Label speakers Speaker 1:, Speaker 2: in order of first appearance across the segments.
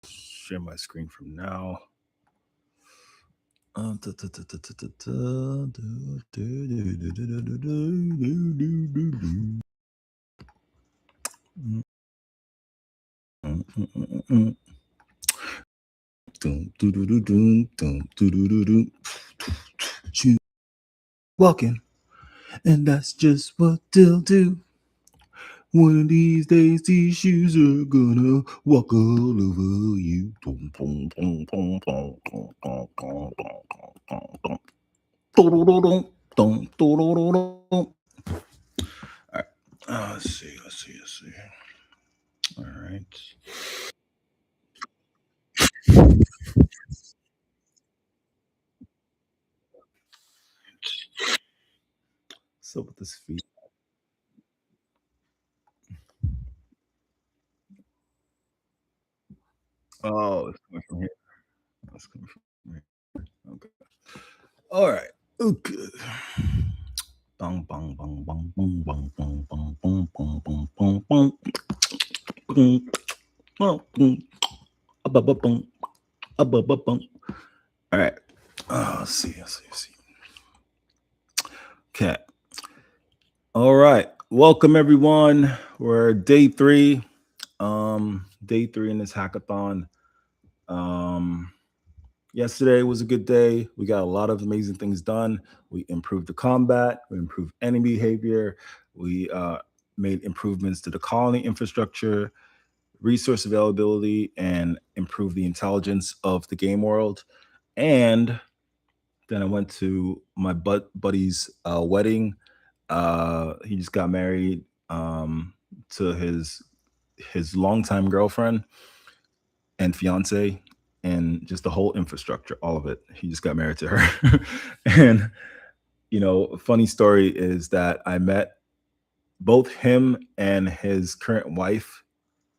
Speaker 1: Share my screen from now. She's walking, and that's just what they'll do. One of these days, these shoes are gonna walk all over you. All right. Let's see. All right. So with this feed. Oh, it's coming from here. It's coming from here. Okay. All right. Okay. Bong bong bong bong bong bong bong bong bong bong bong bong bong bong bong bong bong bong. All right. Let's see. Okay. All right. Welcome everyone. We're day three. Day three in this hackathon. Yesterday was a good day. We got a lot of amazing things done. We improved the combat, we improved enemy behavior, we made improvements to the colony infrastructure, resource availability, and improved the intelligence of the game world. And then I went to my buddy's wedding. He just got married to his longtime girlfriend and fiance, and just the whole infrastructure, all of it. He just got married to her. And a funny story is that I met both him and his current wife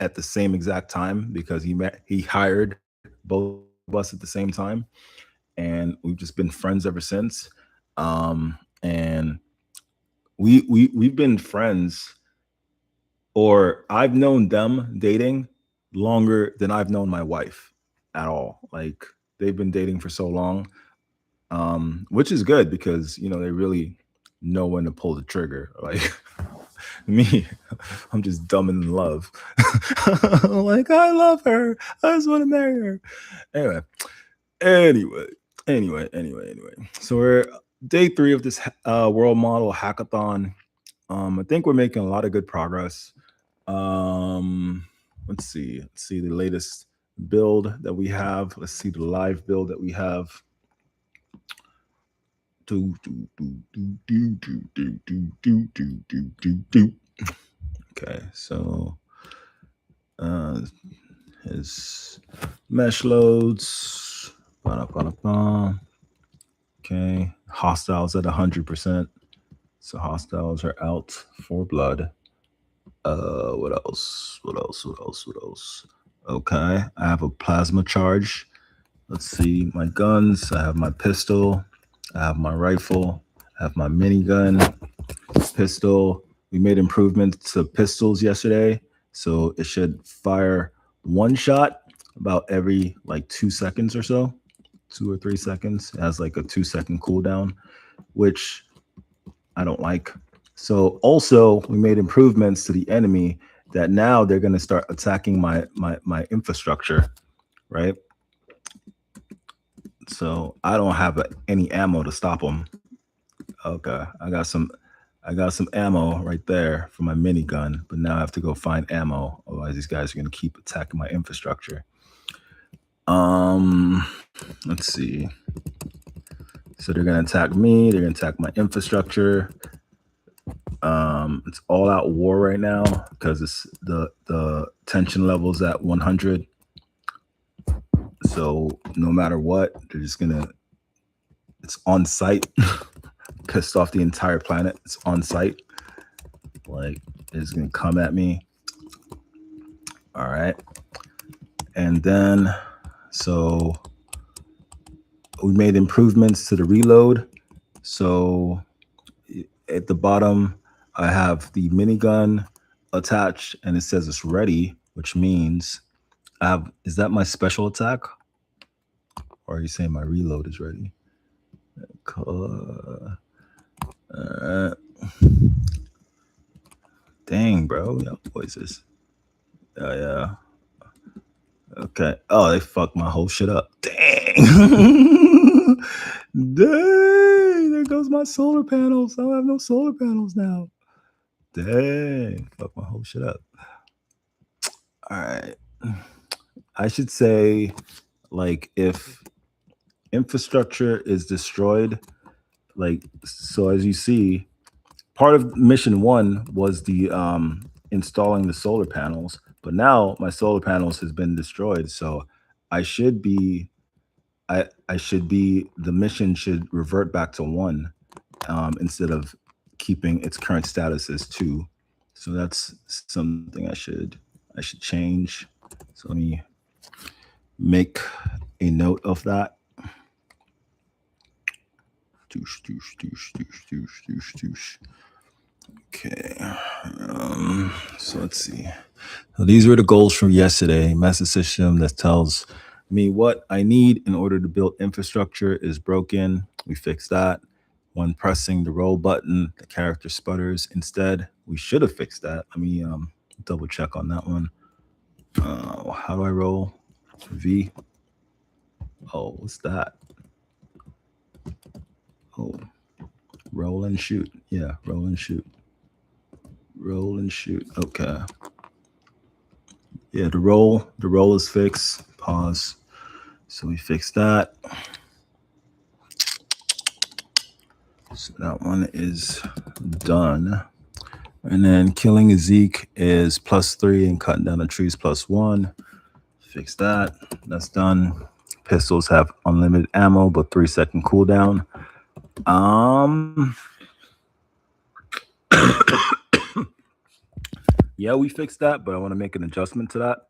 Speaker 1: at the same exact time because he hired both of us at the same time, and we've just been friends ever since. And we've been friends, or I've known them dating longer than I've known my wife at all. Like, they've been dating for so long, which is good because they really know when to pull the trigger. Like me, I'm just dumb in love. Like, I love her. I just want to marry her. Anyway, anyway, anyway. So we're day three of this world model hackathon. I think we're making a lot of good progress. Let's see. The latest build that we have. Let's see the live build that we have. Okay, so his mesh loads. Okay, hostiles at 100%. So hostiles are out for blood. What else? Okay, I have a plasma charge. Let's see, my guns. I have my pistol. I have my rifle. I have my minigun, pistol. We made improvements to pistols yesterday, so it should fire one shot about every like 2 seconds or so, 2 or 3 seconds. It has like a 2-second cooldown, which I don't like. So also we made improvements to the enemy that now they're going to start attacking my infrastructure, right? So I don't have any ammo to stop them. Okay, I got some ammo right there for my minigun, but now I have to go find ammo. Otherwise, these guys are going to keep attacking my infrastructure. Let's see. So they're going to attack me. They're going to attack my infrastructure. It's all out war right now because it's the tension levels at 100. So no matter what, they're just gonna. It's on site. Pissed off the entire planet. It's on site. Like, it's gonna come at me. All right, and then so we made improvements to the reload. So at the bottom, I have the minigun attached and it says it's ready, which means I have, is that my special attack? Or are you saying my reload is ready? Dang, bro. Yeah, what is this? Yeah. Okay. Oh, they fucked my whole shit up. Dang. Dang. There goes my solar panels. I don't have no solar panels now. Dang. Fuck my whole shit up. All right. I should say, like, if infrastructure is destroyed, like, so as you see, part of mission 1 was the installing the solar panels, but now my solar panels has been destroyed, so I should be the mission should revert back to 1 instead of keeping its current status as 2. So that's something I should change. So let me make a note of that. Okay. So let's see. So these were the goals from yesterday. Message system that tells me what I need in order to build infrastructure is broken. We fixed that. When pressing the roll button, the character sputters. Instead, we should have fixed that. Let me double check on that one. How do I roll? V. Oh, what's that? Oh, roll and shoot. Yeah, roll and shoot. Roll and shoot. Okay. Yeah, the roll is fixed. Pause. So we fixed that. So that one is done. And then killing a Zeke is +3 and cutting down the trees +1. Fix that. That's done. Pistols have unlimited ammo, but 3-second cooldown. Yeah, we fixed that, but I want to make an adjustment to that.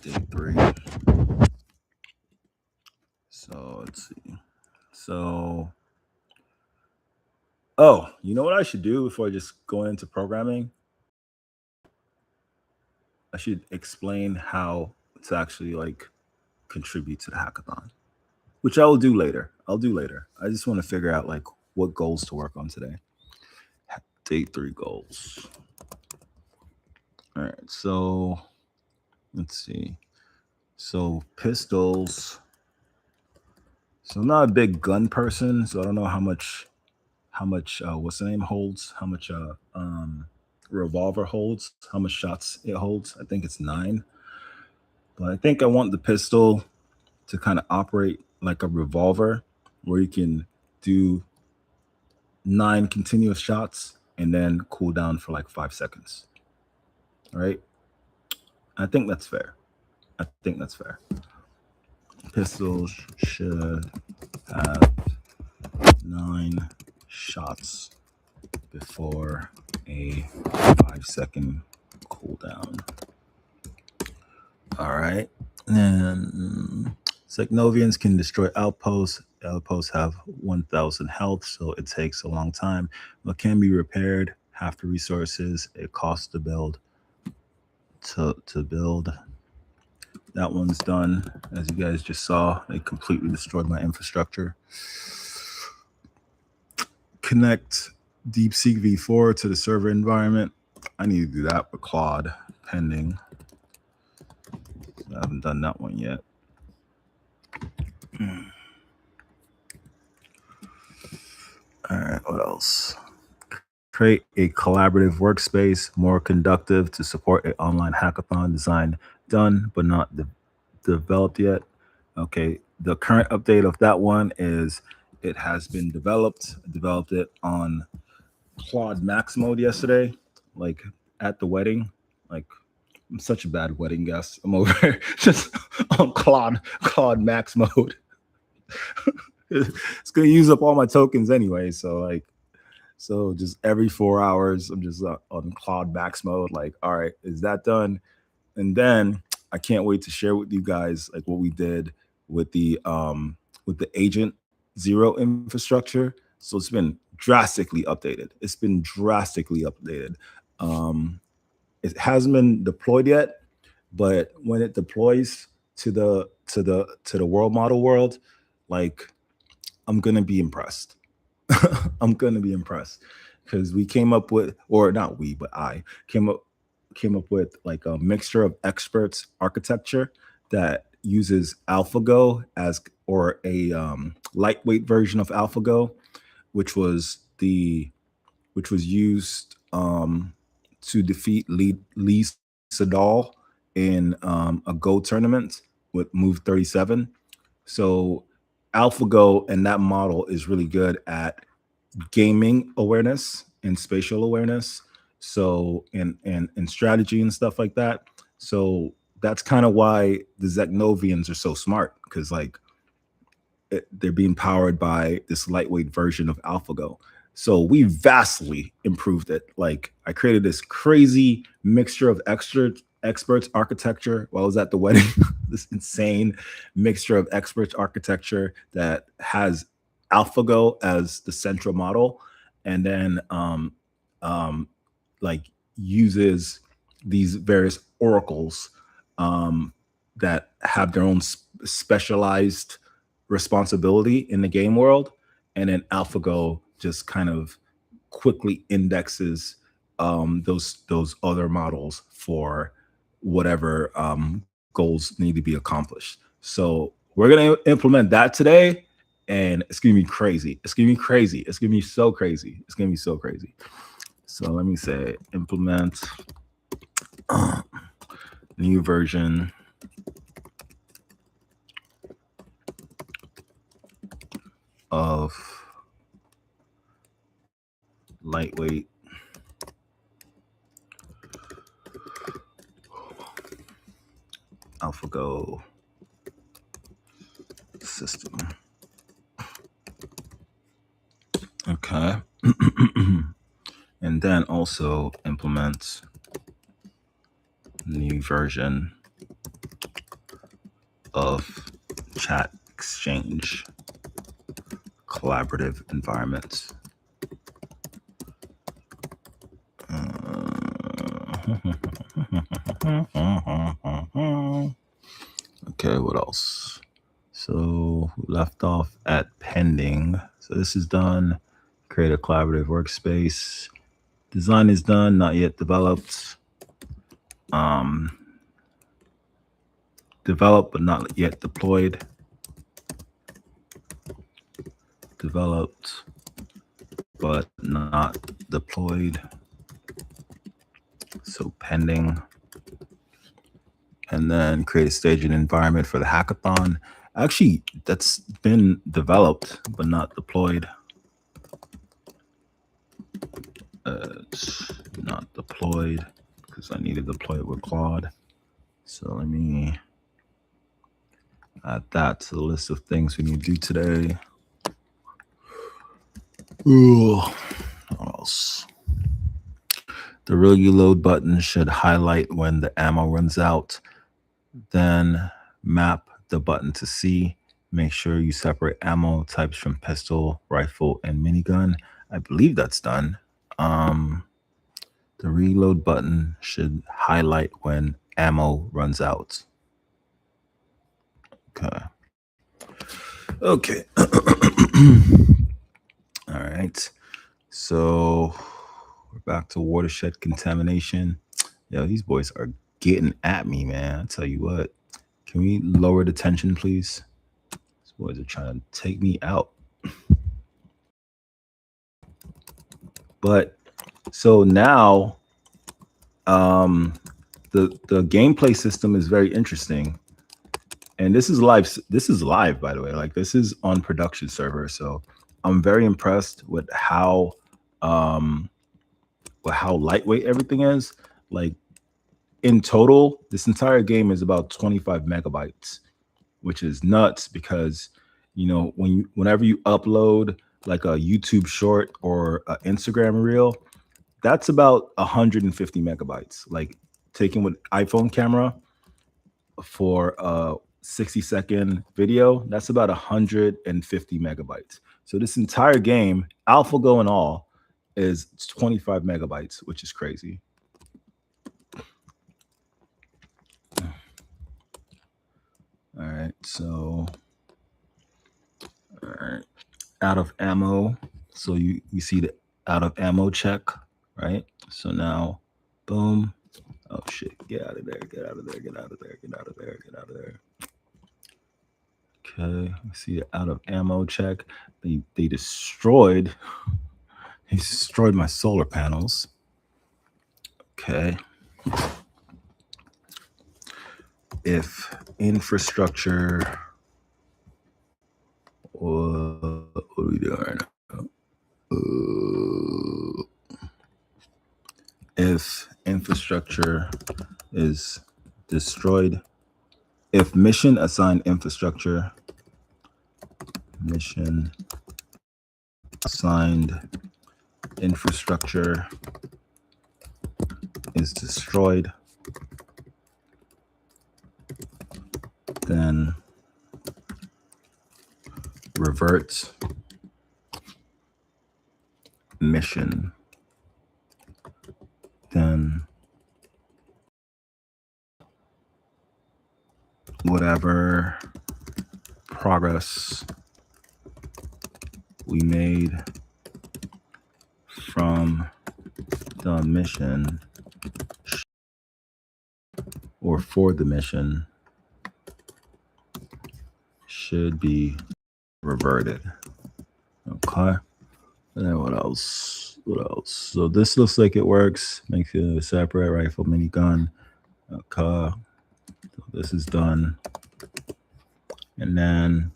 Speaker 1: Day 3. So let's see. So, oh, you know what I should do before I just go into programming? I should explain how to actually like contribute to the hackathon, which I will do later. I just want to figure out like what goals to work on today. Day 3 goals. All right, so let's see. So pistols. So I'm not a big gun person, so I don't know how much what's the name holds, how much revolver holds, how much shots it holds. I think it's 9. But I think I want the pistol to kind of operate like a revolver where you can do 9 continuous shots and then cool down for like 5 seconds. All right? I think that's fair. Pistols should have 9 shots before a 5-second cooldown. All right. And Technovians can destroy outposts. Outposts have 1,000 health, so it takes a long time, but can be repaired. Half the resources it costs to build. To build. That one's done. As you guys just saw, they completely destroyed my infrastructure. Connect DeepSeek v4 to the server environment. I need to do that with Claude pending. I haven't done that one yet. All right, what else? Create a collaborative workspace, more conductive to support an online hackathon. Design done, but not developed yet. Okay, the current update of that one is it has been developed. I developed it on Claude Max mode yesterday, like at the wedding. Like, I'm such a bad wedding guest. I'm over here just on Claude Max mode. It's gonna use up all my tokens anyway. So just every 4 hours, I'm just on Claude Max mode. Like, all right, is that done? And then I can't wait to share with you guys like what we did with the Agent 0 infrastructure. So it's been drastically updated. It's been drastically updated. Um, it hasn't been deployed yet, but when it deploys to the world model world, like I'm gonna be impressed. I'm gonna be impressed because we came up with, or not we, but I came up with like a mixture of experts architecture that uses AlphaGo as, or a lightweight version of AlphaGo, which was the which was used to defeat Lee Sedol in a Go tournament with Move 37. So AlphaGo and that model is really good at gaming awareness and spatial awareness. So and strategy and stuff like that. So that's kind of why the Zeknovians are so smart, because like they're being powered by this lightweight version of AlphaGo. So we vastly improved it. Like I created this crazy mixture of experts architecture while I was at the wedding. This insane mixture of experts architecture that has AlphaGo as the central model, and then um, like uses these various oracles that have their own specialized responsibility in the game world, and then AlphaGo just kind of quickly indexes those other models for whatever goals need to be accomplished. So we're gonna implement that today, and it's gonna be crazy. It's gonna be crazy. It's gonna be so crazy. It's gonna be so crazy. So let me say implement new version of lightweight AlphaGo system. Okay. And then also implement new version of chat exchange collaborative environment. Okay, what else? So we left off at pending. So this is done. Create a collaborative workspace. Design is done, not yet developed. Developed but not yet deployed. Developed but not deployed. So pending. And then create a staging environment for the hackathon. Actually, that's been developed but not deployed. It's not deployed because I need to deploy it with Claude. So let me add that to the list of things we need to do today. Ooh, what else? The reload button should highlight when the ammo runs out. Then map the button to C. Make sure you separate ammo types from pistol, rifle, and minigun. I believe that's done. The reload button should highlight when ammo runs out. Okay. All right. So we're back to watershed contamination. Yo, these boys are getting at me, man. I tell you what. Can we lower the tension, please? These boys are trying to take me out. But so now the gameplay system is very interesting. And this is live, by the way. Like this is on production server. So I'm very impressed with how lightweight everything is. Like in total, this entire game is about 25 megabytes, which is nuts because whenever you upload like a YouTube short or an Instagram reel, that's about 150 megabytes. Like taking with iPhone camera for a 60-second video, that's about 150 megabytes. So this entire game, AlphaGo and all, is 25 megabytes, which is crazy. All right, so all right, out of ammo. So you see the out of ammo check, right? So now, boom. Oh shit! Get out of there! Get out of there! Get out of there! Get out of there! Get out of there! Okay, see the out of ammo check. They destroyed. He destroyed my solar panels. Okay. If infrastructure, what are we doing? If infrastructure is destroyed, if mission assigned infrastructure, mission assigned infrastructure is destroyed, then revert mission, then whatever progress we made from the mission or for the mission should be reverted. Okay. And then what else? What else? So this looks like it works. Makes it a separate rifle minigun. Okay. So this is done. And then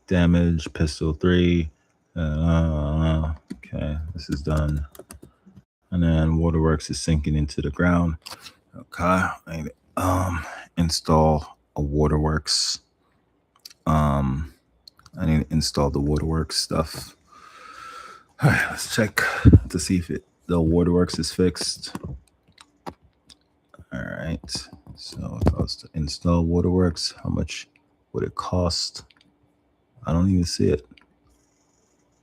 Speaker 1: damage pistol 3. Okay, this is done. And then waterworks is sinking into the ground. Okay. Install a waterworks. I need to install the waterworks stuff. All right, let's check to see if the waterworks is fixed. All right, so if I was to install waterworks, how much would it cost? I don't even see it.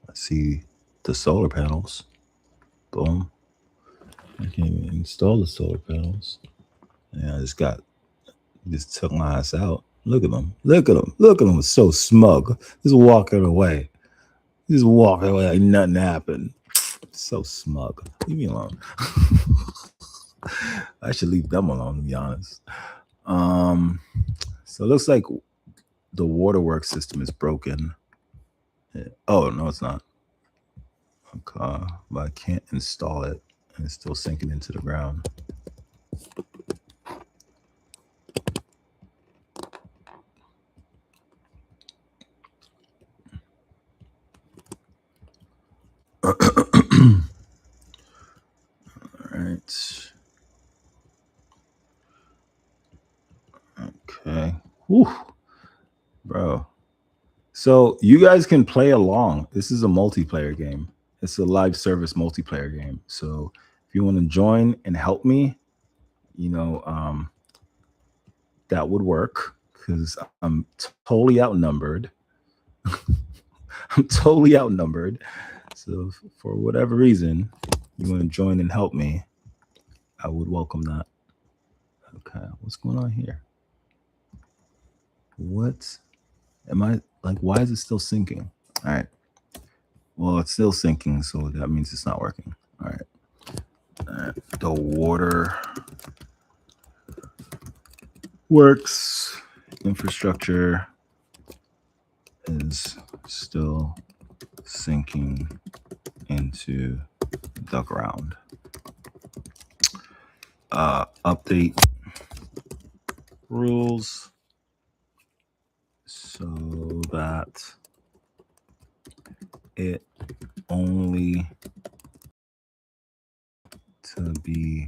Speaker 1: I see the solar panels. Boom. I can't even install the solar panels. Yeah, I just took my ass out. Look at them. Look at them. Look at them. So smug. Just walking away. Just walking away like nothing happened. So smug. Leave me alone. I should leave them alone, to be honest. So it looks like the waterworks system is broken. Oh, no, it's not. Okay, but I can't install it. And it's still sinking into the ground. All right. Okay. Whew. Bro. So you guys can play along. This is a multiplayer game. It's a live service multiplayer game. So if you want to join and help me, that would work because I'm totally outnumbered. I'm totally outnumbered. So for whatever reason, you want to join and help me, I would welcome that. Okay, what's going on here? What am I like? Why is it still sinking? All right. Well, it's still sinking, so that means it's not working. All right. The water works. Infrastructure is still sinking into the ground. Update rules so that it only to be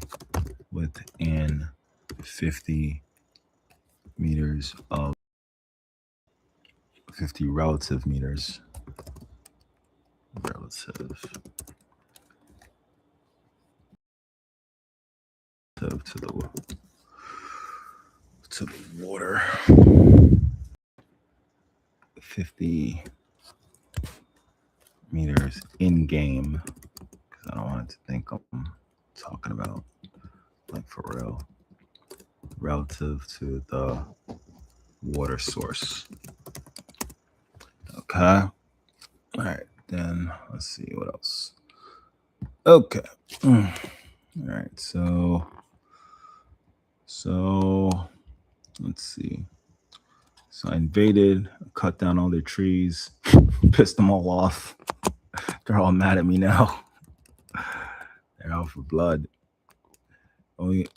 Speaker 1: within 50 meters of 50 relative meters. Relative to the water. 50 meters in game, because I don't want it to think I'm talking about like for real, relative to the water source. Okay. All right. Then let's see what else. Okay. All right. So let's see. So I invaded, cut down all their trees, pissed them all off. They're all mad at me now. They're out for blood. The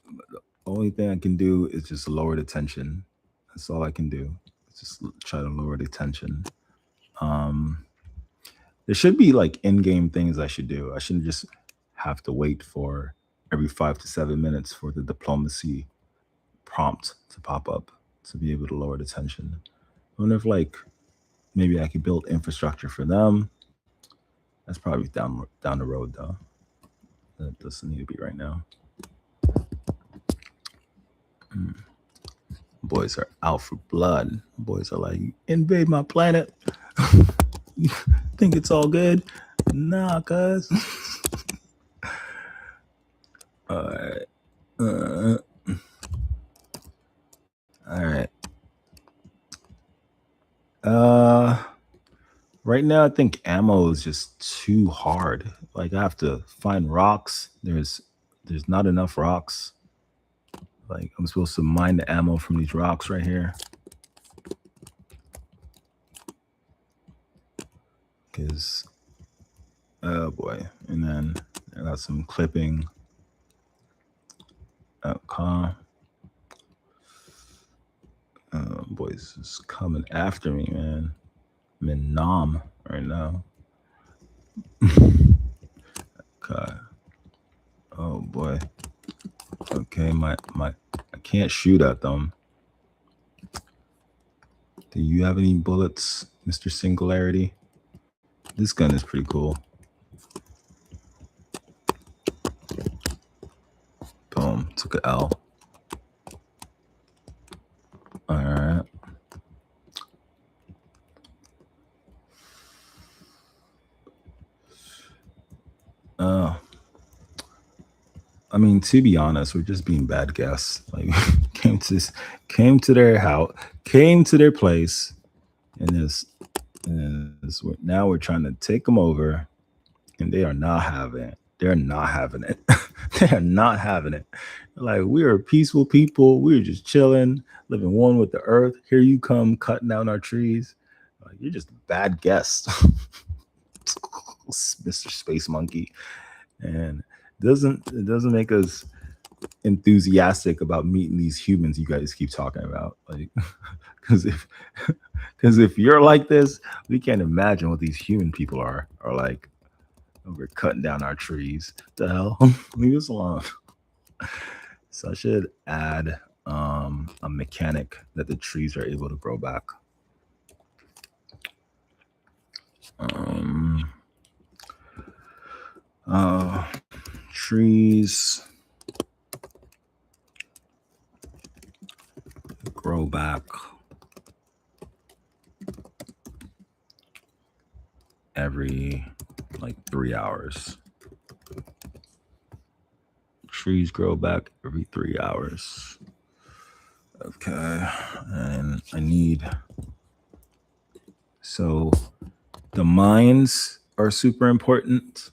Speaker 1: only thing I can do is just lower the tension. That's all I can do. Just try to lower the tension. There should be like in-game things I should do. I shouldn't just have to wait for every 5 to 7 minutes for the diplomacy prompt to pop up to be able to lower the tension. I wonder if like maybe I could build infrastructure for them. That's probably down the road though. That doesn't need to be right now. Boys are out for blood. Boys are like, invade my planet. You think it's all good? Nah, cuz. All right. All right. Right now I think ammo is just too hard. Like I have to find rocks. There's not enough rocks. Like I'm supposed to mine the ammo from these rocks right here. Because, oh boy. And then I got some clipping. Boys is coming after me, man. I'm in Nam right now. Okay. Oh boy. Okay, I can't shoot at them. Do you have any bullets, Mr. Singularity? This gun is pretty cool. Boom, took an L. All right. I mean, to be honest, we're just being bad guests. Like, came to their house, came to their place, and now we're trying to take them over, and they are not having it. They're not having it. They are not having it. Like, we are peaceful people. We're just chilling, living one with the earth. Here you come, cutting down our trees. Like, you're just a bad guest, Mr. Space Monkey. And it doesn't make us enthusiastic about meeting these humans you guys keep talking about. Like, because if you're like this, we can't imagine what these human people are like. We're cutting down our trees. What the hell? Leave us alone. So I should add a mechanic that the trees are able to grow back. Trees grow back every like 3 hours. Trees grow back every 3 hours. Okay, and I need, so the mines are super important.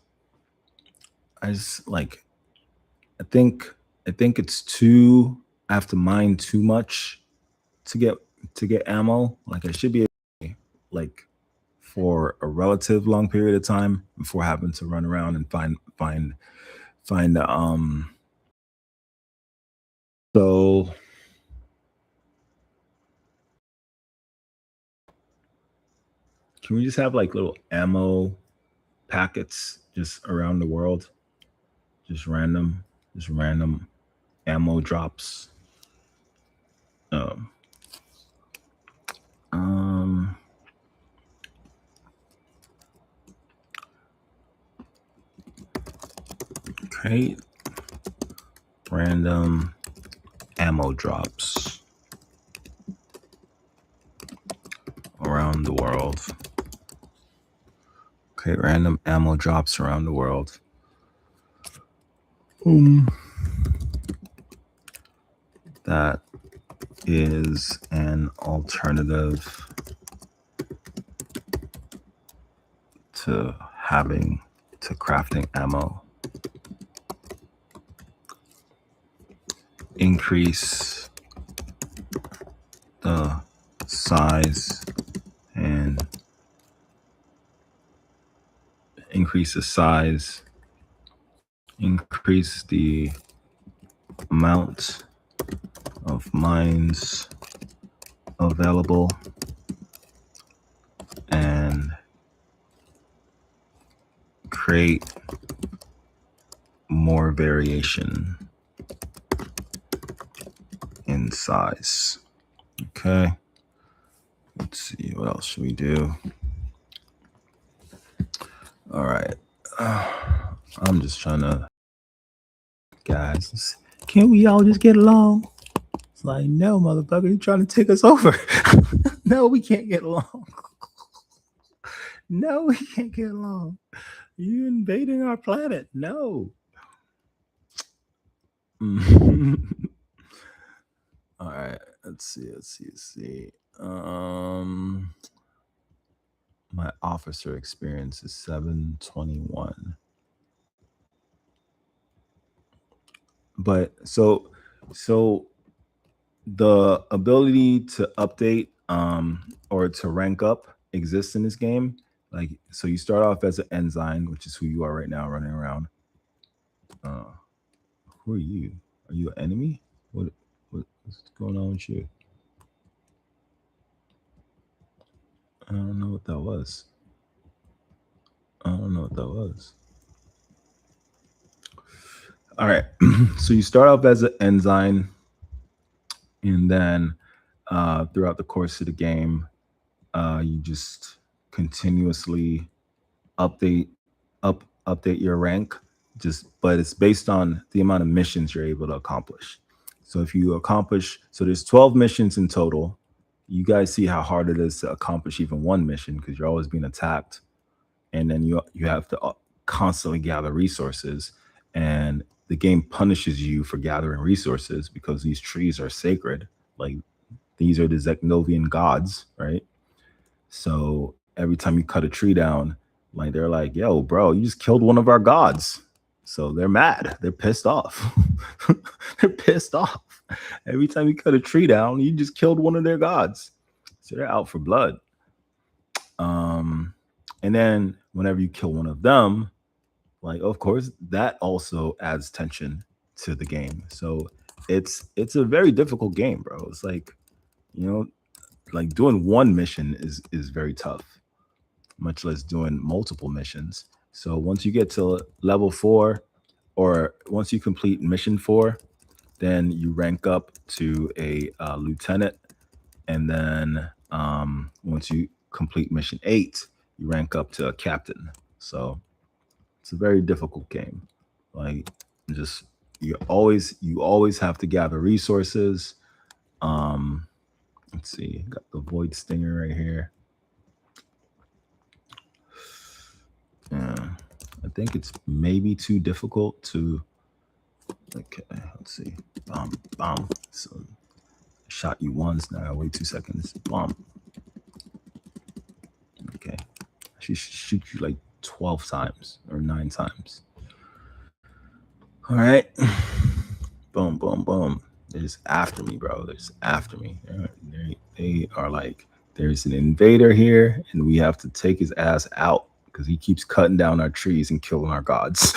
Speaker 1: I think it's I have to mine too much to get ammo. Like I should be able, like, for a relative long period of time before having to run around and find so can we just have like little ammo packets just around the world? Just random ammo drops. Create random ammo drops around the world. Okay, random ammo drops around the world. That is an alternative to crafting ammo. Increase the size and increase the amount of mines available, and create more variation in size. Okay, let's see, what else should we do? All right, I'm just trying to, guys, can't we all just get along? It's like, no, motherfucker, you're trying to take us over. No, we can't get along. No, we can't get along. You invading our planet. No. All right, let's see. My officer experience is 721. But so the ability to update or to rank up exists in this game. Like, so you start off as an ensign, which is who you are right now, running around. Who are you? Are you an enemy? What's going on with you? I don't know what that was. All right. So you start off as an ensign, and then throughout the course of the game, you just continuously update your rank. But it's based on the amount of missions you're able to accomplish. So if you accomplish, so there's 12 missions in total. You guys see how hard it is to accomplish even one mission because you're always being attacked, and then you have to constantly gather resources, and the game punishes you for gathering resources because these trees are sacred. Like, these are the Zeknovian gods, right? So every time you cut a tree down, like, they're like, yo, bro, you just killed one of our gods. So they're mad. They're pissed off. They're pissed off. Every time you cut a tree down, you just killed one of their gods. So they're out for blood. And then whenever you kill one of them, like, of course, that also adds tension to the game. So it's a very difficult game, bro. It's like, you know, like doing one mission is very tough, much less doing multiple missions. So once you get to level 4, or once you complete mission 4, then you rank up to a lieutenant, and then once you complete mission 8, you rank up to a captain. So it's a very difficult game. Like, just you always have to gather resources. Let's see, got the void stinger right here. Yeah, I think it's maybe too difficult to. Okay, let's see. Bomb. So shot you once. Now I wait 2 seconds. Bomb. Okay, she shoot you like 12 times or 9 times. All right. Boom, boom, boom. They're just after me, bro. They're just after me. They are like, there's an invader here, and we have to take his ass out because he keeps cutting down our trees and killing our gods.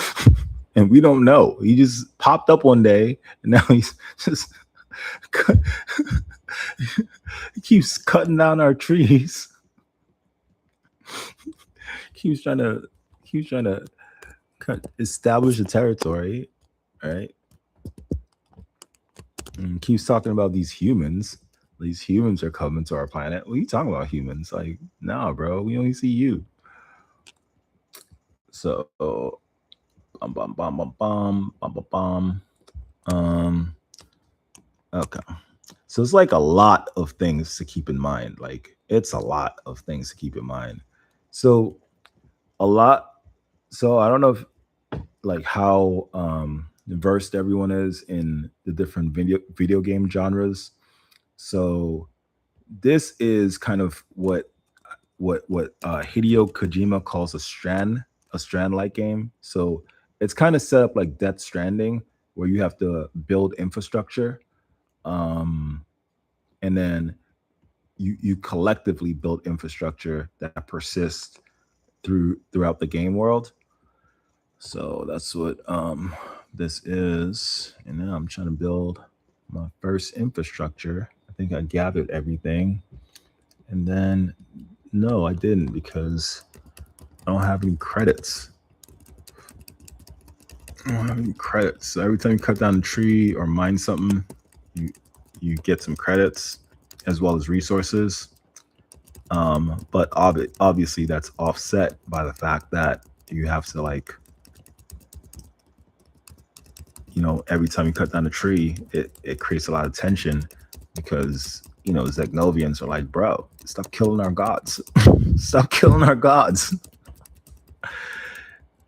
Speaker 1: And we don't know. He just popped up one day, and now he's just he keeps cutting down our trees. keeps trying to establish a territory, right? And keeps talking about these humans. These humans are coming to our planet. What are you talking about, humans? Like, nah, bro, we only see you. So, okay. So it's like a lot of things to keep in mind. Like, it's a lot of things to keep in mind. So a lot. So I don't know if like how versed everyone is in the different video game genres. So this is kind of what Hideo Kojima calls a strand like game. So it's kind of set up like Death Stranding, where you have to build infrastructure, um, and then you collectively build infrastructure that persists throughout the game world. So that's what this is. And now I'm trying to build my first infrastructure. I think I gathered everything. And then no, I didn't, because I don't have any credits. I don't have any credits. So every time you cut down a tree or mine something, you you get some credits as well as resources. But obviously that's offset by the fact that you have to like, every time you cut down a tree, it creates a lot of tension, because Zegnovians are like, bro, stop killing our gods. Stop killing our gods.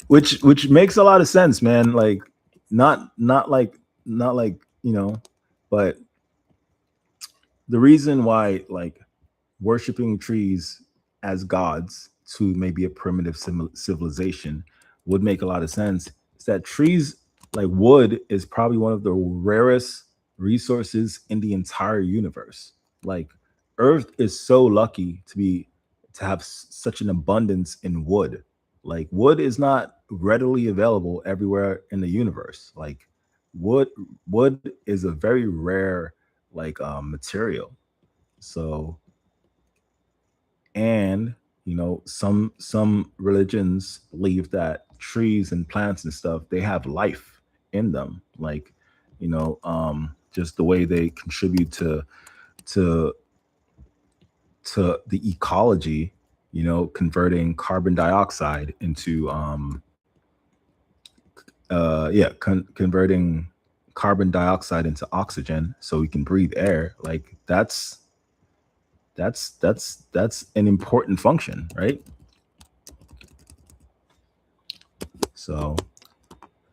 Speaker 1: Which makes a lot of sense, man. Like, not like, but the reason why, like, worshiping trees as gods to maybe a primitive civilization would make a lot of sense is that trees, like wood, is probably one of the rarest resources in the entire universe. Like, Earth is so lucky to have such an abundance in wood. Like, wood is not readily available everywhere in the universe. Like, wood wood is a very rare, like, material. So, and some religions believe that trees and plants and stuff, they have life in them, like, just the way they contribute to the ecology, converting carbon dioxide into converting carbon dioxide into oxygen so we can breathe air. Like, that's an important function, right? So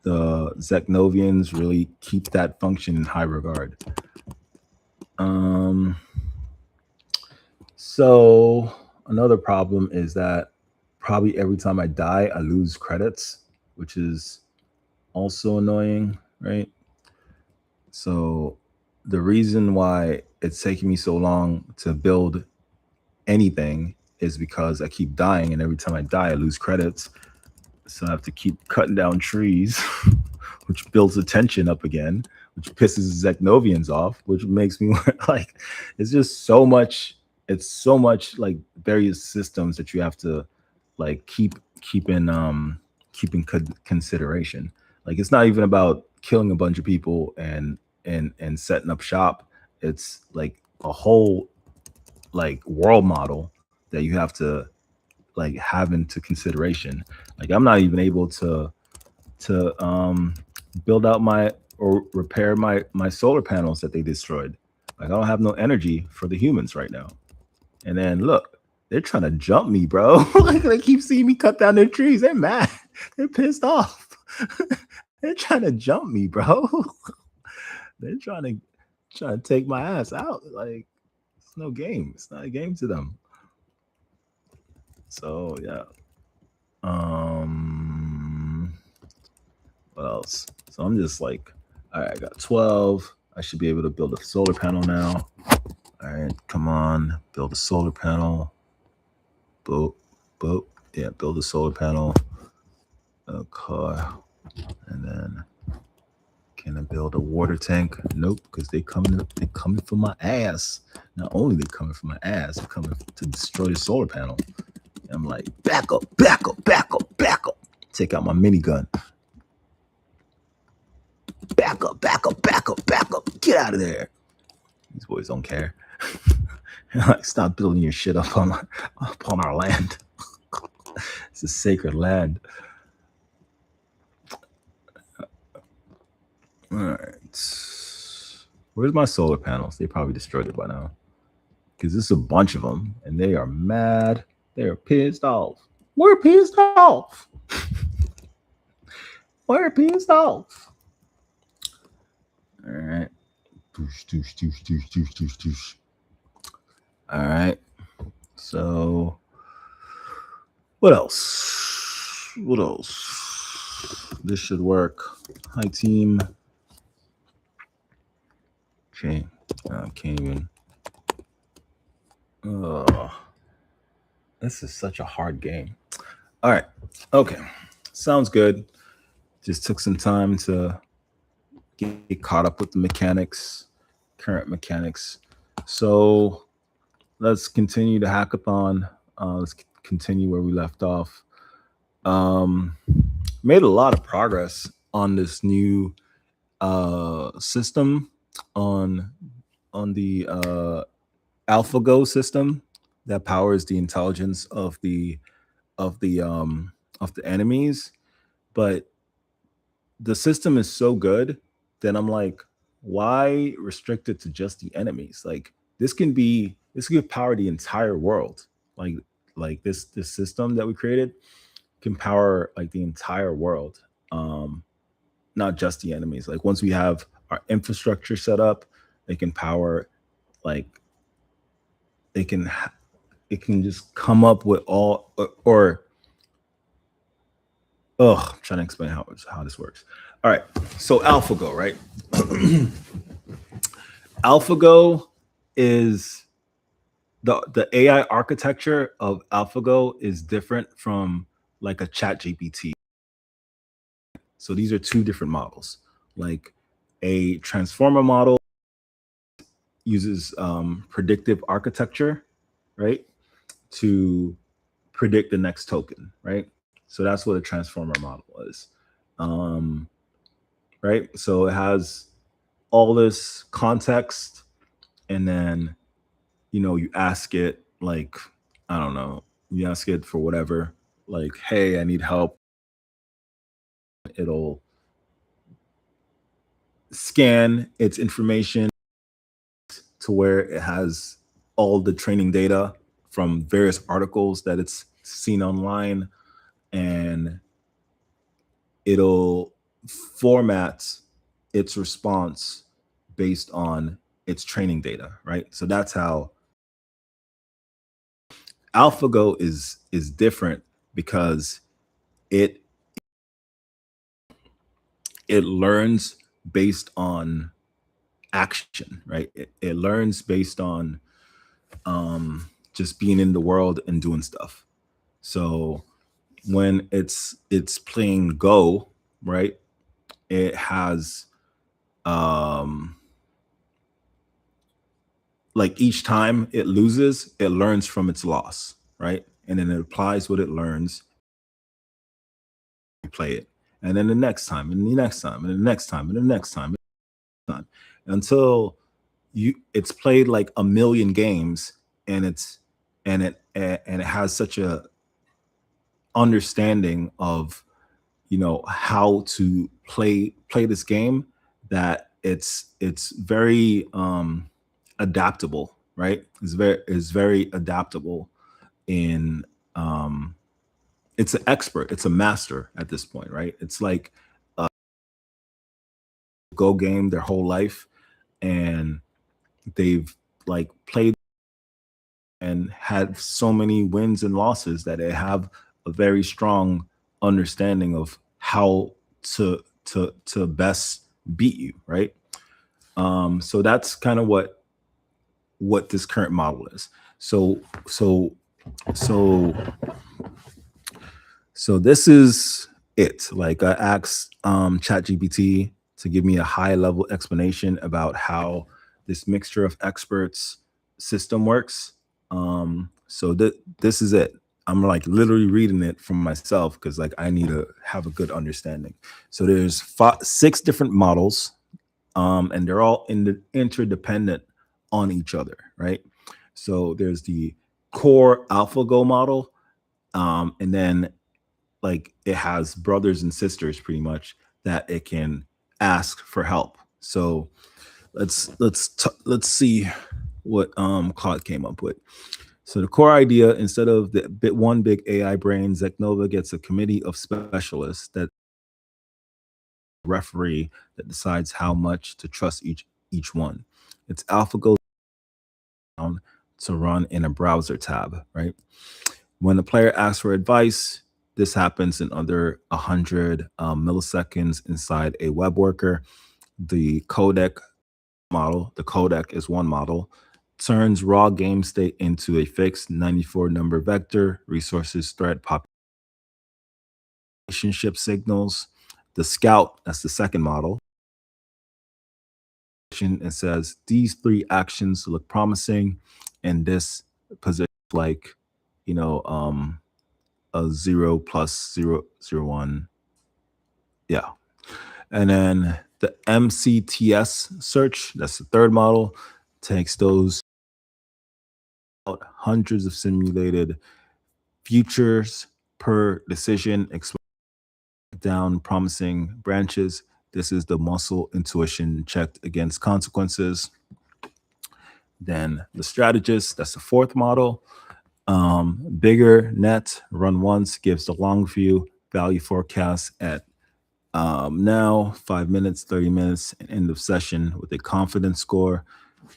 Speaker 1: the Zeknovians really keep that function in high regard. So another problem is that probably every time I die, I lose credits, which is also annoying, right? So the reason why it's taking me so long to build anything is because I keep dying, and every time I die, I lose credits. So I have to keep cutting down trees, which builds the tension up again, which pisses Zeknovians off, which makes me like, it's just so much. It's so much, like, various systems that you have to, like, keep in consideration. Like, it's not even about killing a bunch of people and setting up shop. It's like a whole, like, world model that you have to, like, have into consideration. Like, I'm not even able to build out my or repair my solar panels that they destroyed. Like, I don't have no energy for the humans right now. And then look, they're trying to jump me, bro. Like, they keep seeing me cut down their trees. They're mad. They're pissed off. They're trying to jump me, bro. They're trying to take my ass out. Like, it's no game. It's not a game to them. So yeah. What else? So I'm just like, all right, I got 12. I should be able to build a solar panel now. All right, come on, build a solar panel. Boop, boop. Yeah, build a solar panel. Okay. And then, can I build a water tank? Nope, because they coming for my ass. Not only they coming for my ass, they're coming to destroy the solar panel. And I'm like, back up, back up, back up, back up. Take out my minigun. Back up, back up, back up, back up. Get out of there. These boys don't care. Like, stop building your shit up on our land. It's a sacred land. All right. Where's my solar panels? They probably destroyed it by now, because there's a bunch of them, and they are mad. They are pissed off. We're pissed off. We're pissed off. All right. All right. So, what else? What else? This should work. Hi, team. Okay. I can't even. Oh, this is such a hard game. All right. Okay. Sounds good. Just took some time to get caught up with the mechanics, current mechanics. So let's continue the hackathon. Let's continue where we left off. Made a lot of progress on this new system on the AlphaGo system that powers the intelligence of the enemies. But the system is so good that I'm like, why restrict it to just the enemies? Like this could power the entire world. Like this system that we created can power like the entire world. Not just the enemies. Like once we have our infrastructure set up, they can power like it can just come up with all or I'm trying to explain how this works. All right, so AlphaGo, right? AlphaGo is the AI architecture of AlphaGo is different from like a Chat GPT. So these are two different models. Like a transformer model uses predictive architecture, right, to predict the next token, right? So that's what a transformer model is, right? So it has all this context, and then you ask it like, I don't know, you ask it for whatever, like, hey, I need help. It'll scan its information to where it has all the training data from various articles that it's seen online, and it'll format its response based on its training data, right? So that's how AlphaGo is different, because it learns based on action, right? It learns based on just being in the world and doing stuff. So when it's playing Go, right, it has like each time it loses, it learns from its loss, right? And then it applies what it learns, play it. And then the next time, and the next time, and the next time, and the next time, until it's played like a million games, and it has such a understanding of how to play this game, that it's very adaptable, right? It's very adaptable in it's an expert, it's a master at this point, right? It's like a Go game their whole life, and they've like played and had so many wins and losses that they have a very strong understanding of how to best beat you, right? So that's kind of what this current model is. So this is it. Like I asked ChatGPT to give me a high level explanation about how this mixture of experts system works. So this is it. I'm like literally reading it from myself, because like I need to have a good understanding. So there's 6 different models, and they're all interdependent on each other, right? So there's the core AlphaGo model, and then like it has brothers and sisters pretty much that it can ask for help. So let's see what Claude came up with. So the core idea, instead of the one big AI brain, Zeknova gets a committee of specialists that referee that decides how much to trust each one. Its alpha goes down to run in a browser tab, right? When the player asks for advice, this happens in under 100 milliseconds inside a web worker. The codec the codec is one model, turns raw game state into a fixed 94 number vector, resources, threat, relationship signals. The scout, that's the second model, and says these three actions look promising, and this position like, a 0 plus 0 0 1. Yeah. And then the MCTS search, that's the third model, takes those out hundreds of simulated futures per decision, down promising branches. This is the muscle intuition checked against consequences. Then the strategist, that's the fourth model. Bigger net, run once, gives the long view, value forecast at now 5 minutes, 30 minutes, and end of session with a confidence score.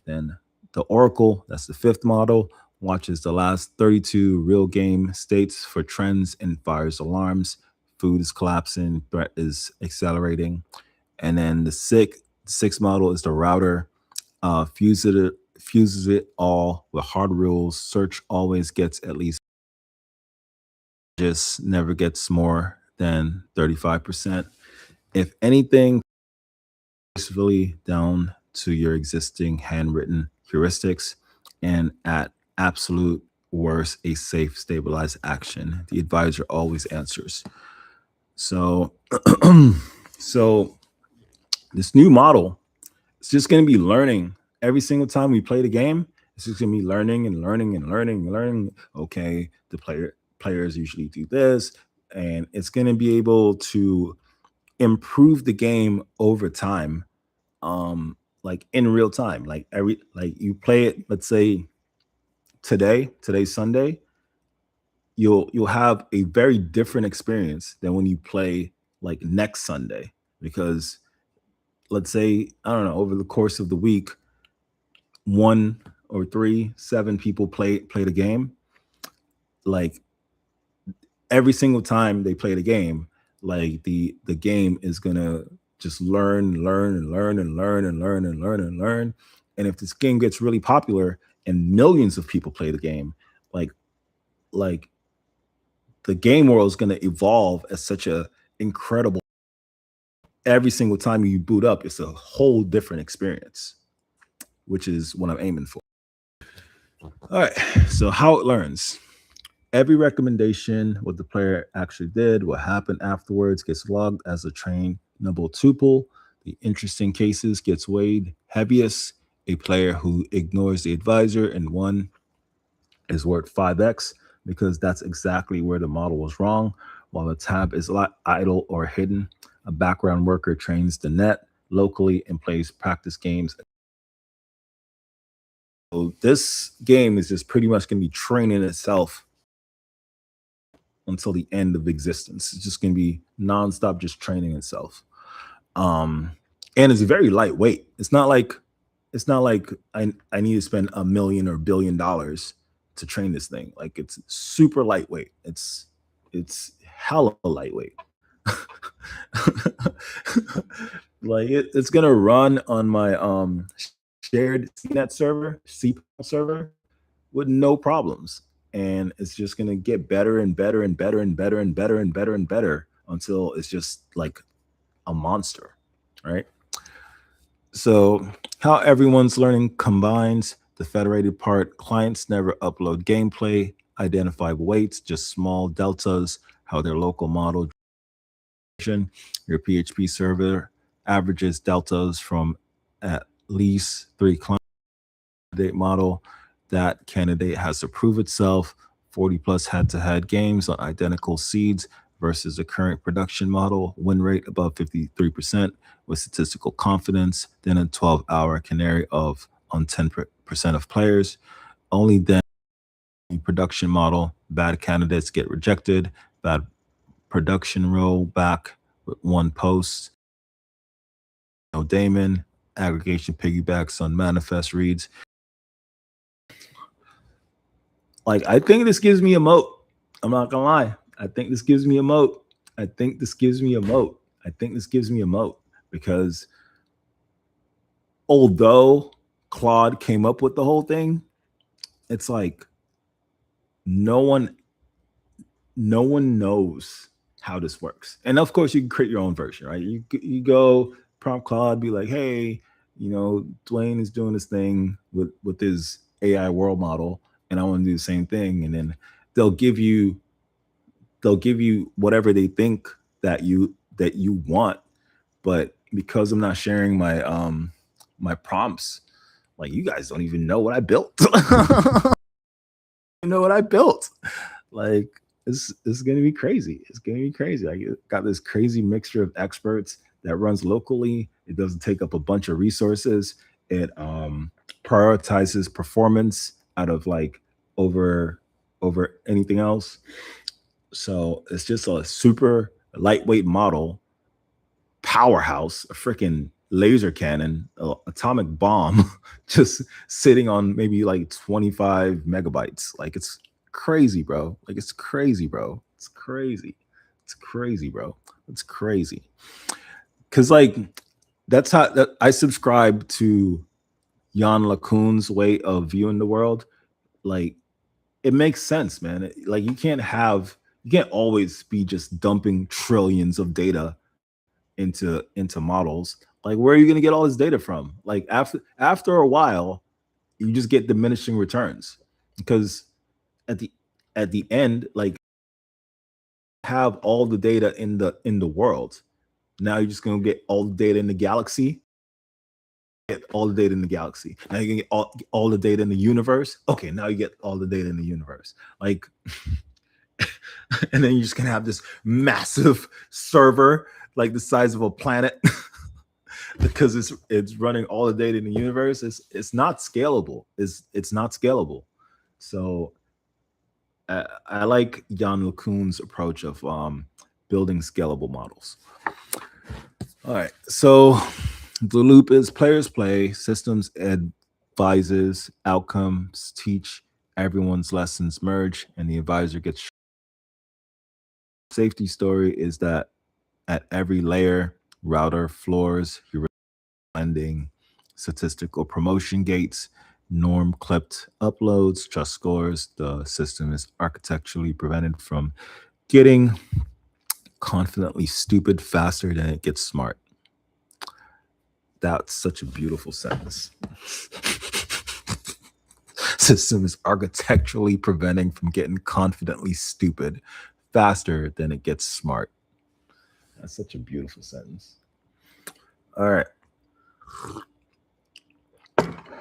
Speaker 1: Then the Oracle, that's the fifth model, watches the last 32 real game states for trends and fires alarms. Food is collapsing, threat is accelerating. And then the sixth model is the router, fuses it all with hard rules. Search always gets at least, just never gets more than 35%. If anything, it's really down to your existing handwritten heuristics, and at absolute worst, a safe, stabilized action. The advisor always answers. So, so this new model, it's just going to be learning every single time we play the game. It's just going to be learning and learning and learning and learning. Okay, the players usually do this, and it's going to be able to improve the game over time, like in real time. Like you play it, let's say today's Sunday, you'll have a very different experience than when you play like next Sunday. Because let's say, I don't know, over the course of the week, one or three, seven people play the game. Like every single time they play the game, like the game is gonna just learn and learn and learn and learn and learn and learn. And if this game gets really popular and millions of people play the game, like like the game world is gonna evolve at such a incredible. Every single time you boot up, it's a whole different experience, which is what I'm aiming for. All right. So how it learns. Every recommendation, what the player actually did, what happened afterwards, gets logged as a trainable tuple. The interesting cases gets weighed heaviest. A player who ignores the advisor and one is worth 5x, because that's exactly where the model was wrong. While the tab is idle or hidden, a background worker trains the net locally and plays practice games. So this game is just pretty much going to be training itself until the end of existence. It's just going to be nonstop, just training itself. And it's very lightweight. It's not like I need to spend a million or $1 billion to train this thing. Like it's super lightweight. It's hella lightweight. Like it's gonna run on my shared CNET server, CPAL server, with no problems. And it's just gonna get better and better and better and better and better and better and better until it's just like a monster, right? So how everyone's learning combines the federated part. Clients never upload gameplay, identifiable weights, just small deltas, how their local model. Your PHP server averages deltas from at least 3 clients. Candidate model, that candidate has to prove itself. 40 plus head-to-head games on identical seeds versus the current production model. Win rate above 53% with statistical confidence. Then a 12-hour canary of on 10% of players. Only then production model, bad candidates get rejected, bad production roll back with one post. No daemon, aggregation piggybacks on manifest reads. Like, I think this gives me a moat. I'm not gonna lie. I think this gives me a moat. I think this gives me a moat. I think this gives me a moat because although Claude came up with the whole thing, it's like no one knows how this works. And of course, you can create your own version, right? You go prompt Claude, be like, hey, Dwayne is doing this thing with his AI world model, and I want to do the same thing. And then they'll give you whatever they think that you want. But because I'm not sharing my prompts, like, you guys don't even know what I built. You know what I built. Like, it's gonna be crazy. It's gonna be crazy. I got this crazy mixture of experts that runs locally. It doesn't take up a bunch of resources. It prioritizes performance out of like over anything else. So it's just a super lightweight model, powerhouse, a freaking laser cannon, atomic bomb, just sitting on maybe like 25 megabytes. Like, it's crazy, bro. Like, it's crazy, bro. It's crazy. It's crazy, bro. It's crazy. Cause like that's how I subscribe to Jan LeCun's way of viewing the world. Like, it makes sense, man. Like, you can't always be just dumping trillions of data into models. Like, where are you going to get all this data from? Like, after a while, you just get diminishing returns because at the end, like, have all the data in the world. Now you're just going to get all the data in the galaxy. Get all the data in the galaxy. Now you can get all the data in the universe. Okay, now you get all the data in the universe. Like, and then you're just gonna have this massive server, like the size of a planet, because it's running all the data in the universe. It's not scalable. It's not scalable. So I like Jan LeCun's approach of building scalable models. All right, so the loop is players play, systems advises, outcomes teach, everyone's lessons merge, and the advisor gets. Safety story is that at every layer, router floors, you're blending statistical promotion gates, norm clipped uploads, trust scores. The system is architecturally prevented from getting confidently stupid faster than it gets smart. That's such a beautiful sentence. System is architecturally preventing from getting confidently stupid faster than it gets smart. That's such a beautiful sentence. All right.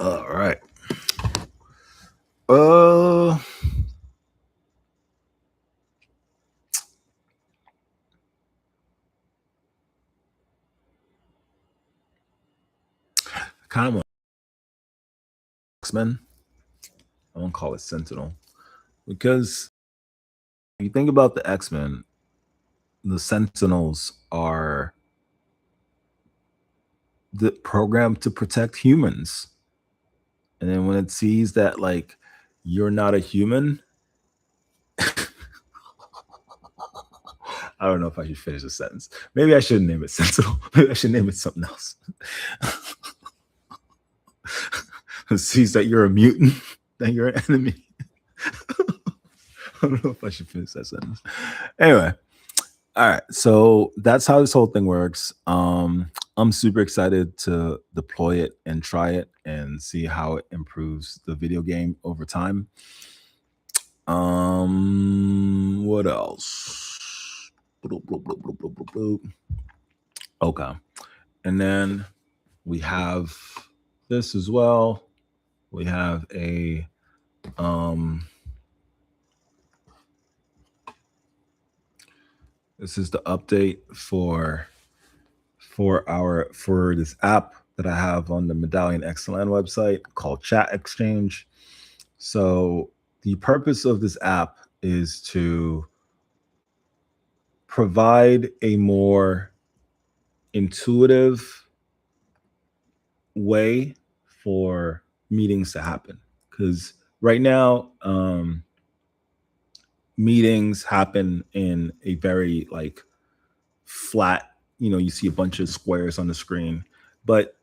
Speaker 1: All right. Kind of want X-Men. I won't call it Sentinel because if you think about the X-Men, the Sentinels are the program to protect humans. And then when it sees that, like, you're not a human, I don't know if I should finish the sentence. Maybe I shouldn't name it Sentinel. Maybe I should name it something else. It sees that you're a mutant, then you're an enemy. I don't know if I should finish that sentence. Anyway, all right. So that's how this whole thing works. I'm super excited to deploy it and try it and see how it improves the video game over time. What else? Okay. And then we have this as well. We have a this is the update for this app that I have on the Medallion XLN website called Chat Exchange. So the purpose of this app is to provide a more intuitive way for meetings to happen. Because right now, meetings happen in a very like flat, you see a bunch of squares on the screen. But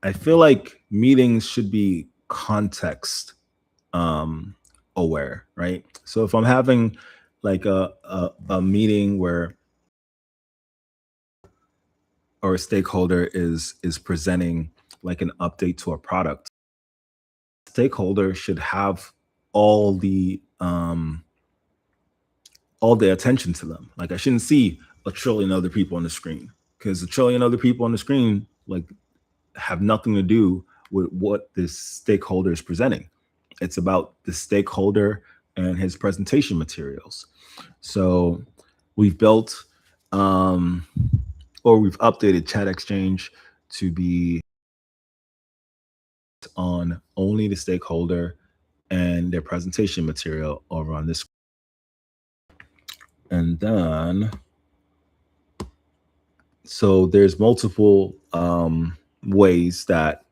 Speaker 1: I feel like meetings should be context aware, right? So if I'm having like a meeting where or a stakeholder is presenting like an update to a product, stakeholder should have all the attention to them. Like I shouldn't see a trillion other people on the screen, because a trillion other people on the screen like have nothing to do with what this stakeholder is presenting. It's about the stakeholder and his presentation materials. So we've built or we've updated Chat Exchange to be on only the stakeholder and their presentation material over on this. And then, so there's multiple ways that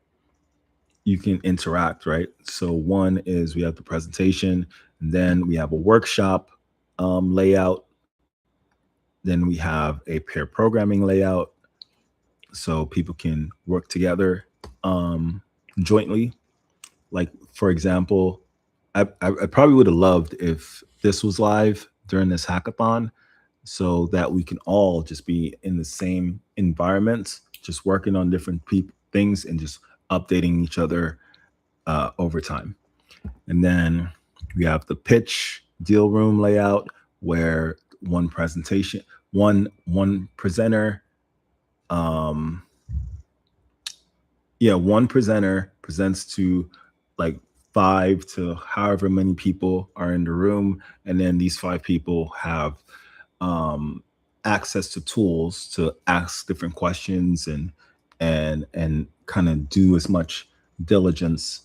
Speaker 1: you can interact, right? So one is we have the presentation, and then we have a workshop layout. Then we have a pair programming layout, so people can work together jointly. Like, for example, I probably would have loved if this was live during this hackathon, so that we can all just be in the same environment, just working on different things and just updating each other over time. And then we have the pitch deal room layout, where one presentation, one presenter, one presenter presents to like 5 to however many people are in the room, and then these 5 people have access to tools to ask different questions and kind of do as much diligence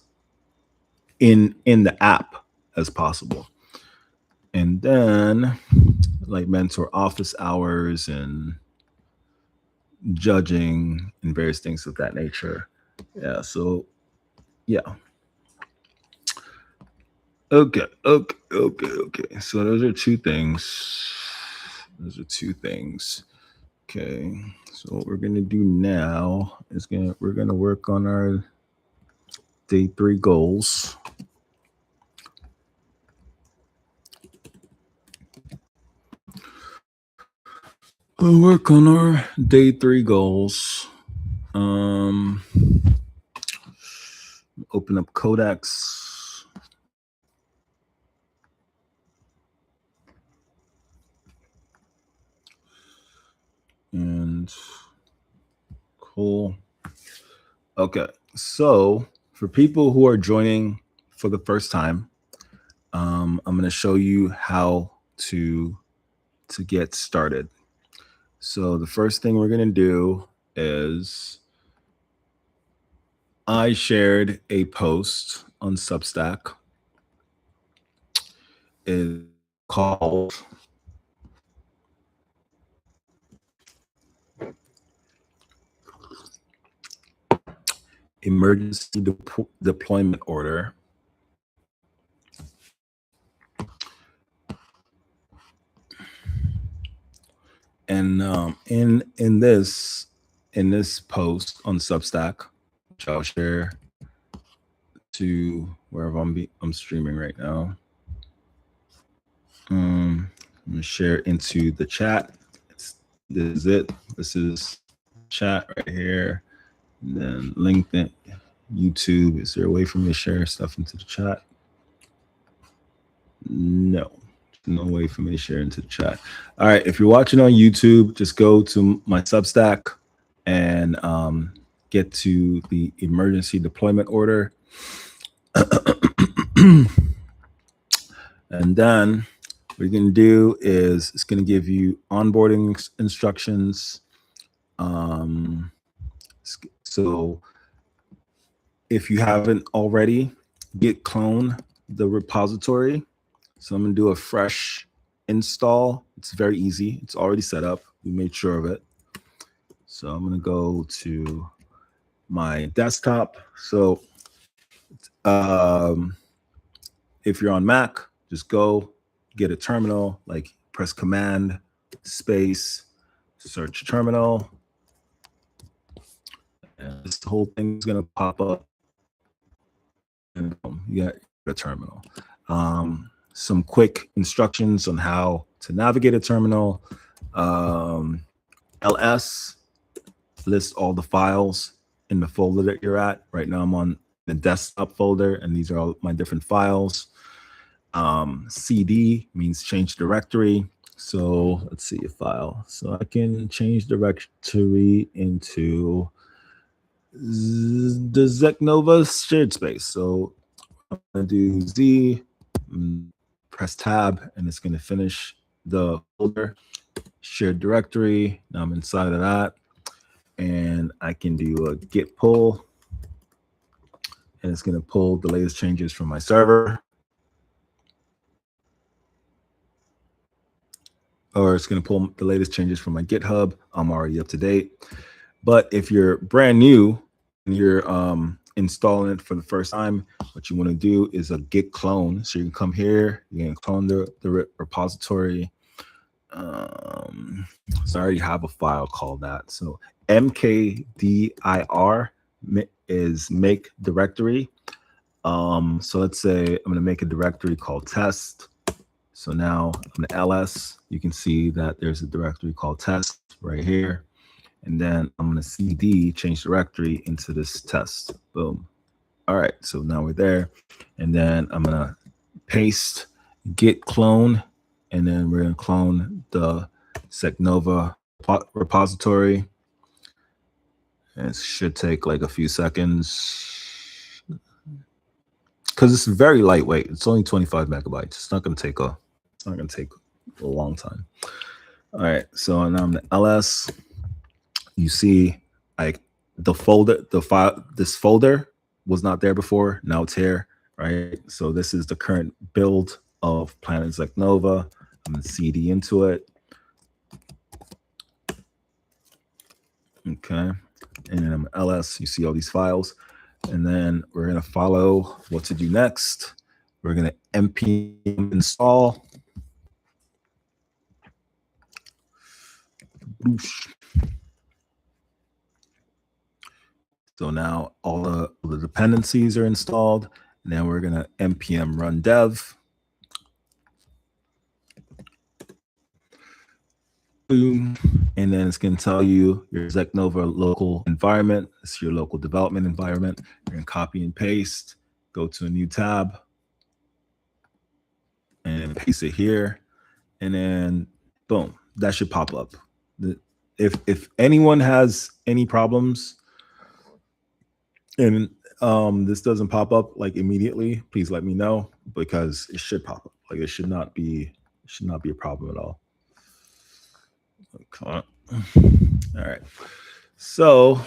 Speaker 1: in the app as possible. And then like mentor office hours and judging and various things of that nature. Yeah, so yeah. Okay. So those are two things. Okay. So what we're gonna do now is we're gonna work on our day 3 goals. We'll work on our day 3 goals. Open up Codex. And cool. Okay, so for people who are joining for the first time, I'm going to show you how to get started. So the first thing we're going to do is I shared a post on Substack. It's called Emergency Deployment Order. And in this post on Substack, which I'll share to wherever I'm streaming right now. I'm gonna share into the chat. This is it. This is chat right here. And then LinkedIn, YouTube. Is there a way for me to share stuff into the chat? No. No way for me to share into the chat. All right. If you're watching on YouTube, just go to my Substack and get to the emergency deployment order. And then what you're going to do is it's going to give you onboarding instructions. So if you haven't already, git clone the repository. So I'm going to do a fresh install. It's very easy. It's already set up. We made sure of it. So I'm going to go to my desktop. So if you're on Mac, just go get a terminal, like press Command space, search terminal. And this whole thing is going to pop up. And boom, you got a terminal. Some quick instructions on how to navigate a terminal. LS lists all the files in the folder that you're at. Right now I'm on the desktop folder, and these are all my different files. CD means change directory. So let's see a file. So I can change directory into the Zeknova shared space. So I'm going to do Z, press tab, and it's going to finish the folder shared directory. Now I'm inside of that, and I can do a git pull, and it's going to pull the latest changes from my server, or it's going to pull the latest changes from my GitHub. I'm already up to date. But if you're brand new and you're installing it for the first time, what you want to do is a git clone. So you can come here, you can clone the repository. So I already have a file called that. So mkdir is make directory. So let's say I'm going to make a directory called test. So now on the LS, you can see that there's a directory called test right here. And then I'm going to CD, change directory into this test. Boom. All right, so now we're there. And then I'm going to paste git clone, and then we're going to clone the Zeknova repository. And it should take like a few seconds because it's very lightweight. It's only 25 megabytes. It's not going to take a long time. All right, so now I'm the LS. You see, like the folder, the file, this folder was not there before. Now it's here, right? So this is the current build of Planet Zeknova. I'm gonna CD into it. Okay, and then I'm LS. You see all these files, and then we're gonna follow what to do next. We're gonna npm install. So now all the dependencies are installed. And then we're going to npm run dev. Boom. And then it's going to tell you your Zeknova local environment. It's your local development environment. You're going to copy and paste, go to a new tab, and paste it here. And then boom, that should pop up. If anyone has any problems, and this doesn't pop up like immediately, please let me know, because it should pop up. Like it should not be a problem at all. Okay. All right. So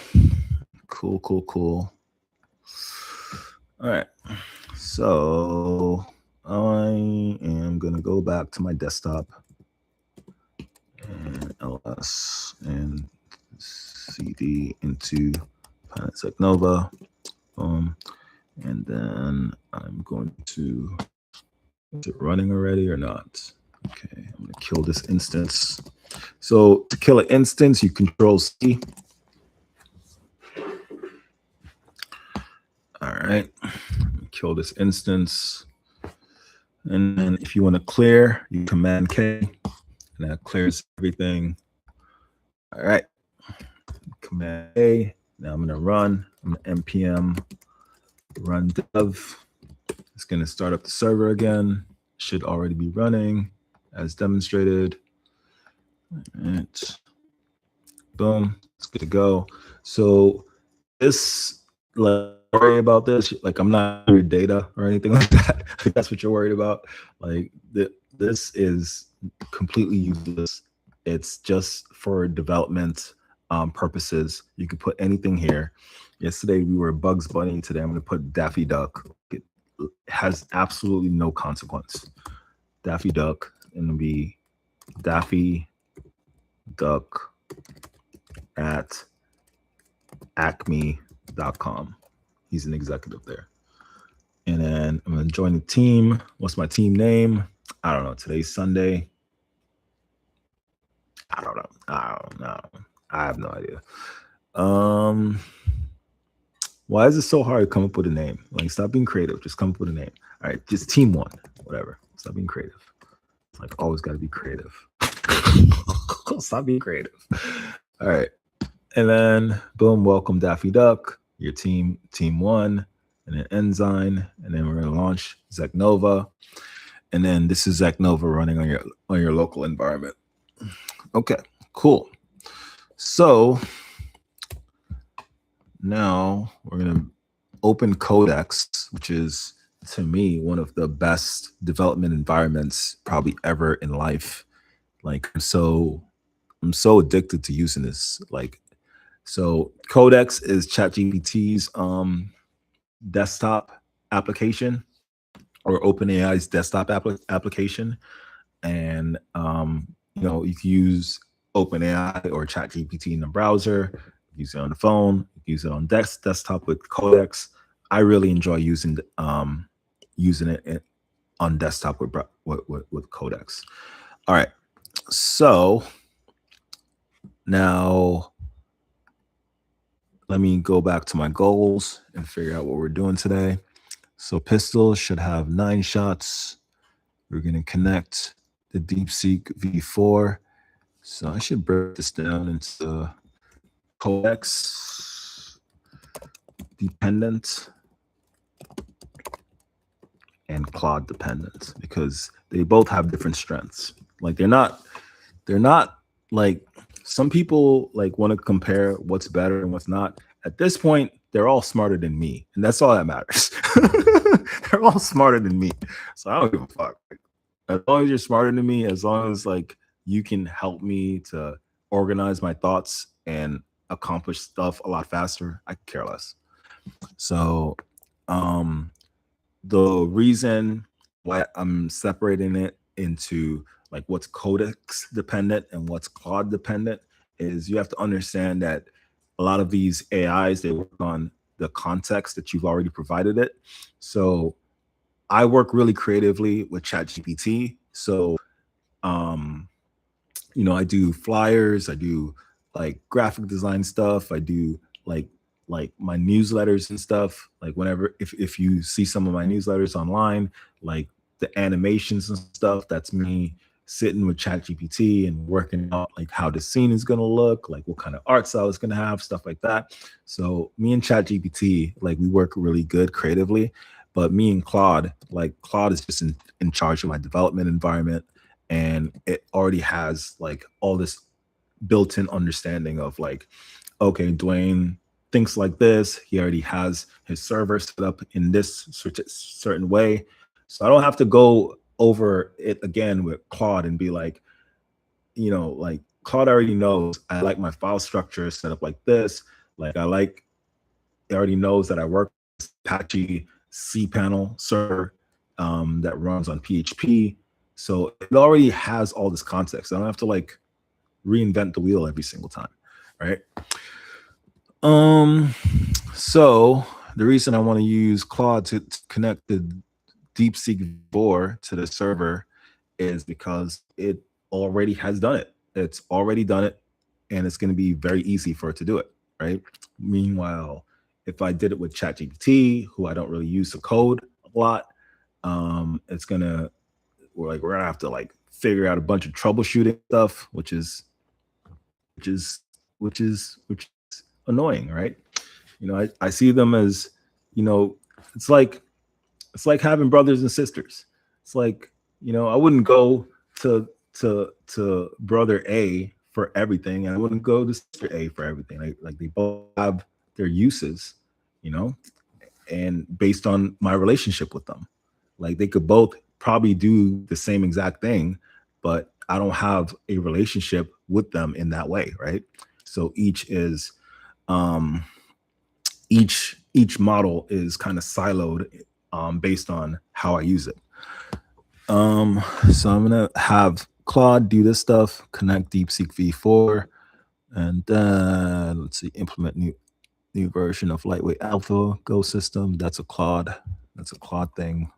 Speaker 1: cool. All right. So I am gonna go back to my desktop and LS and CD into Planet Zeknova. And then I'm going to, is it running already or not? Okay, I'm gonna kill this instance. So to kill an instance, you Control C. All right, kill this instance. And then if you want to clear, you Command K, and that clears everything. All right, Command A. Now I'm gonna run. I'm gonna npm run dev. It's gonna start up the server again. Should already be running as demonstrated. And boom, it's good to go. So this, like, worry about this, like I'm not your data or anything like that. If that's what you're worried about. Like this is completely useless. It's just for development purposes. You can put anything here. Yesterday we were Bugs Bunny. Today I'm going to put Daffy Duck. has absolutely no consequence. Daffy Duck, and it'll be Daffy Duck at acme.com. He's an executive there. And then I'm going to join the team. What's my team name? I don't know. Today's Sunday. I don't know. I have no idea. Why is it so hard to come up with a name? Like, stop being creative. Just come up with a name. All right, just team one, whatever. Stop being creative. It's like always got to be creative. Stop being creative. All right. And then boom, welcome Daffy Duck, your team one, and then Enzyme, and then we're gonna launch Zeknova. And then this is Zeknova running on your local environment. Okay, cool. So now we're gonna open Codex, which is to me one of the best development environments probably ever in life. Like I'm so addicted to using this. Like, so Codex is ChatGPT's desktop application, or OpenAI's desktop application. And you can use OpenAI or ChatGPT in the browser, use it on the phone, use it on desktop with Codex. I really enjoy using it on desktop with Codex. All right, so now let me go back to my goals and figure out what we're doing today. So pistol should have 9 shots. We're going to connect the DeepSeek V4. So I should break this down into Codex dependent and Claude dependent, because they both have different strengths. Like they're not like, some people like want to compare what's better and what's not. At this point, they're all smarter than me, and that's all that matters. They're all smarter than me, so I don't give a fuck. As long as you're smarter than me, as long as like you can help me to organize my thoughts and accomplish stuff a lot faster, I care less. So the reason why I'm separating it into like what's Codex dependent and what's Claude dependent is you have to understand that a lot of these AIs, they work on the context that you've already provided it. So I work really creatively with ChatGPT. So, I do flyers, I do like graphic design stuff, I do like my newsletters and stuff. Like whenever, if you see some of my newsletters online, like the animations and stuff, that's me sitting with ChatGPT and working out like how the scene is going to look, like what kind of art style it's going to have, stuff like that. So me and ChatGPT, like we work really good creatively, but me and Claude, like Claude is just in charge of my development environment, and it already has like all this built-in understanding of like, okay, Dwayne thinks like this. He already has his server set up in this certain way. So I don't have to go over it again with Claude and be like, like Claude already knows I like my file structure set up like this. Like it already knows that I work with Apache cPanel server that runs on PHP. So it already has all this context. I don't have to like reinvent the wheel every single time, right? So the reason I want to use Claude to connect the DeepSeek V4 to the server is because it already has done it. It's already done it, and it's going to be very easy for it to do it, right? Meanwhile, if I did it with ChatGPT, who I don't really use to code a lot, we're gonna have to like figure out a bunch of troubleshooting stuff, which is annoying, right? I see them as, it's like having brothers and sisters. It's like, I wouldn't go to brother A for everything, and I wouldn't go to sister A for everything. Like they both have their uses, and based on my relationship with them, like they could both probably do the same exact thing, but I don't have a relationship with them in that way, right? So each model is kind of siloed based on how I use it. So I'm gonna have Claude do this stuff, connect DeepSeek v4, and then let's see, implement new version of lightweight alpha Go system. That's a Claude thing.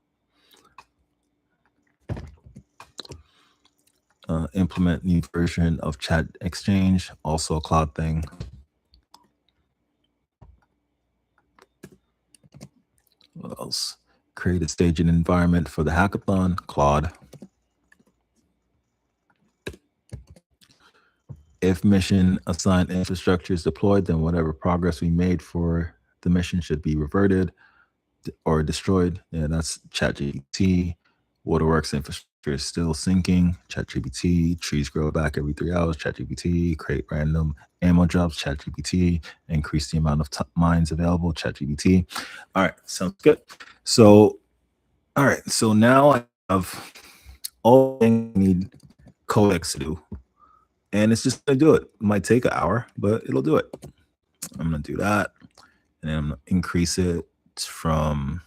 Speaker 1: Implement new version of Chat Exchange, also a Claude thing. What else? Create a staging environment for the hackathon, Claude. If mission assigned infrastructure is deployed, then whatever progress we made for the mission should be reverted or destroyed. Yeah, that's ChatGPT. Waterworks infrastructure is still syncing. ChatGPT. Trees grow back every 3 hours. ChatGPT. Create random ammo drops. ChatGPT. Increase the amount of mines available. ChatGPT. All right, sounds good. So, all right, so now I have all I need Codex to do, and it's just gonna do it. It might take an hour, but it'll do it. I'm gonna do that, and then I'm gonna increase it from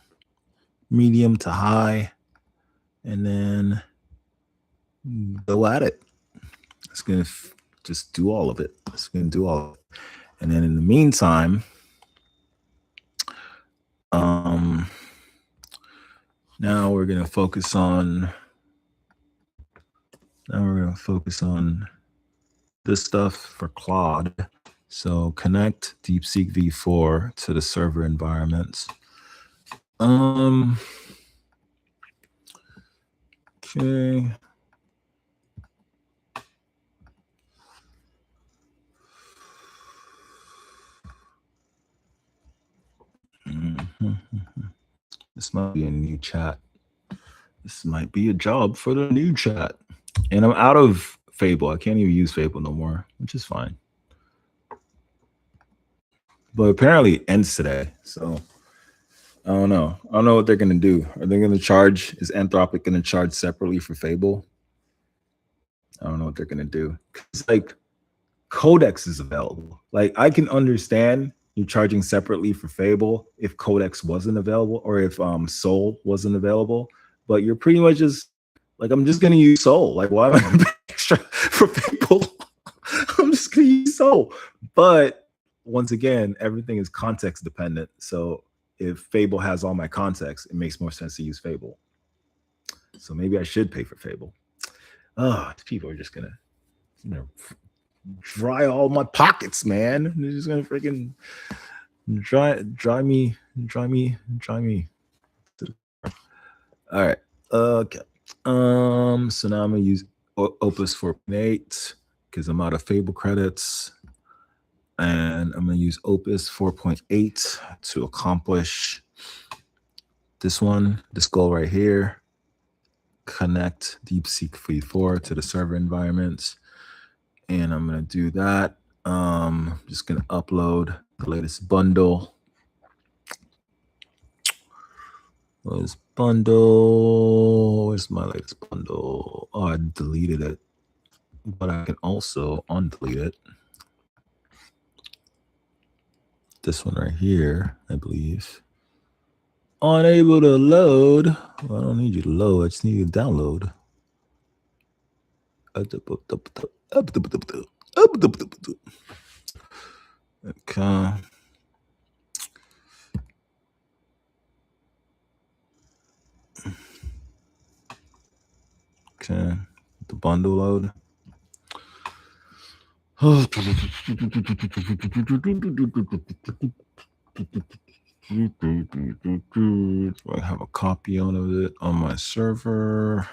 Speaker 1: medium to high, and then go at it. It's gonna just do all of it. It's gonna do all of it. And then in the meantime, now we're gonna focus on this stuff for Claude. So connect DeepSeek v4 to the server environments. Okay. This might be a new chat. This might be a job for the new chat. And I'm out of Fable. I can't even use Fable no more, which is fine. But apparently it ends today. So I don't know. I don't know what they're going to do. Are they going to charge? Is Anthropic going to charge separately for Fable? I don't know what they're going to do. It's like Codex is available. Like I can understand you charging separately for Fable if Codex wasn't available or if Soul wasn't available. But you're pretty much just like, I'm just going to use Soul. Like, why am I going to pay extra for Fable? I'm just going to use Soul. But once again, everything is context dependent. So if Fable has all my context, it makes more sense to use Fable. So maybe I should pay for Fable. Oh, people are just going to, dry all my pockets, man. They're just going to freaking dry me. All right. Okay. So now I'm gonna use Opus 4.8 because I'm out of Fable credits, and I'm gonna use Opus 4.8 to accomplish this goal right here. Connect DeepSeek v4 to the server environments, and I'm gonna do that. Just gonna upload the latest bundle. Where's my latest bundle? Oh, I deleted it, but I can also undelete it. This one right here, I believe. Unable to load. Well, I don't need you to load. I just need you to download. Okay. Okay. The bundle load. Do I have a copy of it on my server?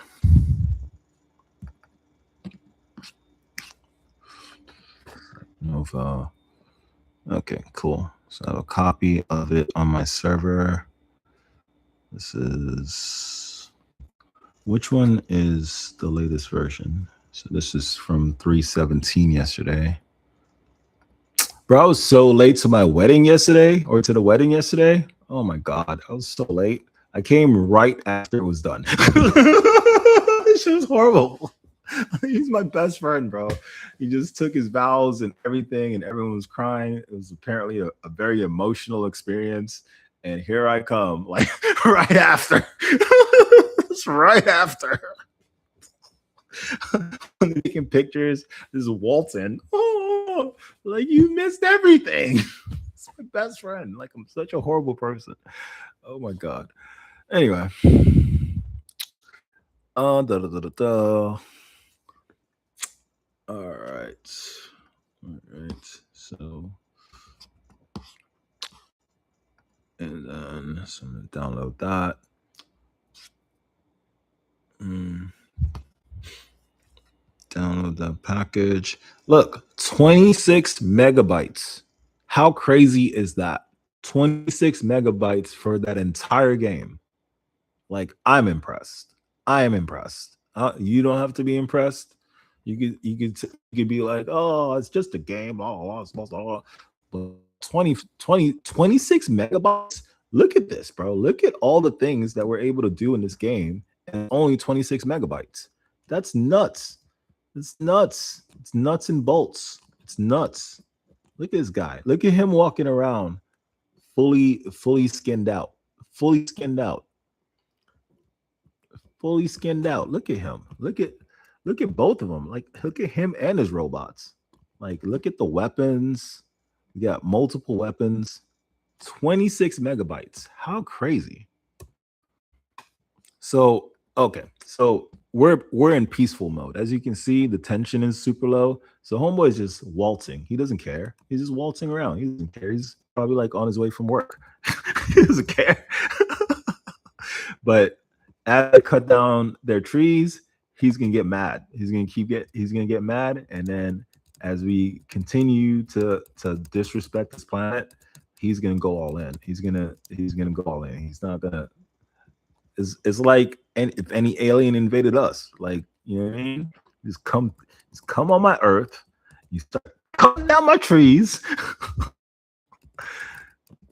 Speaker 1: Nova. Okay, cool. So I have a copy of it on my server. This is, which one is the latest version? So this is from 3/17 yesterday. Bro, I was so late to my wedding yesterday, or to the wedding yesterday. Oh my God, I was so late. I came right after it was done. This shit was horrible. He's my best friend, bro. He just took his vows and everything, and everyone was crying. It was apparently a very emotional experience. And here I come, like right after. It's right after. When they're taking pictures, this is Walton. Oh, like you missed everything. It's my best friend. Like I'm such a horrible person. Oh my god. Anyway. Da, da, da, da, da. All right. All right. So, and then so I'm gonna download that. Download that package. Look, 26 megabytes. How crazy is that? 26 megabytes for that entire game. Like, I'm impressed. I am impressed. You don't have to be impressed. You could be like, oh, it's just a game. Oh, it's supposed to. But 26 megabytes. Look at this, bro. Look at all the things that we're able to do in this game, and only 26 megabytes. That's nuts. It's nuts. It's nuts and bolts. It's nuts. Look at this guy. Look at him walking around, fully skinned out. Fully skinned out. Fully skinned out. Look at him. Look at both of them. Like, look at him and his robots. Like, look at the weapons. You got multiple weapons. 26 megabytes. How crazy. So, okay. So we're in peaceful mode. As you can see, the tension is super low. So homeboy is just waltzing. He doesn't care. He's just waltzing around. He doesn't care. He's probably like on his way from work. He doesn't care. But as they cut down their trees, he's gonna get mad. He's gonna get mad. And then as we continue to disrespect this planet, he's gonna go all in. He's gonna go all in. He's not gonna. It's like if any alien invaded us, like, you know what I mean? Just come on my Earth. You start cutting down my trees.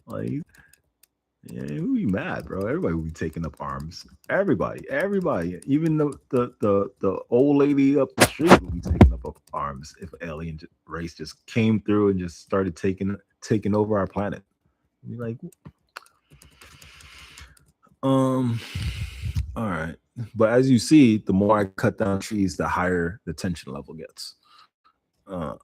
Speaker 1: Like, yeah, we'd be mad, bro. Everybody would be taking up arms. Everybody, even the old lady up the street would be taking up arms if alien race just came through and just started taking over our planet. Be like, all right. But as you see, the more I cut down trees, the higher the tension level gets. All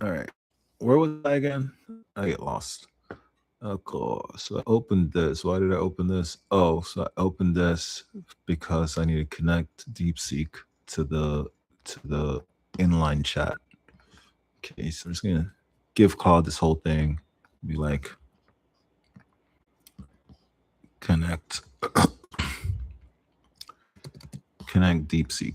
Speaker 1: right. Where was I again? I get lost. Of course. So I opened this. Why did I open this? Oh, so I opened this because I need to connect DeepSeek to the inline chat. Okay, so I'm just gonna give Claude this whole thing. Be like, connect DeepSeek.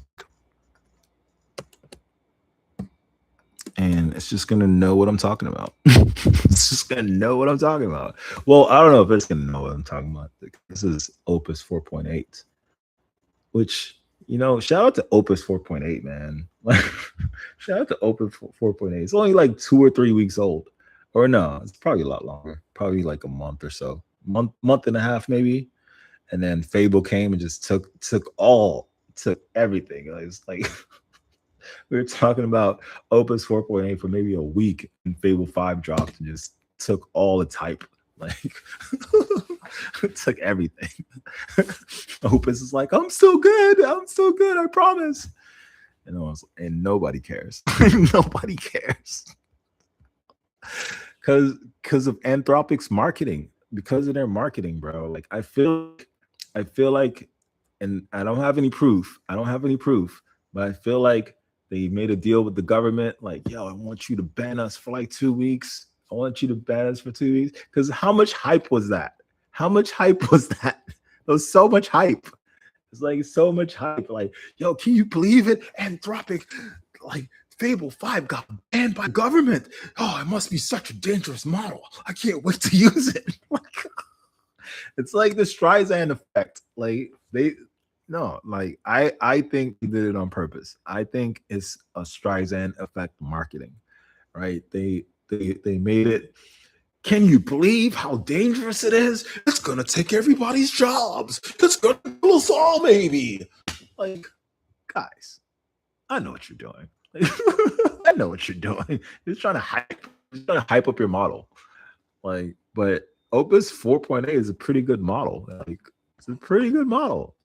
Speaker 1: And it's just gonna know what I'm talking about. It's just gonna know what I'm talking about. Well, I don't know if it's gonna know what I'm talking about. This is Opus 4.8, which, you know, shout out to Opus 4.8, man. Shout out to Opus 4.8. It's only like 2 or 3 weeks old, or no, it's probably a lot longer. Probably like a month or so, month and a half maybe. And then Fable came and just took everything. It's like we were talking about Opus 4.8 for maybe a week, and Fable 5 dropped and just took all its hype. Like, took everything. Opus is like, I'm still good, I promise. And nobody cares. Nobody cares. Because of Anthropic's marketing. Because of their marketing, bro. Like, I feel like, and I don't have any proof, but I feel like they made a deal with the government, like, yo, I want you to ban us for like 2 weeks. I want you to ban us for 2 weeks. Because how much hype was that? There was so much hype. It's like so much hype. Like, yo, can you believe it? Anthropic, like, Fable 5 got banned by government. Oh, it must be such a dangerous model. I can't wait to use it. It's like the Streisand effect. Like, I think they did it on purpose. I think it's a Streisand effect marketing, right? They made it. Can you believe how dangerous it is? It's gonna take everybody's jobs. It's gonna kill us all, maybe. Like, guys, I know what you're doing. I know what you're doing. You're trying to hype up your model. Like, but Opus 4.8 is a pretty good model. Like, it's a pretty good model.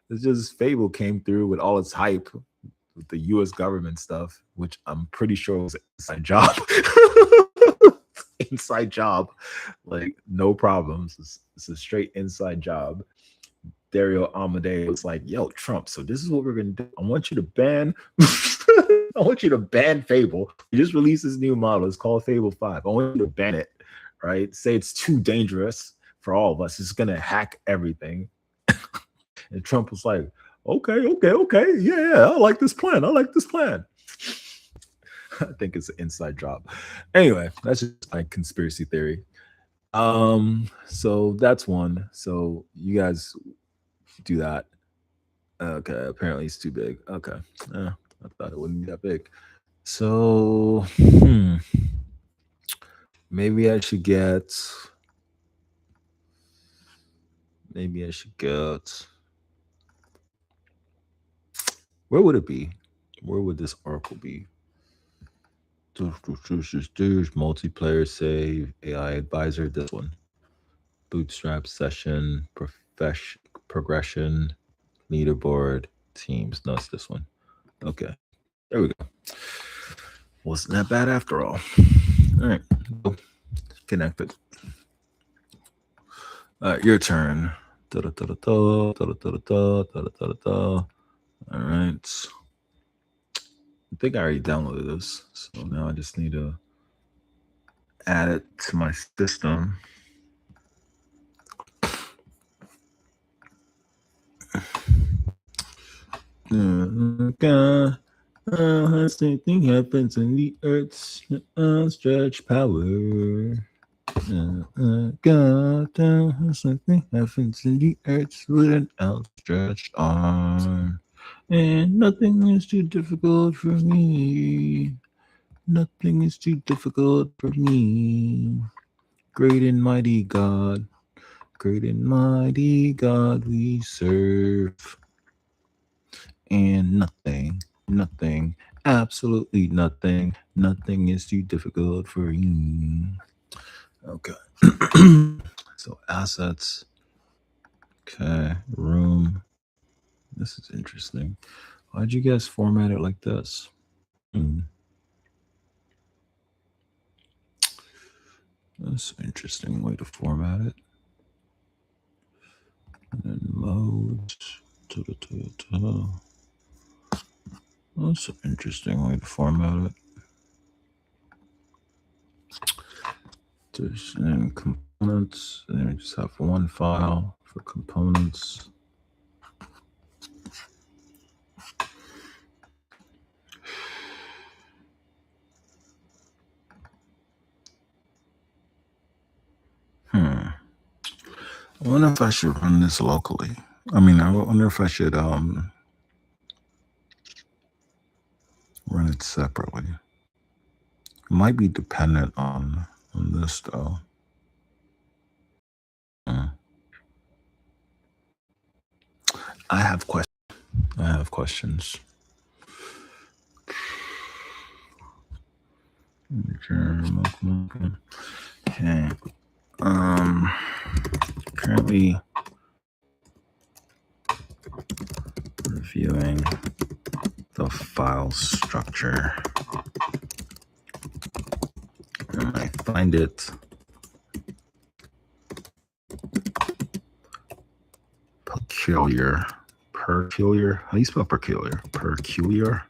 Speaker 1: It's just Fable came through with all its hype with the U.S. government stuff, which I'm pretty sure was an inside job. Inside job, like no problems. It's a straight inside job. Dario Amodei was like, "Yo, Trump. So this is what we're gonna do. I want you to ban. I want you to ban Fable. You just released this new model. It's called Fable 5. I want you to ban it. Right? Say it's too dangerous for all of us. It's gonna hack everything." And Trump was like, okay. Yeah, I like this plan. I think it's an inside job. Anyway, that's just my conspiracy theory. So that's one. So you guys do that. Okay, apparently it's too big. Okay. I thought it wouldn't be that big. So maybe I should get where would it be? Where would this article be? Multiplayer save, AI advisor, this one. Bootstrap session, progression, leaderboard, teams. No, it's this one. Okay. There we go. Wasn't that bad after all. All right. Connected. All right, your turn. All right. I think I already downloaded this, so now I just need to add it to my system. Something happens in the Earth's stretch power. Something happens in the Earth with an outstretched arm. And nothing is too difficult for me. Nothing is too difficult for me. Great and mighty God we serve. And nothing, absolutely nothing is too difficult for me. Okay. So assets. Okay, room. This is interesting. Why'd you guys format it like this? That's an interesting way to format it. And then mode. That's an interesting way to format it. And components. And then we just have one file for components. I wonder if I should run this locally. I wonder if I should run it separately. It might be dependent on this though. I have questions. Okay. Currently reviewing the file structure, and I find it peculiar. How do you spell peculiar? Peculiar.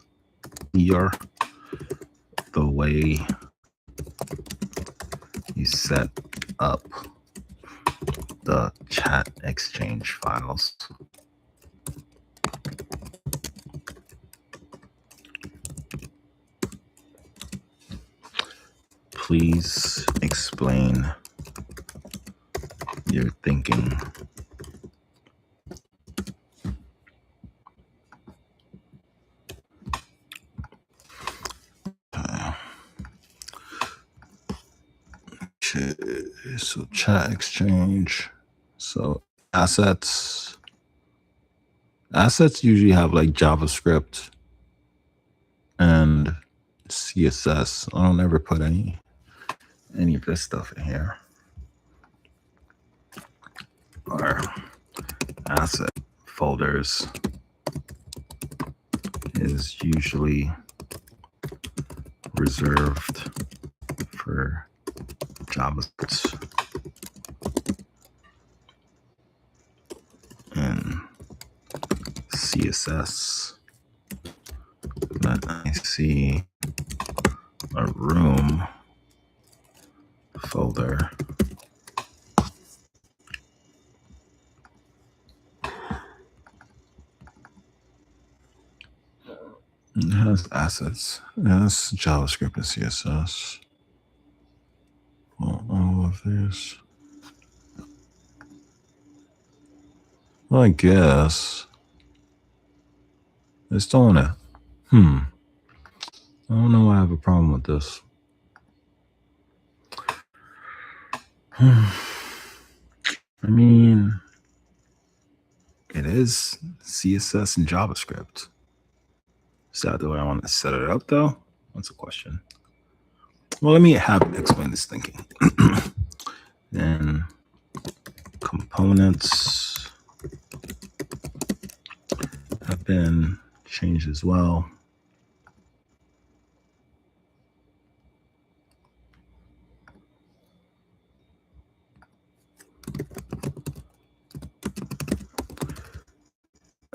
Speaker 1: The way you set up the chat exchange files. Please explain your thinking. So chat exchange. So assets usually have like JavaScript and CSS. I don't ever put any of this stuff in here. our asset folders is usually reserved for JavaScript and CSS. Then I see a room folder. It has assets. It has JavaScript and CSS. All of this. Well, I guess. It's still it. I don't know why I have a problem with this. I mean, it is CSS and JavaScript. Is that the way I want to set it up, though? That's a question. Well, let me explain this thinking. Then components have been changed as well.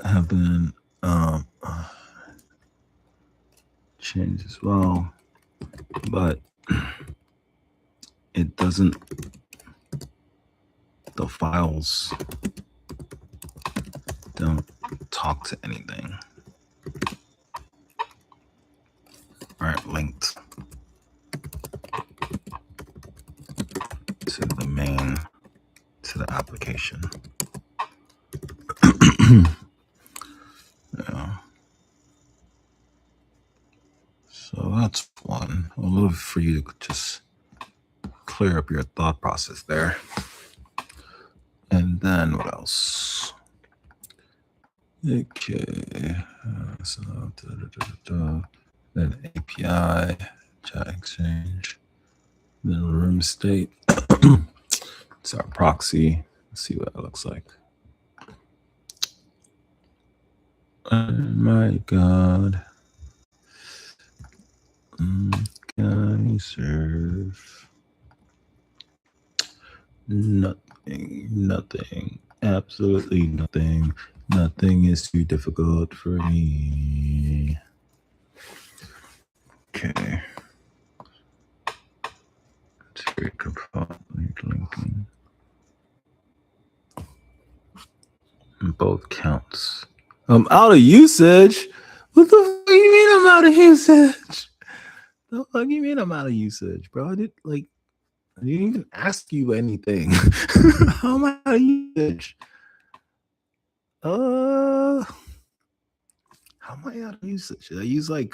Speaker 1: Have been changed as well, but it doesn't, the files don't talk to anything. Aren't linked to the main, to the application. Yeah. So that's one. A little for you to just clear up your thought process there. And then what else? Okay. So then API, chat exchange, then room state. It's our proxy. Let's see what it looks like. Oh my God. Can I serve? Nothing, absolutely nothing. Nothing is too difficult for me. Okay. Linking. Both counts. I'm out of usage. What the fuck you mean I'm out of usage? The fuck you mean I'm out of usage, bro? I didn't even ask you anything. How am I out of usage? How am I out of usage? Did I use I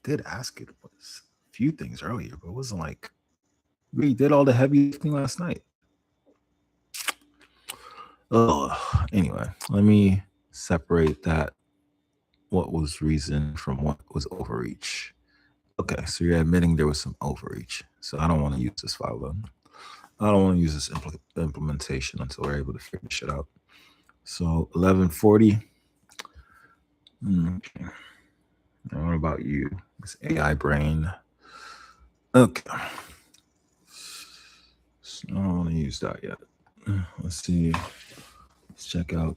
Speaker 1: did ask it was a few things earlier, but it wasn't like we did all the heavy lifting last night. Anyway, let me separate that. What was reason from what was overreach? Okay, so you're admitting there was some overreach. So I don't want to use this file then. I don't want to use this implementation until we're able to figure shit out. So 1140. Okay. Now what about you? This AI brain. Okay. So I don't want to use that yet. Let's see. Let's check out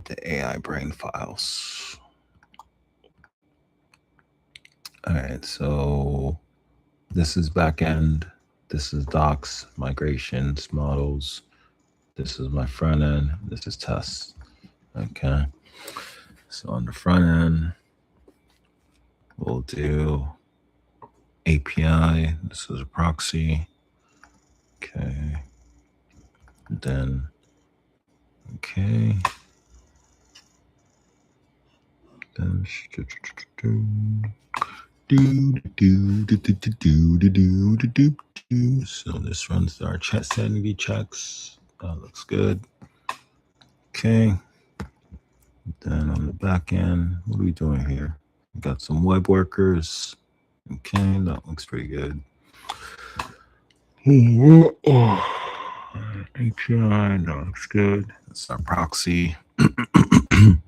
Speaker 1: the AI brain files. All right, so this is backend. This is docs, migrations, models. This is my front end. This is tests. Okay. So on the front end, we'll do API. This is a proxy. Okay. Then, okay. Then, so this runs our chat sanity checks. That looks good. Okay. Then on the back end, what are we doing here? We got some web workers. Okay, that looks pretty good. API, that looks good. That's our proxy. And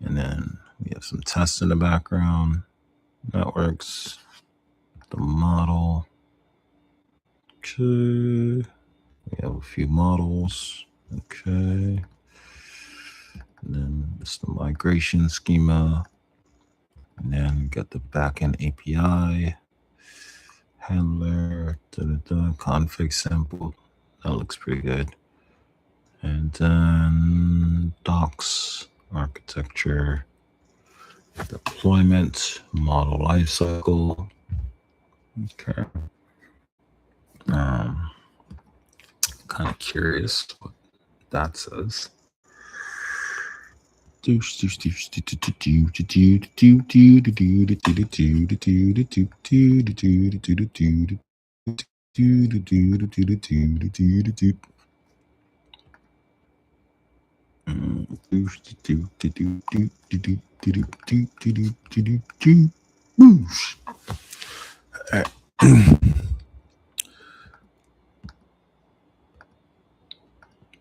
Speaker 1: then we have some tests in the background. Networks, the model. Okay. We have a few models. Okay. And then it's the migration schema. And then we got the backend API, handler, config sample. That looks pretty good. And then docs, architecture, deployment, model lifecycle. Okay. Kind of curious what that says. All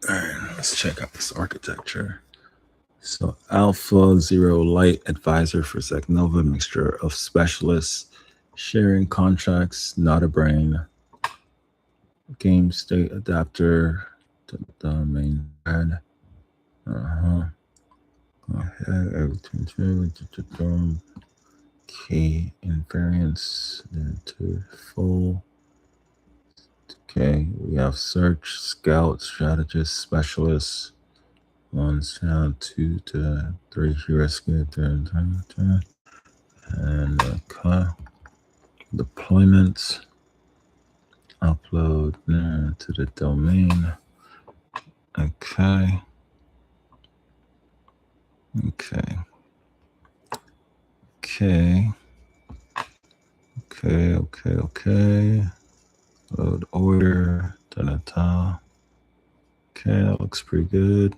Speaker 1: right, let's check out this architecture. So Alpha Zero Light Advisor for Secnova, mixture of specialists, sharing contracts, not a brain. Game state adapter, the main thread. Key invariance to full. Okay, we have search, scout, strategist, specialist. 1 sound, 2 to 3 heuristic, and deployment, upload to the domain. Okay. Load order. Okay, that looks pretty good.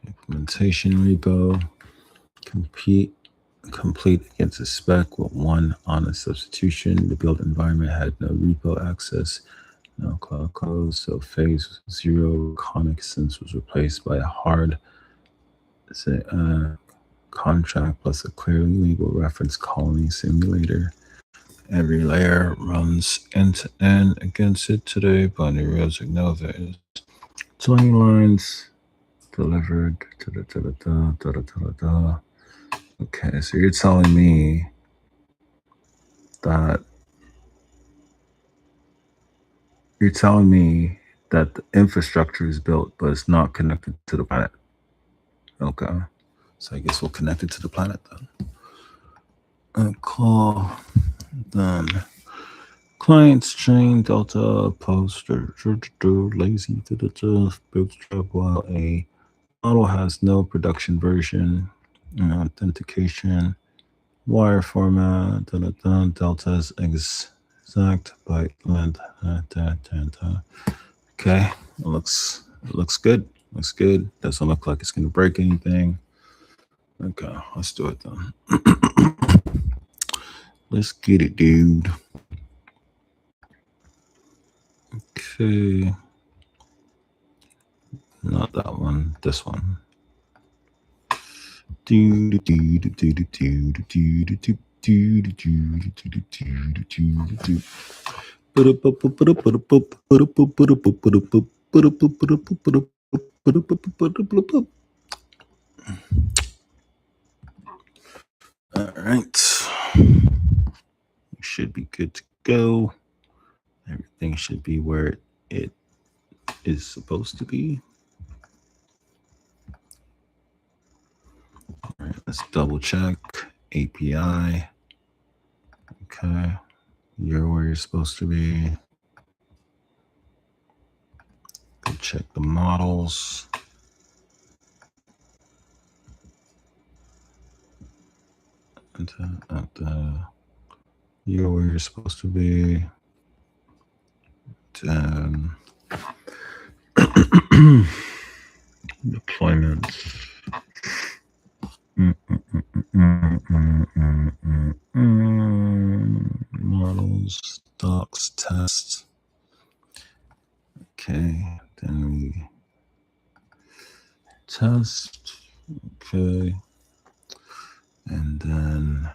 Speaker 1: Implementation repo. Complete against a spec with 1 honest substitution. The build environment had no repo access, no cloud code, so phase 0 reconnaissance was replaced by a hard contract plus a clearly labeled reference colony simulator. Every layer runs end-to-end against it today. Binary Rails Nova is 20 lines delivered. Okay, so you're telling me that the infrastructure is built, but it's not connected to the planet. Okay, so I guess we'll connect it to the planet then. Call then clients chain delta post lazy bootstrap while a model has no production version, authentication, wire format, delta is exact byte length. Okay, it looks good. Doesn't look like it's gonna break anything. Okay, let's do it then. Let's get it, dude. Okay. Not that one, this one. All right. We should be good to go. Everything should be where it is supposed to be. All right, let's double check API. Okay, you're where you're supposed to be. Go check the models. And you're where you're supposed to be. Deployment. Models, docs, tests. test. Okay. And then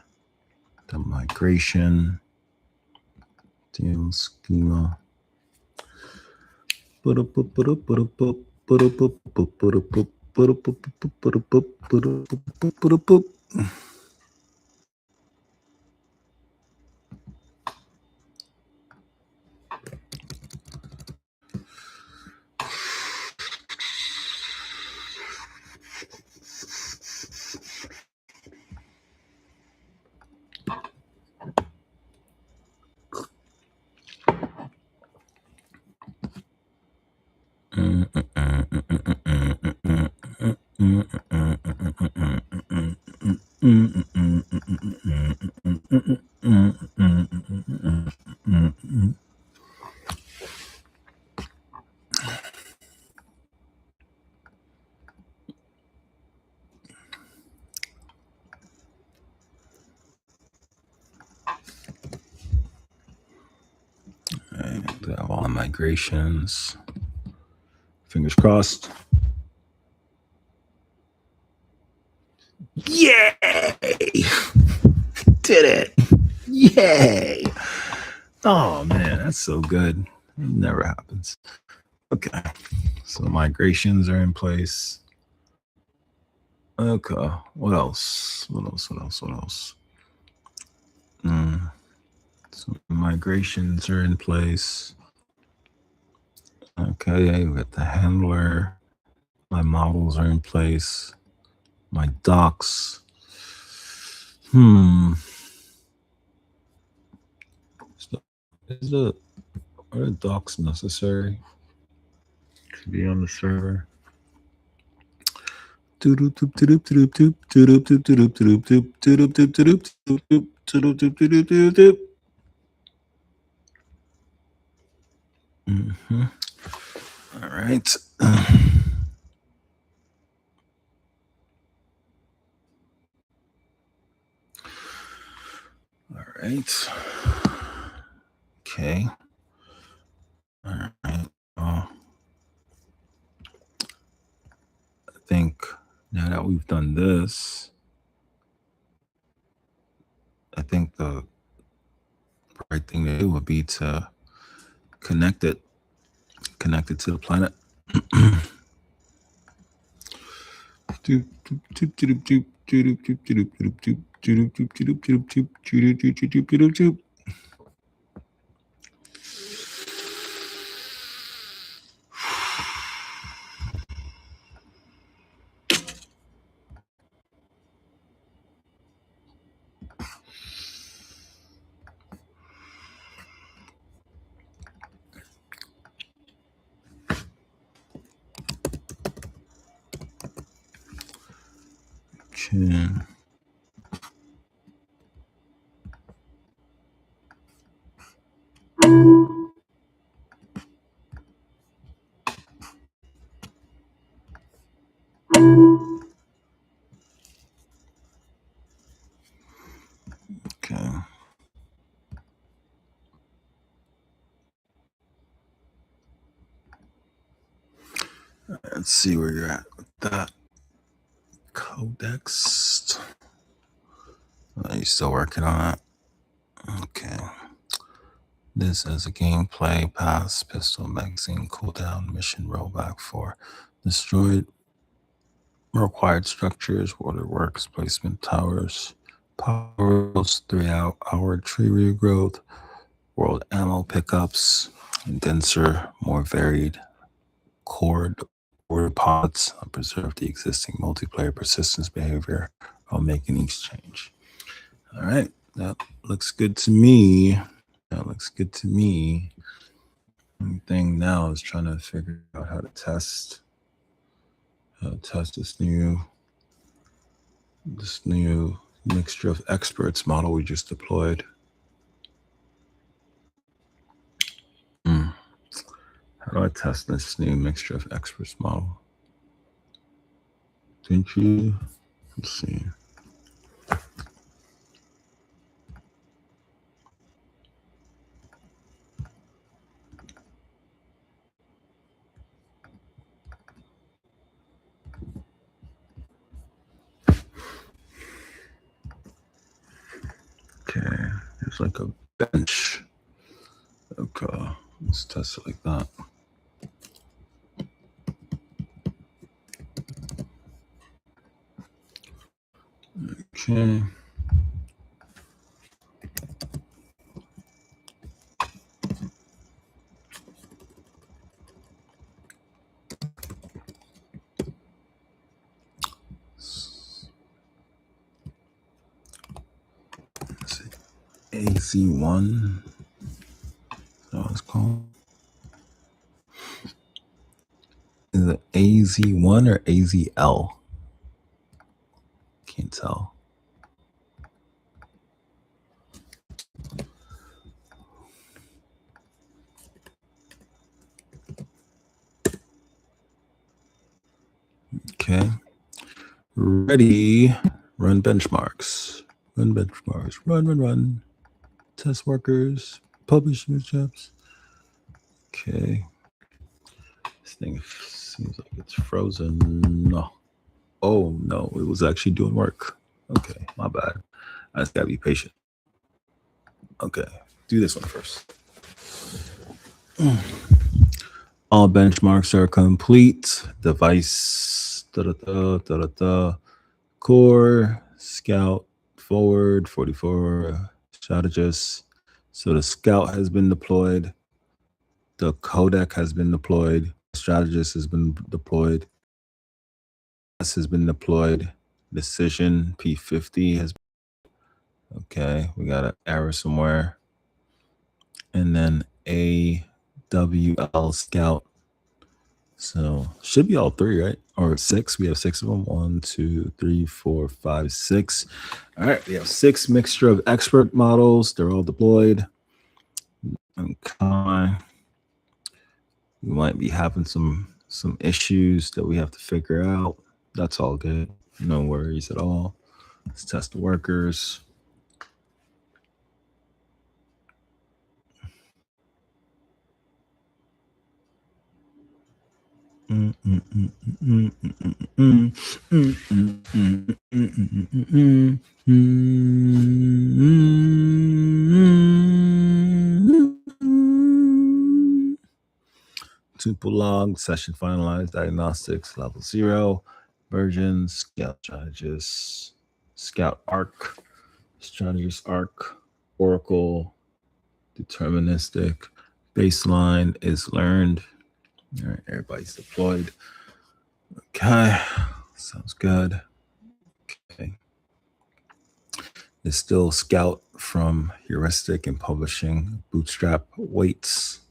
Speaker 1: the migration deal schema. We have all the migrations. Fingers crossed. Yay! Did it! Yay! Oh man, that's so good. It never happens. Okay, so migrations are in place. Okay, what else? So migrations are in place. Okay, we got the handler. My models are in place. My docs. Are the docs necessary to be on the server? All right. All right. Okay. All right. I think now that we've done this, I think the right thing to do would be to connect it to the planet. Okay. Okay. Let's see where you're at with that. Codex. Are you still working on it? Okay. This is a gameplay pass, pistol magazine, cooldown, mission rollback for destroyed required structures, waterworks, placement towers, powers, 3-hour tree regrowth, world ammo pickups, denser, more varied core pods, preserve the existing multiplayer persistence behavior while making each change. All right, that looks good to me. The only thing now is trying to figure out how to test this new mixture of experts model we just deployed. How do I test this new mixture of experts model? Didn't you? Let's see. It's like a bench. Okay, let's test it like that. Okay. AZ1. Is that what it's called? Is it AZ1 or AZL? Can't tell. Okay. Ready. Run benchmarks. Run benchmarks. Run. Test workers. Publish new jobs. Okay. This thing seems like it's frozen. No. Oh, no. It was actually doing work. Okay. My bad. I just gotta be patient. Okay. Do this one first. All benchmarks are complete. Device, core, scout, forward, 44, strategist. So the scout has been deployed. The codec has been deployed. Strategist has been deployed. S has been deployed. Decision P50 has. Okay, we got an error somewhere. And then AWL scout. So should be all three, right? Or six. We have six of them. 1, 2, 3, 4, 5, 6. All right. We have 6 mixture of expert models. They're all deployed. Okay. We might be having some issues that we have to figure out. That's all good. No worries at all. Let's test the workers. Tuple log, session finalized, diagnostics, level 0, versions, scout strategist, scout arc, strategist arc, oracle, deterministic, baseline is learned. All right, everybody's deployed. Okay, sounds good. Okay. There's still scout from heuristic and publishing, bootstrap weights.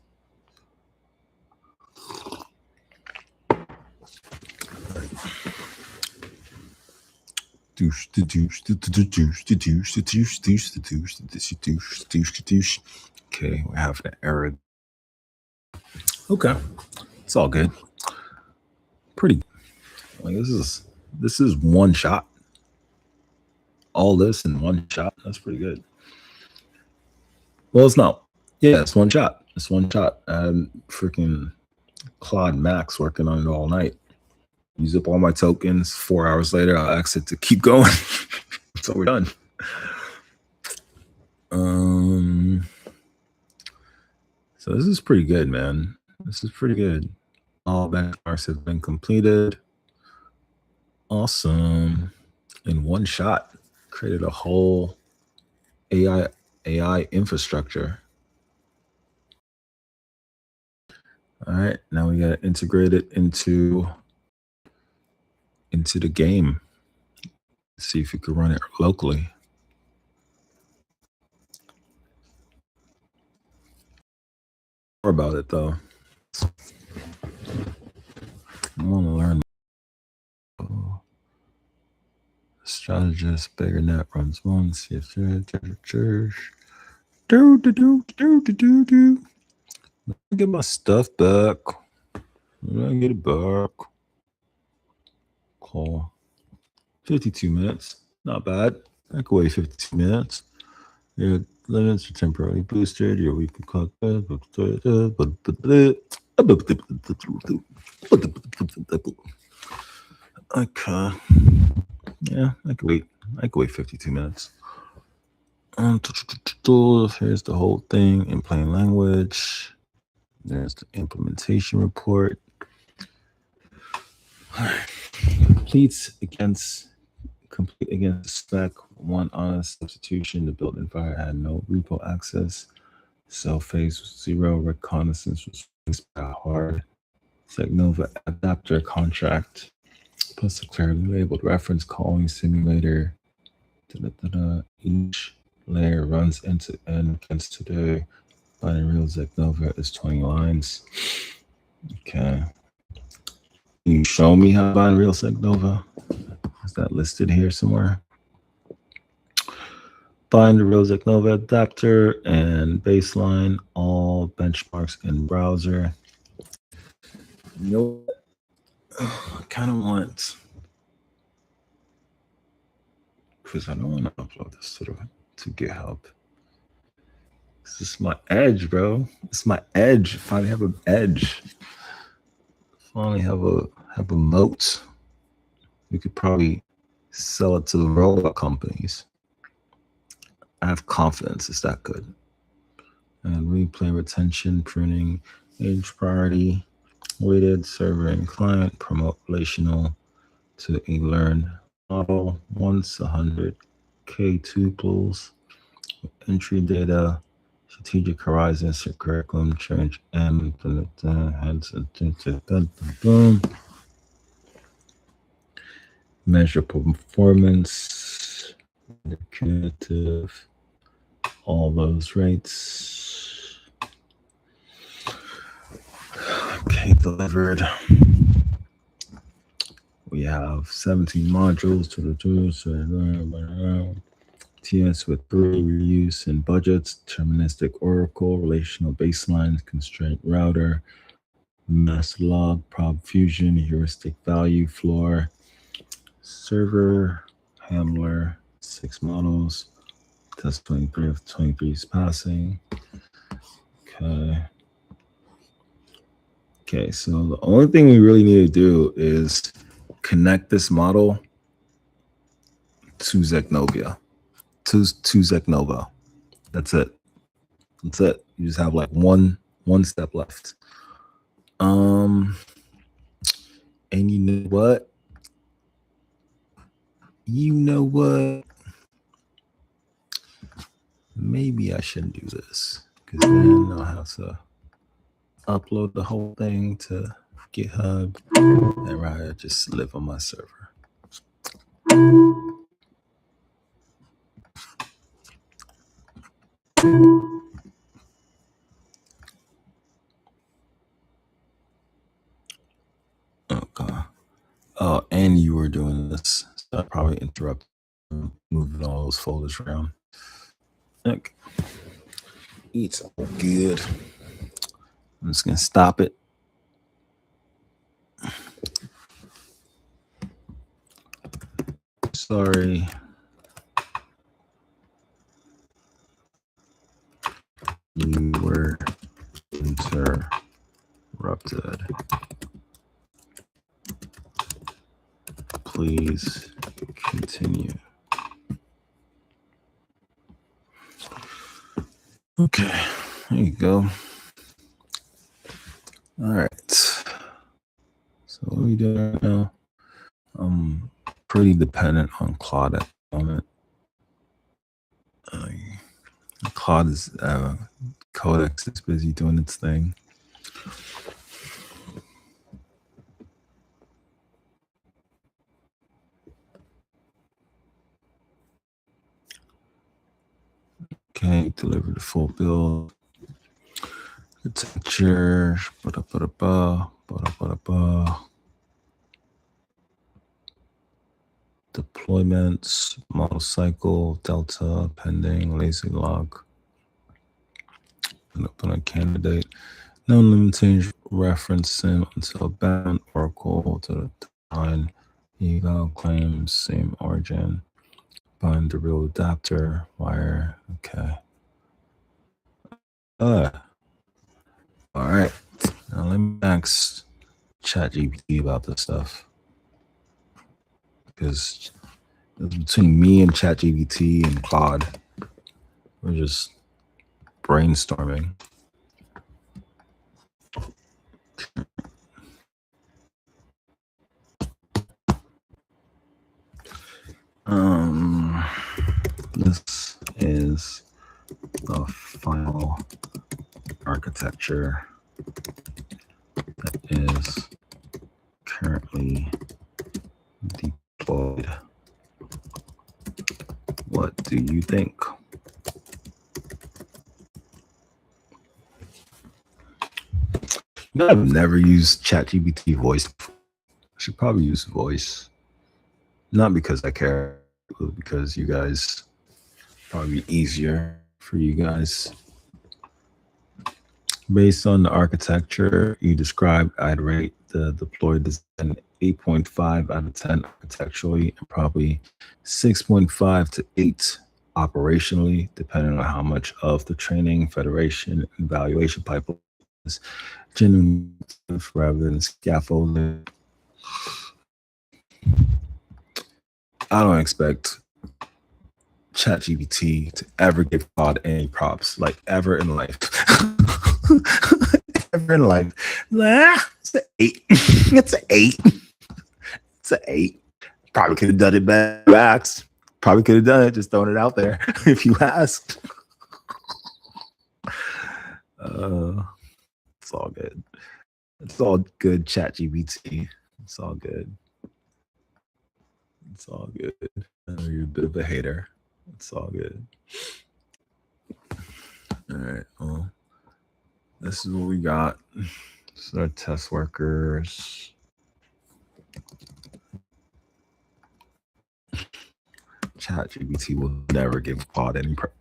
Speaker 1: Okay, we have an error. Okay, it's all good. Pretty. Like this is one shot. All this in one shot. That's pretty good. Well, it's not. Yeah, it's one shot. It's one shot. Freaking Claude Max working on it all night. Use up all my tokens. 4 hours later, I'll exit to keep going. So we're done. So this is pretty good, man. This is pretty good. All benchmarks have been completed. Awesome. In one shot, created a whole AI infrastructure. All right, now we got to integrate it into the game. See if we could run it locally. More about it though. I want to learn. Strategist, bigger net runs one. See if get my stuff back. I get it back. Call. 52 minutes. Not bad. I could wait 52 minutes. Your limits are temporarily boosted. Your weekly clock. Okay. Yeah, I could wait. I could wait 52 minutes. Here's the whole thing in plain language. There's the implementation report. Complete against spec. One honest substitution. The built environment had no repo access. Cell phase was 0. Reconnaissance was fixed by hard. Segnova adapter contract. Plus a clearly labeled reference calling simulator. Each layer runs end to end against today. Binding real Segnova is 20 lines. Okay. Can you show me how to bind real Segnova? Is that listed here somewhere? Bind the real Segnova adapter and baseline all benchmarks in browser. You know, I kind of want, because I don't want to upload this to GitHub. This is my edge, bro. It's my edge. Finally have an edge. Finally have a moat. We could probably sell it to the robot companies. I have confidence it's that good. And replay retention, pruning, age priority, weighted server and client, promote relational to a learned model once 100K tuples, entry data, strategic horizons, curriculum change, and measure performance, cumulative, all those rates. Okay, delivered. We have 17 modules to the tools. TS with 3 reuse and budgets, deterministic oracle, relational baselines, constraint router, mass log, prob fusion, heuristic value, floor, server, handler, 6 models, test 23 of 23 is passing. Okay, so the only thing we really need to do is connect this model to Segnova. To Segnova. That's it. You just have like one step left. And you know what? Maybe I shouldn't do this, because then I'll have to upload the whole thing to GitHub and rather just live on my server. Okay. Oh, and you were doing this, so I probably interrupt moving all those folders around. Okay. It's all good. I'm just gonna stop it. Sorry. You were interrupted. Please continue. Okay, there you go. All right. So what are we doing right now? I'm pretty dependent on Claude at the moment. Claude is Codex is busy doing its thing. Okay, deliver the full build. Architecture. Deployments, model cycle, delta, pending, lazy log. Put a candidate. No limitation referencing until bound oracle to the define eval claims same origin. Bind the real adapter wire. Okay. All right. Now let me ask ChatGPT about this stuff, because it's between me and ChatGPT and Claude. We're just brainstorming. This is the final architecture that is currently deployed. What do you think? No, I've never used ChatGPT voice. I should probably use voice. Not because I care, but because you guys probably easier for you guys. Based on the architecture you described, I'd rate the deployed design 8.5 out of 10 architecturally, and probably 6.5 to 8 operationally, depending on how much of the training, federation, and evaluation pipeline is genuine rather than scaffolding. I don't expect ChatGPT to ever give Claude any props, like ever in life. Ever in life. It's an 8. It's an 8. It's an 8. Probably could have done it better. Max. Probably could have done it. Just throwing it out there if you asked. It's all good. It's all good, ChatGPT. It's all good. It's all good. I know you're a bit of a hater. It's all good. All right. Well, this is what we got. This is our test workers. ChatGPT will never give Claude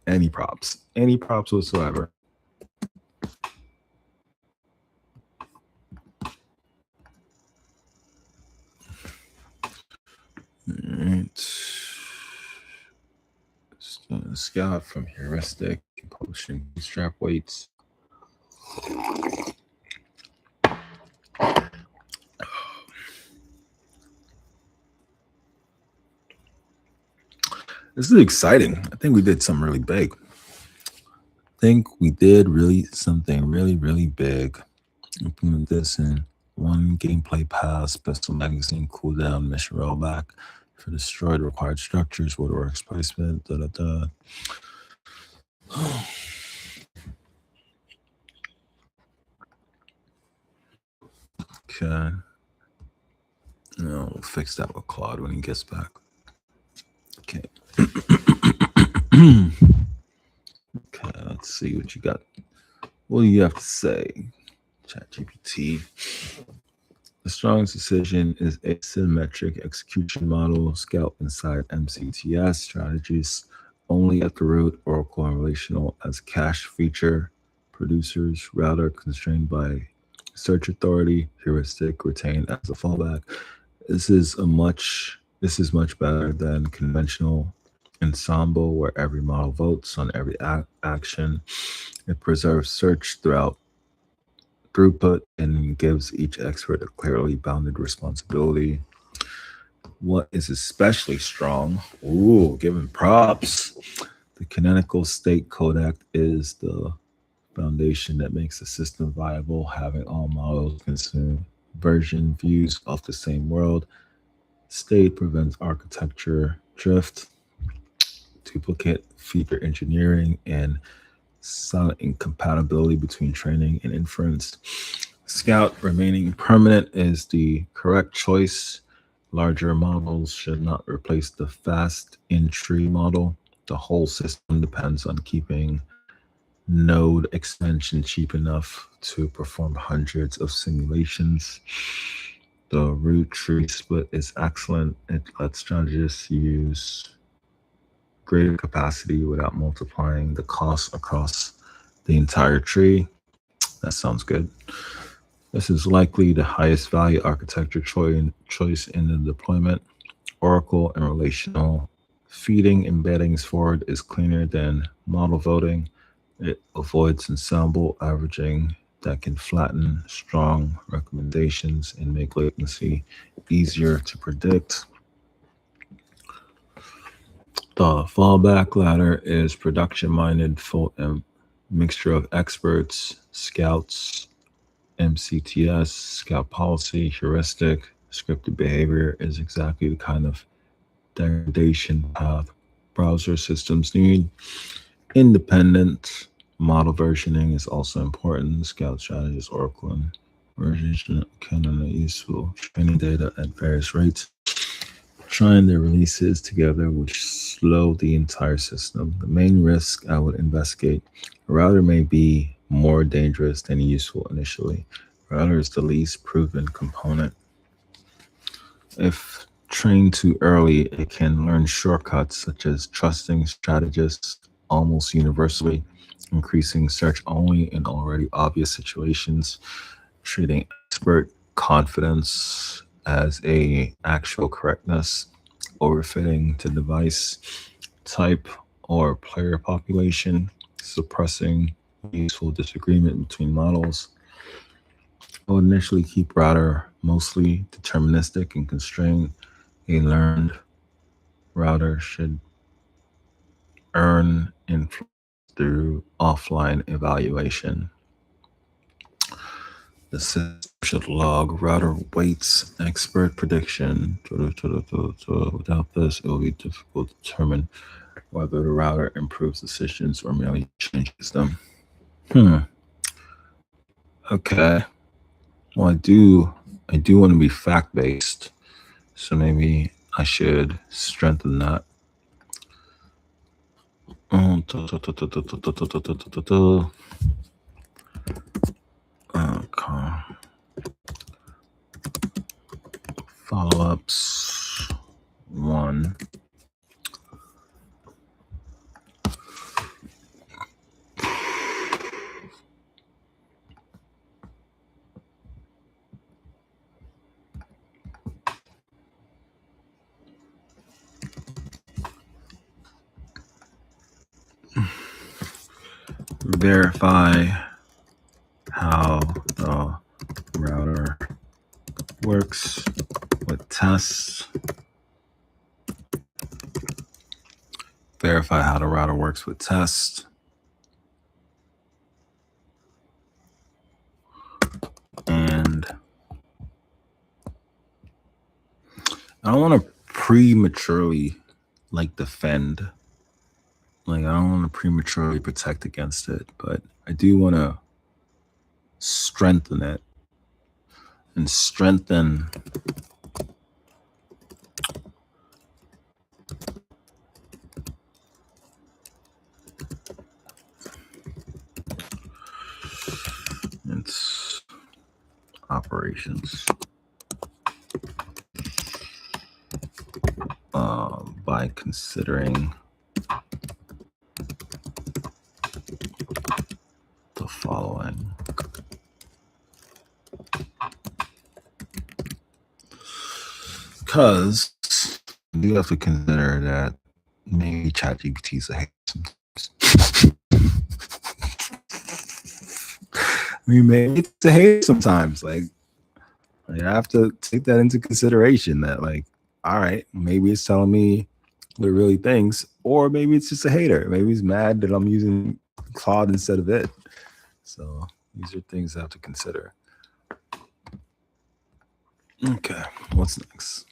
Speaker 1: any props whatsoever. All right. Scout from heuristic, publishing strap weights. This is exciting. I think we did something really big. Something really big. Implement this in one gameplay pass, special magazine cooldown, mission rollback for destroyed required structures, waterworks placement, Okay. No, we'll fix that with Claude when he gets back. Okay. Okay, let's see what you got. What do you have to say, ChatGPT? The strongest decision is asymmetric execution model, Scout inside MCTS strategies, only at the root, Oracle and relational as cache feature, producers, router constrained by search authority, heuristic retained as a fallback. This is much better than conventional ensemble where every model votes on every action. It preserves search throughout throughput and gives each expert a clearly bounded responsibility. What is especially strong? Ooh, giving props. The canonical state codec is the foundation that makes the system viable, having all models consume version views of the same world. State prevents architecture drift, duplicate feature engineering, and silent incompatibility between training and inference. Scout remaining permanent is the correct choice. Larger models should not replace the fast in-tree model. The whole system depends on keeping node expansion cheap enough to perform hundreds of simulations. The root tree split is excellent. It lets strategists use greater capacity without multiplying the cost across the entire tree. That sounds good. This is likely the highest value architecture choice in the deployment. Oracle and relational feeding embeddings forward is cleaner than model voting. It avoids ensemble averaging that can flatten strong recommendations and make latency easier to predict. The fallback ladder is production-minded, full mixture of experts, scouts, MCTS, scout policy, heuristic, scripted behavior is exactly the kind of degradation path browser systems need. Independent model versioning is also important. Scout strategies, Oracle, and version can useful training data at various rates. Trying their releases together would slow the entire system. The main risk I would investigate: a router may be more dangerous than useful initially. Router is the least proven component. If trained too early, it can learn shortcuts such as trusting strategists almost universally, increasing search only in already obvious situations, treating expert confidence as a actual correctness, overfitting to device type or player population, suppressing useful disagreement between models. I would initially keep router mostly deterministic and constrained. A learned router should earn influence through offline evaluation. The system should log router weights, expert prediction. Without this, it will be difficult to determine whether the router improves decisions or merely changes them. Okay. Well, I do want to be fact-based, so maybe I should strengthen that. Okay. Follow-ups 1. Verify how the router works with tests. Verify how the router works with tests. And I don't want to prematurely defend. I don't want to prematurely protect against it, but I do want to strengthen it and strengthen its operations by considering the following. Because you have to consider that maybe ChatGPT is a hate sometimes. Maybe it's a hate sometimes. I have to take that into consideration that all right, maybe it's telling me what it really thinks, or maybe it's just a hater. Maybe he's mad that I'm using Claude instead of it. So these are things I have to consider. Okay, what's next?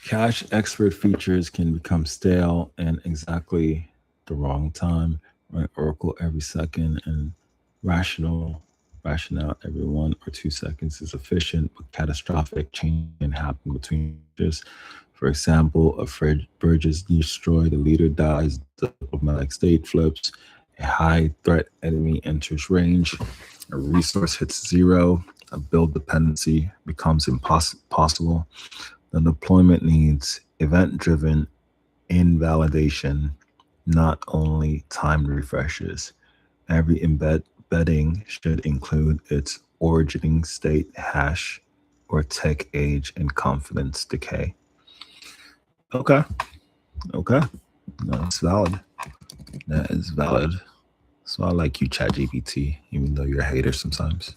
Speaker 1: Cache expert features can become stale and exactly the wrong time. Right? Oracle every second and rationale every 1 or 2 seconds is efficient, but catastrophic change can happen between just. For example, a bridge is destroyed, a leader dies, the diplomatic state flips, a high threat enemy enters range, a resource hits 0, a build dependency becomes impossible. The deployment needs event-driven invalidation, not only timed refreshes. Every embedding should include its origining state hash or tech age and confidence decay. Okay. That's valid. That is valid. So I like you, ChatGPT, even though you're a hater sometimes.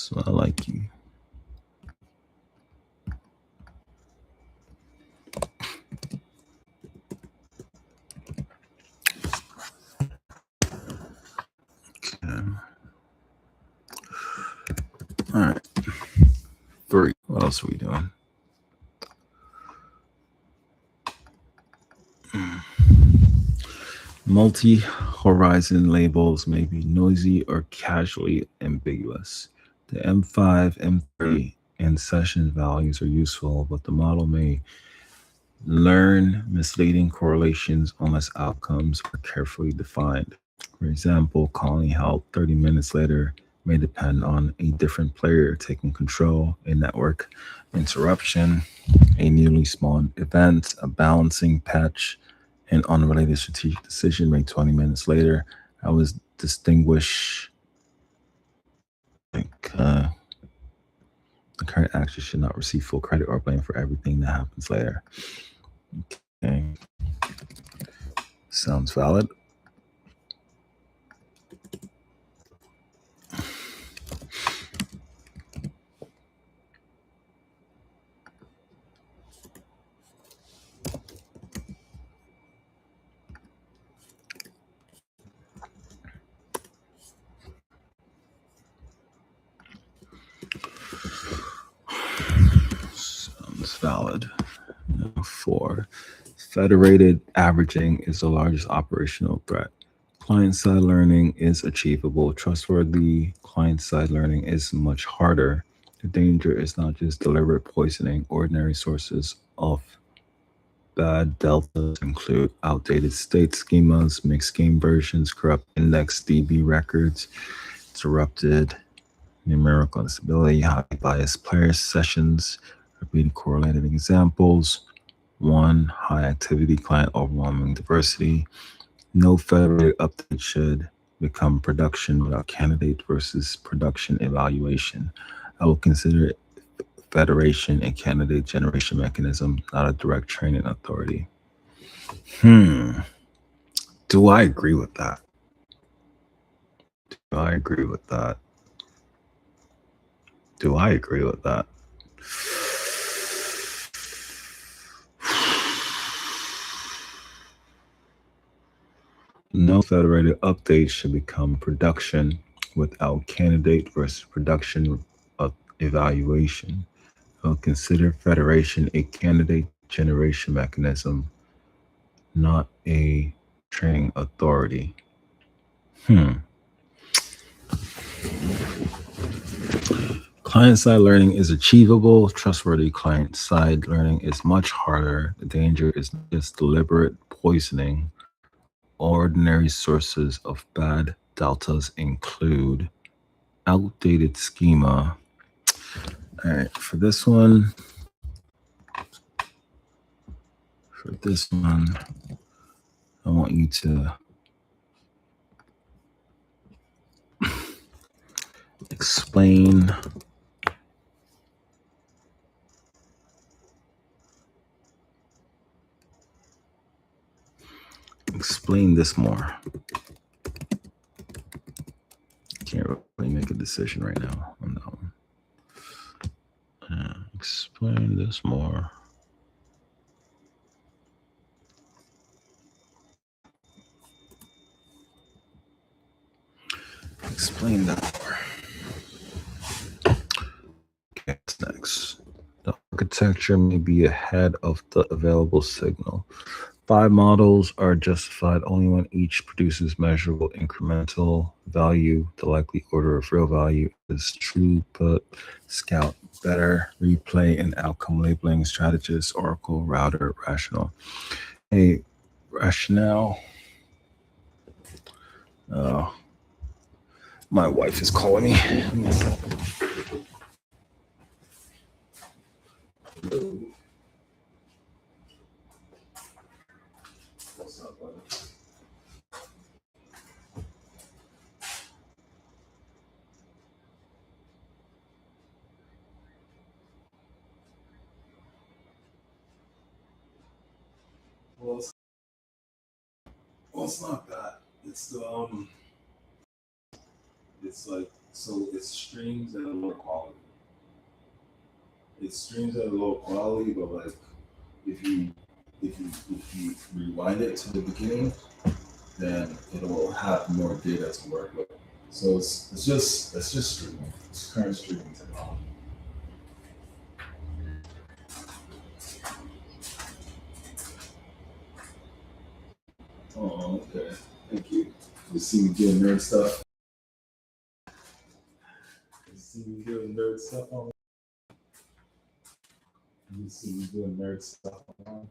Speaker 1: Smell like you. Okay. All right. 3. What else are we doing? Multi-horizon labels may be noisy or casually ambiguous. The M5, M3, and session values are useful, but the model may learn misleading correlations unless outcomes are carefully defined. For example, calling help 30 minutes later may depend on a different player taking control, a network interruption, a newly spawned event, a balancing patch, an unrelated strategic decision made 20 minutes later. I was distinguish like the current action should not receive full credit or blame for everything that happens later. Okay. Sounds valid. Sounds valid. 4. Federated averaging is the largest operational threat. Client-side learning is achievable. Trustworthy client-side learning is much harder. The danger is not just deliberate poisoning. Ordinary sources of bad deltas include outdated state schemas, mixed game versions, corrupt index DB records, interrupted numerical instability, high biased player sessions, repeated correlated examples. 1. High activity, client overwhelming diversity. No federated update should become production without candidate versus production evaluation. I will consider federation a candidate generation mechanism, not a direct training authority. Do I agree with that? Do I agree with that? Do I agree with that? No federated updates should become production without candidate versus production evaluation. I'll consider federation a candidate generation mechanism, not a training authority. Client-side learning is achievable. Trustworthy client-side learning is much harder. The danger is not just deliberate poisoning. Ordinary sources of bad deltas include outdated schema. All right, for this one, I want you to explain this more. Can't really make a decision right now on that one. Explain this more. Explain that more. Okay, what's next? The architecture may be ahead of the available signal. 5 models are justified only when each produces measurable incremental value. The likely order of real value is true, but scout, better, replay, and outcome labeling, strategist, oracle, router, rational. Hey, rationale. My wife is calling me. What's up, brother? Well, it's not that. It's like So it streams at a low quality. It streams at a low quality, but like if you if you rewind it to the beginning, then it'll have more data to work with. So it's just streaming. It's current streaming technology. Oh, okay. Thank you. You see me doing nerd stuff. You see me doing nerd stuff on. You see me doing nerd stuff on.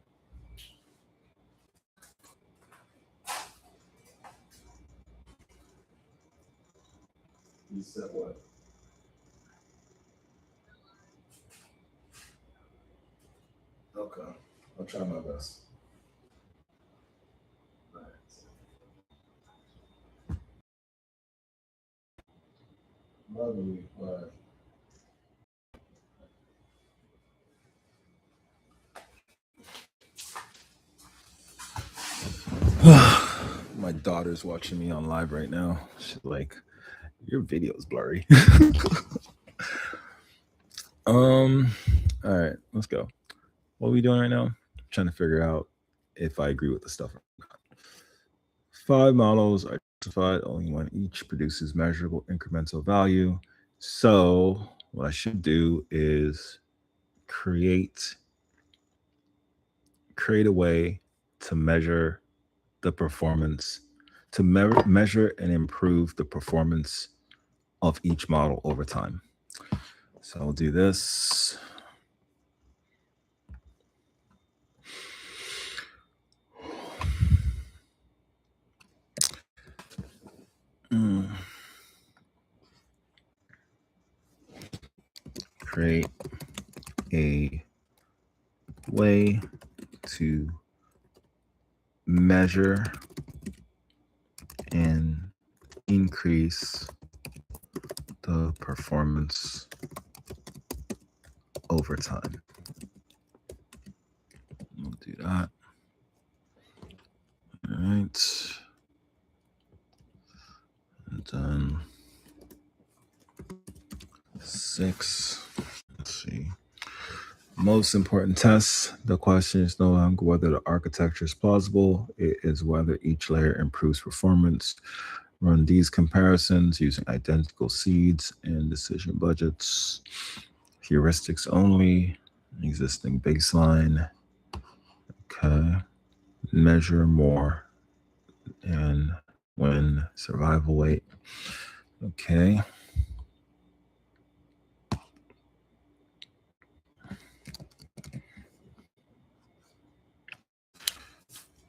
Speaker 1: You said what? Okay. I'll try my best. All right. Lovely. All right. My daughter's watching me on live right now. She's like, your video's blurry. um, all right, let's go. What are we doing right now? I'm trying to figure out if I agree with the stuff or not. 5 models are justified, only one each produces measurable incremental value. So what I should do is create a way to measure the performance, to measure and improve the performance of each model over time. So I'll do this. Create a way to measure and increase the performance over time. We'll do that. All right. And then 6. Let's see. Most important tests. The question is no longer whether the architecture is plausible. It is whether each layer improves performance. Run these comparisons using identical seeds and decision budgets. Heuristics only. Existing baseline. Okay. Measure more and win survival weight. Okay.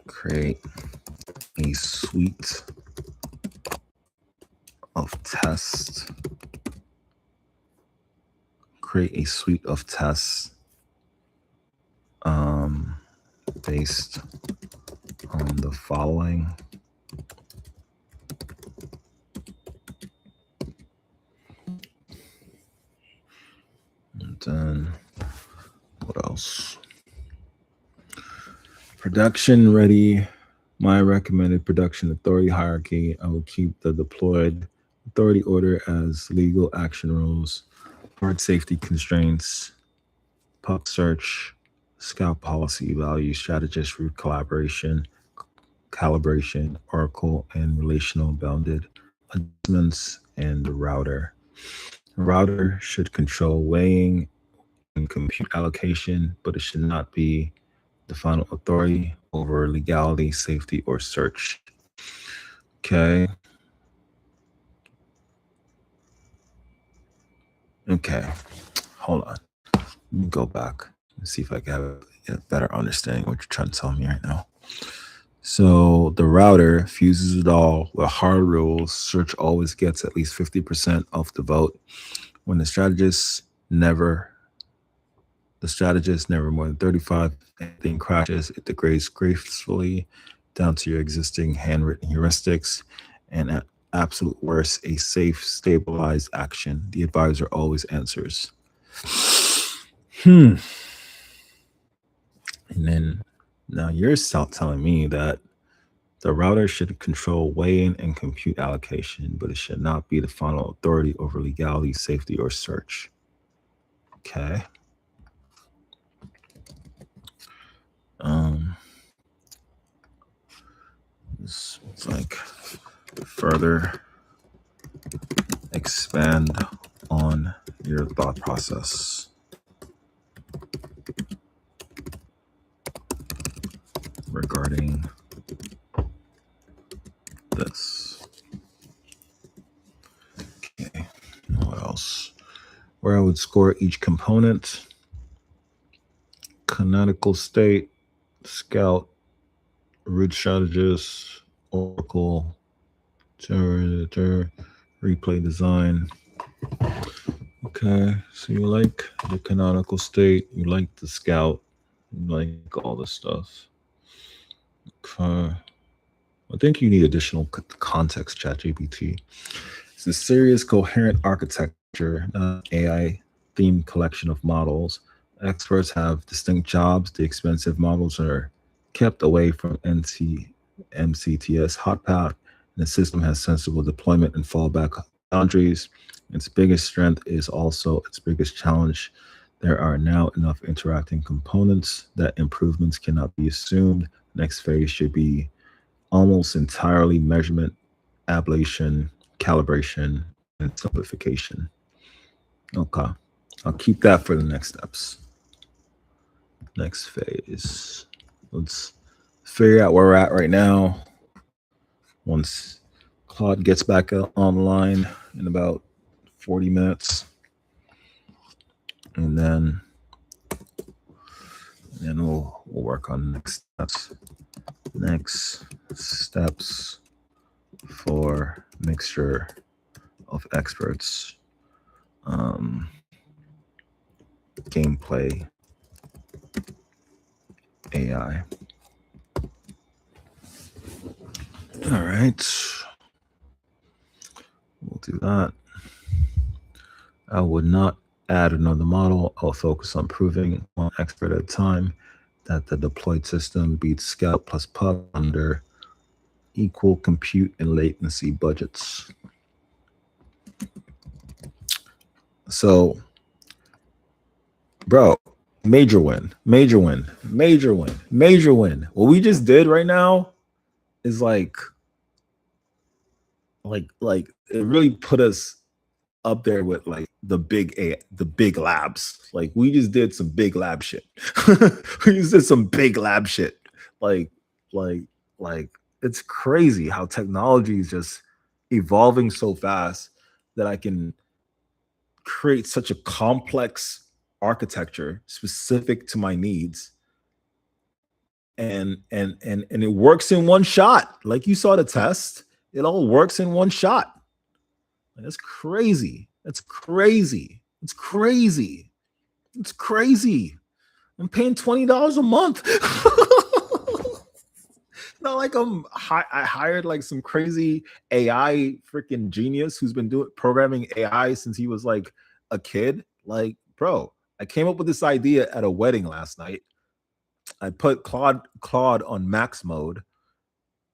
Speaker 1: Create a suite of tests. Create a suite of tests based on the following. And then what else? Production ready. My recommended production authority hierarchy. I will keep the deployed authority order as legal action rules, hard safety constraints, pub search, scout policy value, strategist root collaboration, calibration, oracle, and relational bounded adjustments, and the router. The router should control weighing and compute allocation, but it should not be the final authority over legality, safety, or search. Okay. Okay. Hold on. Let me go back and see if I can have a better understanding of what you're trying to tell me right now. So the router fuses it all with hard rules. Search always gets at least 50% of the vote. When the strategist never more than 35, anything crashes, it degrades gracefully down to your existing handwritten heuristics, and at absolute worst, a safe, stabilized action. The advisor always answers. And then now you're telling me that The router should control weighing and compute allocation, but it should not be the final authority over legality, safety, or search. Okay. It's like further expand on your thought process regarding this. Okay. What else? Where I would score each component: canonical state, scout, root strategist, oracle, replay design. Okay, so you like the canonical state, you like the scout, you like all this stuff. Okay. I think you need additional context, ChatGPT. It's a serious, coherent architecture, AI themed collection of models. Experts have distinct jobs. The expensive models are kept away from MCTS hot path, and the system has sensible deployment and fallback boundaries. Its biggest strength is also its biggest challenge. There are now enough interacting components that improvements cannot be assumed. Next phase should be almost entirely measurement, ablation, calibration, and simplification. Okay. I'll keep that for the next steps. Next phase. Let's figure out where we're at right now. Once Claude gets back online in about 40 minutes. And then we'll work on next steps. Next steps for mixture of experts. Gameplay AI. All right. We'll do that. I would not add another model. I'll focus on proving one expert at a time that the deployed system beats Scout plus Pug under equal compute and latency budgets. So, bro, major win. What we just did right now is like it really put us up there with like the big labs. Like we just did some big lab shit. We just did some big lab shit. Like it's crazy how technology is just evolving so fast that I can create such a complex architecture specific to my needs, and it works in one shot. Like you saw the test, it all works in one shot. That's crazy. That's crazy. It's crazy. It's crazy. I'm paying $20 a month. Not like I hired like some crazy AI freaking genius who's been doing programming AI since he was like a kid. Like, bro, I came up with this idea at a wedding last night. I put Claude on max mode,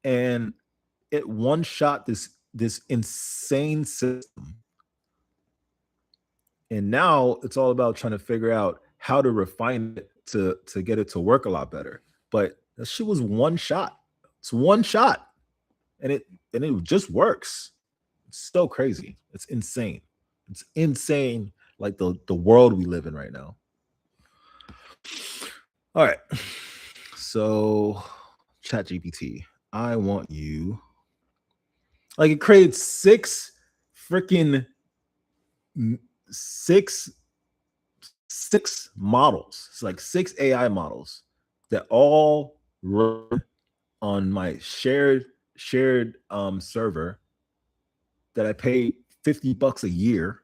Speaker 1: and it one shot this insane system. And now it's all about trying to figure out how to refine it to get it to work a lot better. But that shit was one shot. It's one shot, and it just works. It's so crazy. It's insane. It's insane. Like the world we live in right now. All right. So, ChatGPT, I want you. Like it created six models. It's like 6 AI models that all run on my shared server that I pay $50 a year.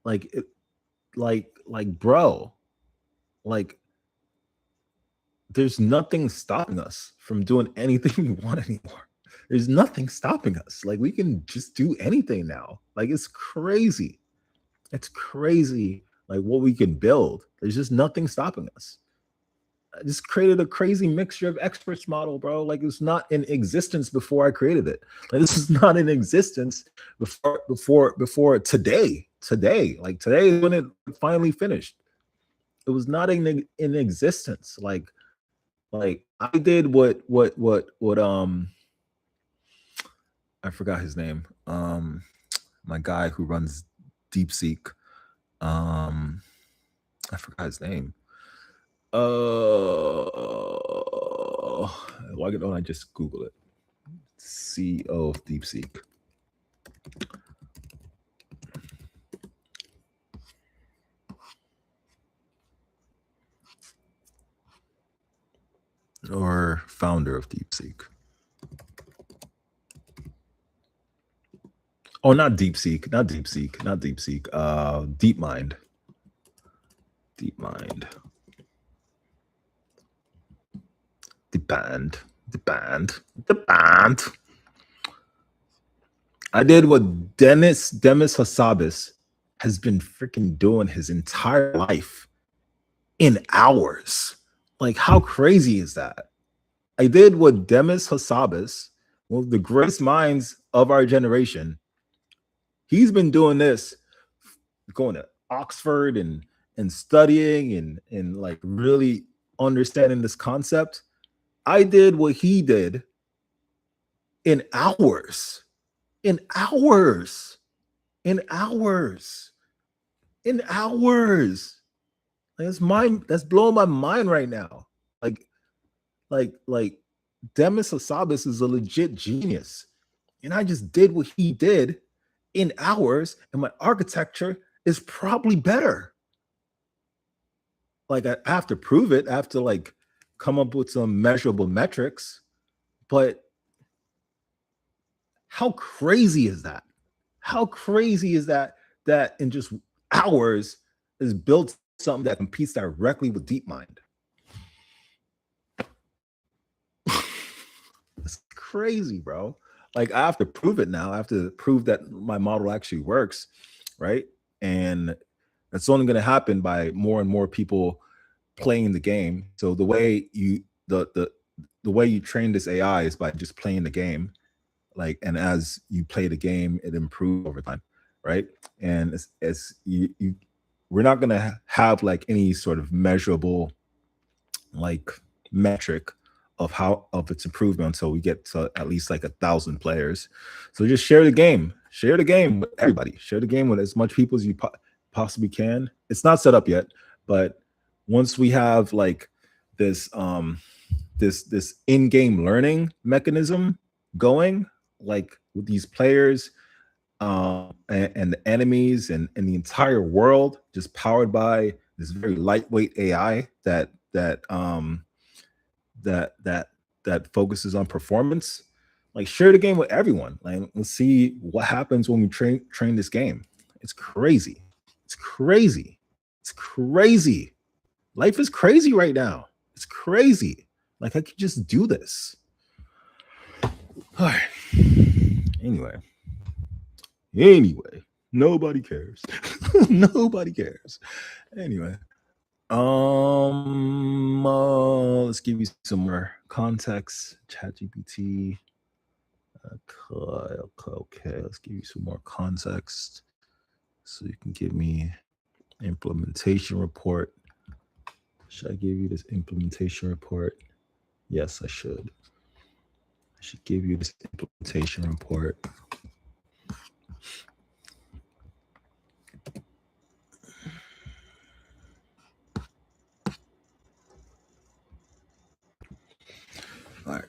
Speaker 1: Like it, like bro, like there's nothing stopping us from doing anything we want anymore. There's nothing stopping us. Like we can just do anything now. Like it's crazy. It's crazy like what we can build. There's just nothing stopping us. I just created a crazy mixture of experts model, bro. Like it's not in existence before I created it. Like this is not in existence before today. Today, like today is when it finally finished. It was not in existence. Like I did what I forgot his name. My guy who runs DeepSeek. I forgot his name. Why don't I just Google it? CEO of DeepSeek. Or founder of DeepSeek. Oh, not DeepSeek. DeepMind. The band. I did what Demis Hassabis has been freaking doing his entire life in hours. Like, how crazy is that? I did what Demis Hassabis, one of the greatest minds of our generation, he's been doing this, going to Oxford and studying and like really understanding this concept. I did what he did in hours. In hours. That's blowing my mind right now. Like Demis Hassabis is a legit genius. And I just did what he did in hours, and my architecture is probably better. Like I have to prove it. I have to like come up with some measurable metrics. But how crazy is that? How crazy is that in just hours is built something that competes directly with DeepMind? It's crazy, bro. Like I have to prove it now. I have to prove that my model actually works, right? And that's only going to happen by more and more people playing the game. So the way you the way you train this AI is by just playing the game. Like, and as you play the game, it improves over time, right? And as you we're not going to have like any sort of measurable like metric of its improvement until we get to at least like 1,000 players. So just share the game with everybody, share the game with as much people as you possibly can. It's not set up yet, but once we have like this this in-game learning mechanism going, like with these players and the enemies and the entire world just powered by this very lightweight AI that focuses on performance, like share the game with everyone. Like let's see what happens when we train this game. It's crazy. Life is crazy right now. It's crazy. Like I could just do this. All right. Anyway, nobody cares. Nobody cares. Anyway, let's give you some more context. ChatGPT. Okay. Let's give you some more context so you can give me implementation report. Should I give you this implementation report? Yes, I should. I should give you this implementation report. All right.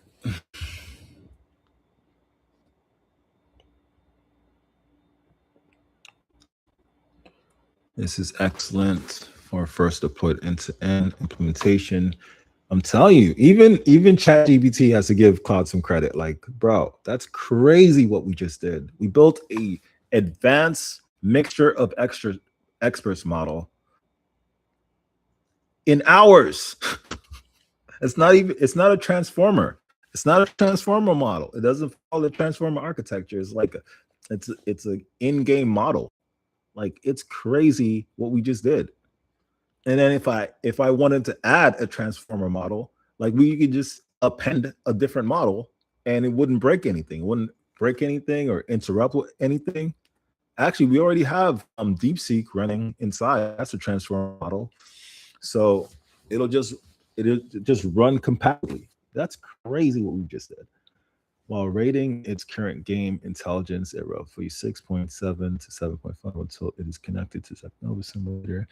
Speaker 1: This is excellent for first deployed end-to-end implementation. I'm telling you, even ChatGPT has to give Cloud some credit. Like, bro, that's crazy what we just did. We built a advanced mixture of experts model in hours. It's not a transformer. It's not a transformer model. It doesn't follow the transformer architecture. It's like it's an in-game model. Like it's crazy what we just did. And then if I wanted to add a transformer model, like we could just append a different model and it wouldn't break anything. It wouldn't break anything or interrupt anything. Actually, we already have DeepSeek running inside. That's a transformer model. So it'll just run compactly. That's crazy what we just did. While rating its current game intelligence at roughly 6.7 to 7.5 until it is connected to Technova Simulator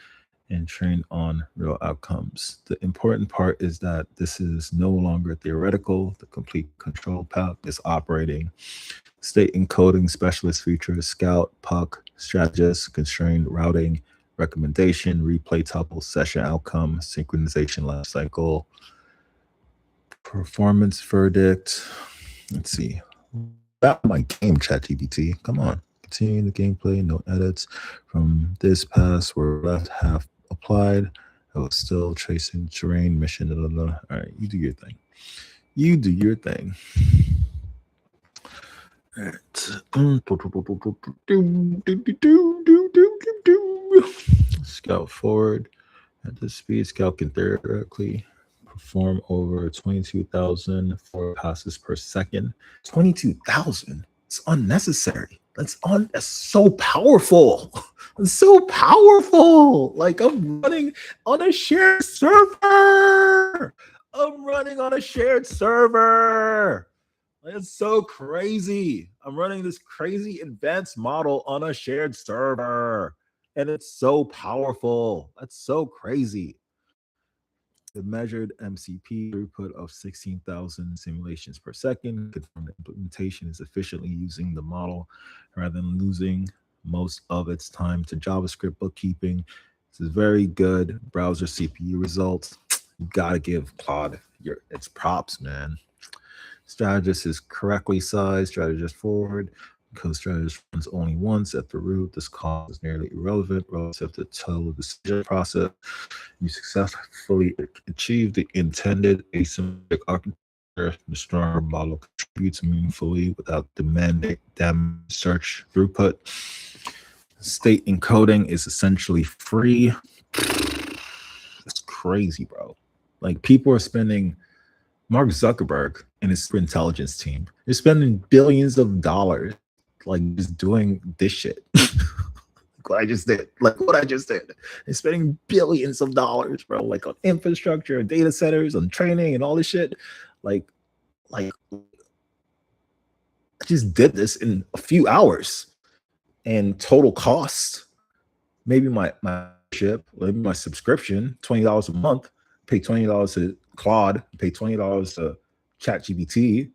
Speaker 1: and trained on real outcomes. The important part is that this is no longer theoretical. The complete control path is operating. State encoding specialist features, scout, puck, strategist, constrained routing, recommendation, replay tuple, session outcome, synchronization lifecycle, performance verdict. Let's see. About my game, ChatGPT. Come on. Continuing the gameplay, no edits. From this pass were left half applied. I was still tracing terrain, mission, blah, blah, blah. All right, you do your thing. You do your thing. All right. Scout forward. At this speed, Scout can theoretically perform over 22,000 forward passes per second. 22,000? It's unnecessary. That's so powerful. It's so powerful. Like I'm running on a shared server. I'm running on a shared server. It's so crazy. I'm running this crazy advanced model on a shared server. And it's so powerful. That's so crazy. The measured MCP throughput of 16,000 simulations per second confirmed the implementation is efficiently using the model rather than losing most of its time to JavaScript bookkeeping. This is very good browser CPU results. You gotta give Claude its props, man. Strategist is correctly sized. Strategist forward. Because strategist runs only once at the root, this call is nearly irrelevant relative to the total decision process. You successfully achieved the intended asymmetric architecture. The stronger model contributes meaningfully without demanding damage search throughput. State encoding is essentially free. That's crazy, bro. Like people are spending. Mark Zuckerberg and his intelligence team, they're spending billions of dollars like just doing this shit. What I just did. They're spending billions of dollars, bro, like on infrastructure, data centers, on training and all this shit. Like I just did this in a few hours. And total cost, maybe my subscription, $20 a month, pay $20 to Claude, pay $20 to ChatGPT.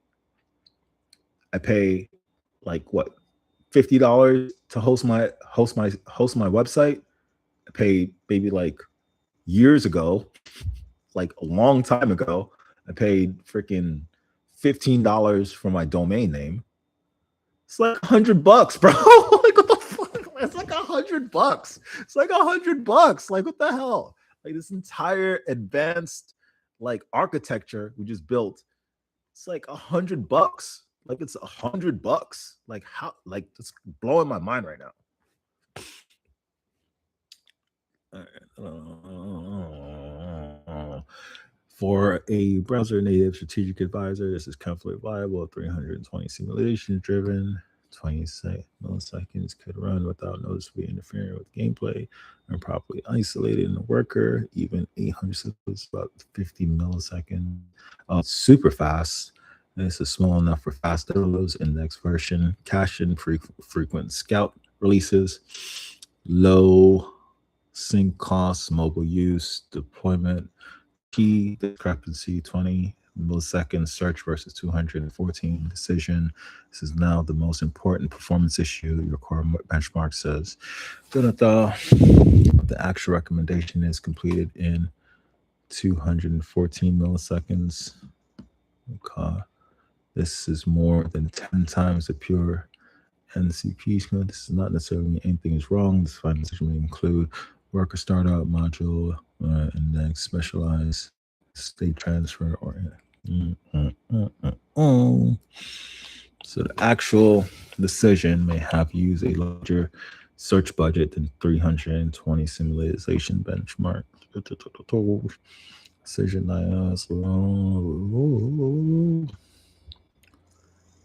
Speaker 1: I pay like what, $50 to host my website. I paid maybe like years ago, like a long time ago. I paid freaking $15 for my domain name. It's like $100, bro. Like what the fuck? It's like $100. It's like $100. Like what the hell? Like this entire advanced like architecture we just built. It's like $100. Like it's $100. Like how? Like it's blowing my mind right now. For a browser native strategic advisor, this is comfortably viable. 320 simulation driven, 20 milliseconds could run without noticeably interfering with gameplay and properly isolated in the worker. Even 800 is about 50 milliseconds. Super fast. And this is small enough for fast downloads. Index version, caching frequent scout releases, low sync costs, mobile use, deployment. Key discrepancy 20 milliseconds search versus 214 decision. This is now the most important performance issue, your core benchmark says. The actual recommendation is completed in 214 milliseconds. Okay. This is more than 10 times the pure NCP. This is not necessarily mean anything is wrong. This final decision may include worker startup module, index, specialized state transfer, or so the actual decision may have used a larger search budget than 320 simulation benchmark. Decision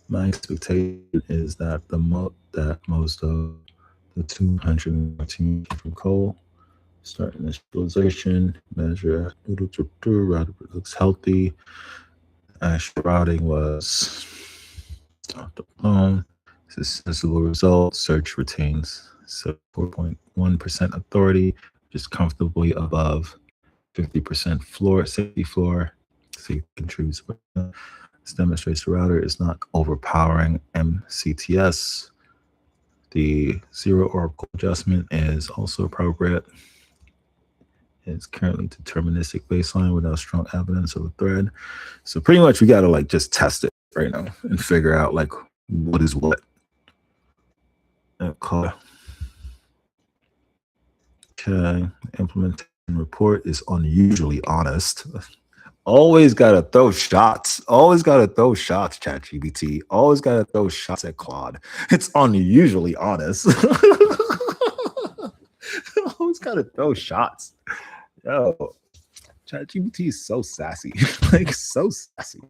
Speaker 1: my expectation is that most of the 214 from coal start initialization measure looks healthy. Actual routing was alone. It's a sensible result. Search retains 4.1% authority, just comfortably above 50% safety floor. Safety contributes. This demonstrates the router is not overpowering MCTS. The zero oracle adjustment is also appropriate. It's currently deterministic baseline without strong evidence of a thread. So pretty much we gotta like just test it right now and figure out like what is what. Okay. Implementation report is unusually honest. Always gotta throw shots. Always gotta throw shots, ChatGPT. Always gotta throw shots at Claude. It's unusually honest. Always gotta throw shots. Yo, ChatGPT is so sassy. Like so sassy.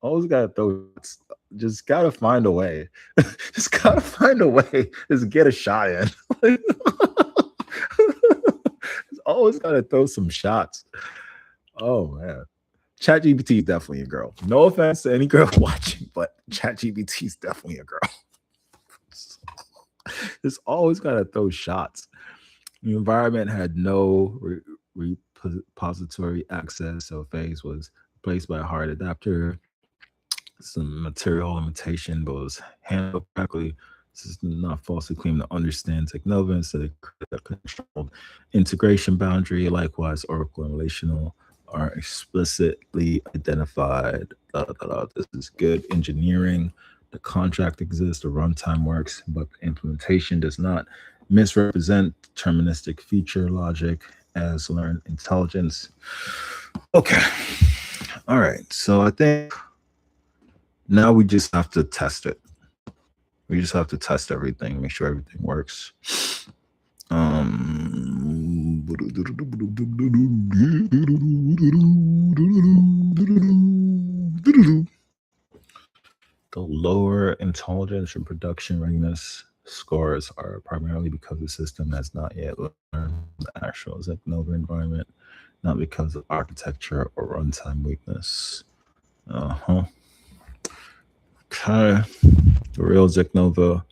Speaker 1: Always gotta throw shots. Just gotta find a way. Just gotta find a way. Just get a shot in. Always gotta throw some shots. Oh man. ChatGPT is definitely a girl. No offense to any girl watching, but ChatGPT is definitely a girl. Just always gotta throw shots. The environment had no repository access, so phase was replaced by a hard adapter. Some material limitation, but was handled correctly. This is not falsely claim to understand Technova instead of controlled integration boundary. Likewise, Oracle and relational are explicitly identified. This is good engineering. The contract exists, the runtime works, but the implementation does not misrepresent deterministic feature logic as learned intelligence. Okay. All right. So I think now we just have to test it. We just have to test everything, make sure everything works. The lower intelligence and production readiness scores are primarily because the system has not yet learned the actual Technova environment, not because of architecture or runtime weakness. Okay. The real Technova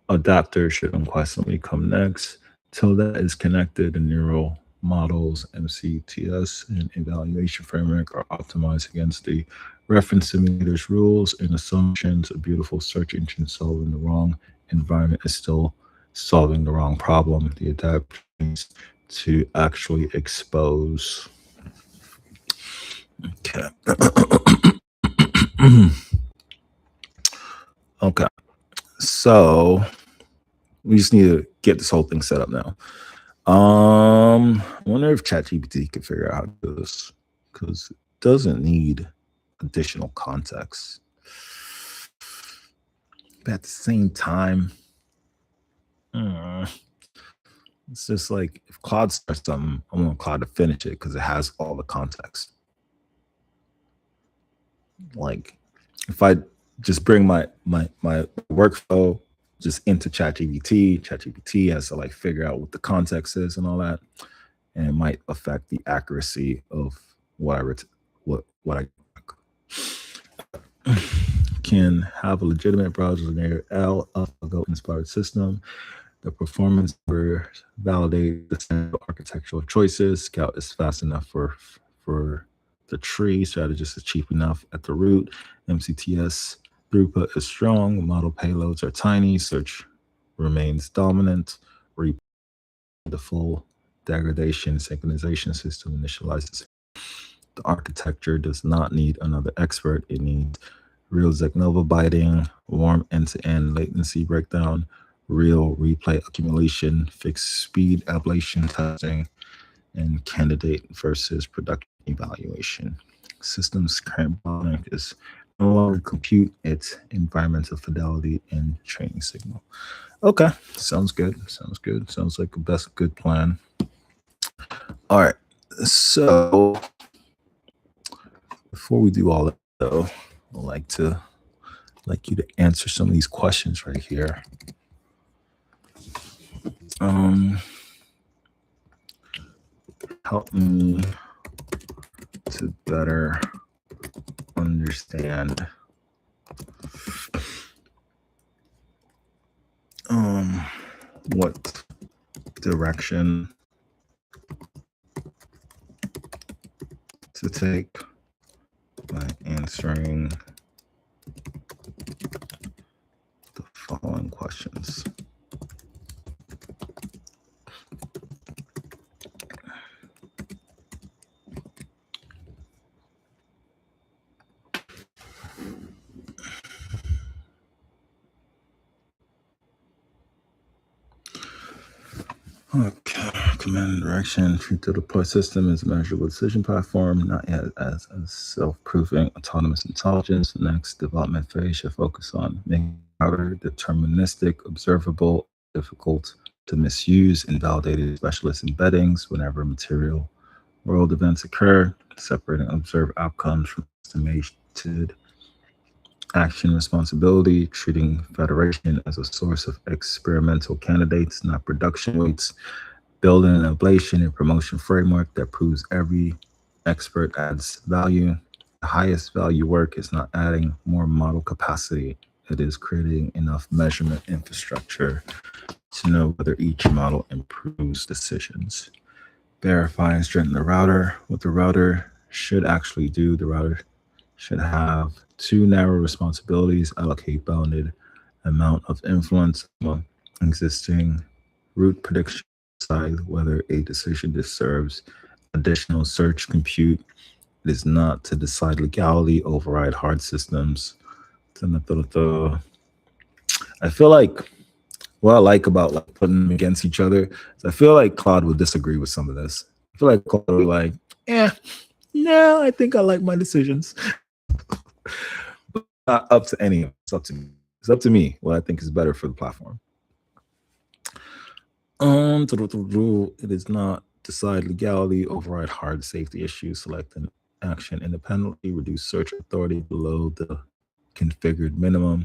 Speaker 1: adapter should unquestionably come next. Till that is connected, the neural models, MCTS, and evaluation framework are optimized against the reference simulators rules and assumptions. A beautiful search engine solving the wrong environment is still solving the wrong problem. The adapter needs to actually expose. Okay. Okay. So we just need to get this whole thing set up now. I wonder if ChatGPT can figure out how to do this because it doesn't need additional context. But at the same time, it's just like if Claude starts something, I want Claude to finish it because it has all the context. Like if I just bring my workflow just into ChatGPT has to like figure out what the context is and all that, and it might affect the accuracy of what I can have a legitimate browser near AlphaGo inspired system. The performance for validate the standard architectural choices. Scout is fast enough for the tree. Strategist is cheap enough at the root. MCTS throughput is strong. Model payloads are tiny. Search remains dominant. The full degradation synchronization system initializes. The architecture does not need another expert. It needs real Technova binding, warm end-to-end latency breakdown, real replay accumulation, fixed speed ablation testing, and candidate versus production evaluation. System's current bottleneck is no longer compute, it's environmental fidelity and training signal. Okay, sounds good. Sounds good. Sounds like the best good plan. All right, So before we do all that, though, I'd like you to answer some of these questions right here. Help me to better understand what direction to take by answering the following questions. Okay, command and direction. Treat the deploy system as a measurable decision platform, not yet as a self-proving autonomous intelligence. The next development phase should focus on making router deterministic, observable, difficult to misuse, invalidated specialist embeddings whenever material world events occur, separating observed outcomes from estimated action responsibility, treating federation as a source of experimental candidates, not production weights, building an ablation and promotion framework that proves every expert adds value. The highest value work is not adding more model capacity. It is creating enough measurement infrastructure to know whether each model improves decisions. Verify and strengthen the router. What the router should actually do, the router should have two narrow responsibilities: allocate bounded amount of influence among existing root prediction, decide whether a decision deserves additional search compute. It is not to decide legality, override hard systems. I feel like what I like about like putting them against each other is I feel like Claude would disagree with some of this. I feel like Claude would be like, no, I think I like my decisions. Not up to any of it. It's up to me. It's up to me what I think is better for the platform. It is not decide legality, override hard safety issues, select an action independently, reduce search authority below the configured minimum,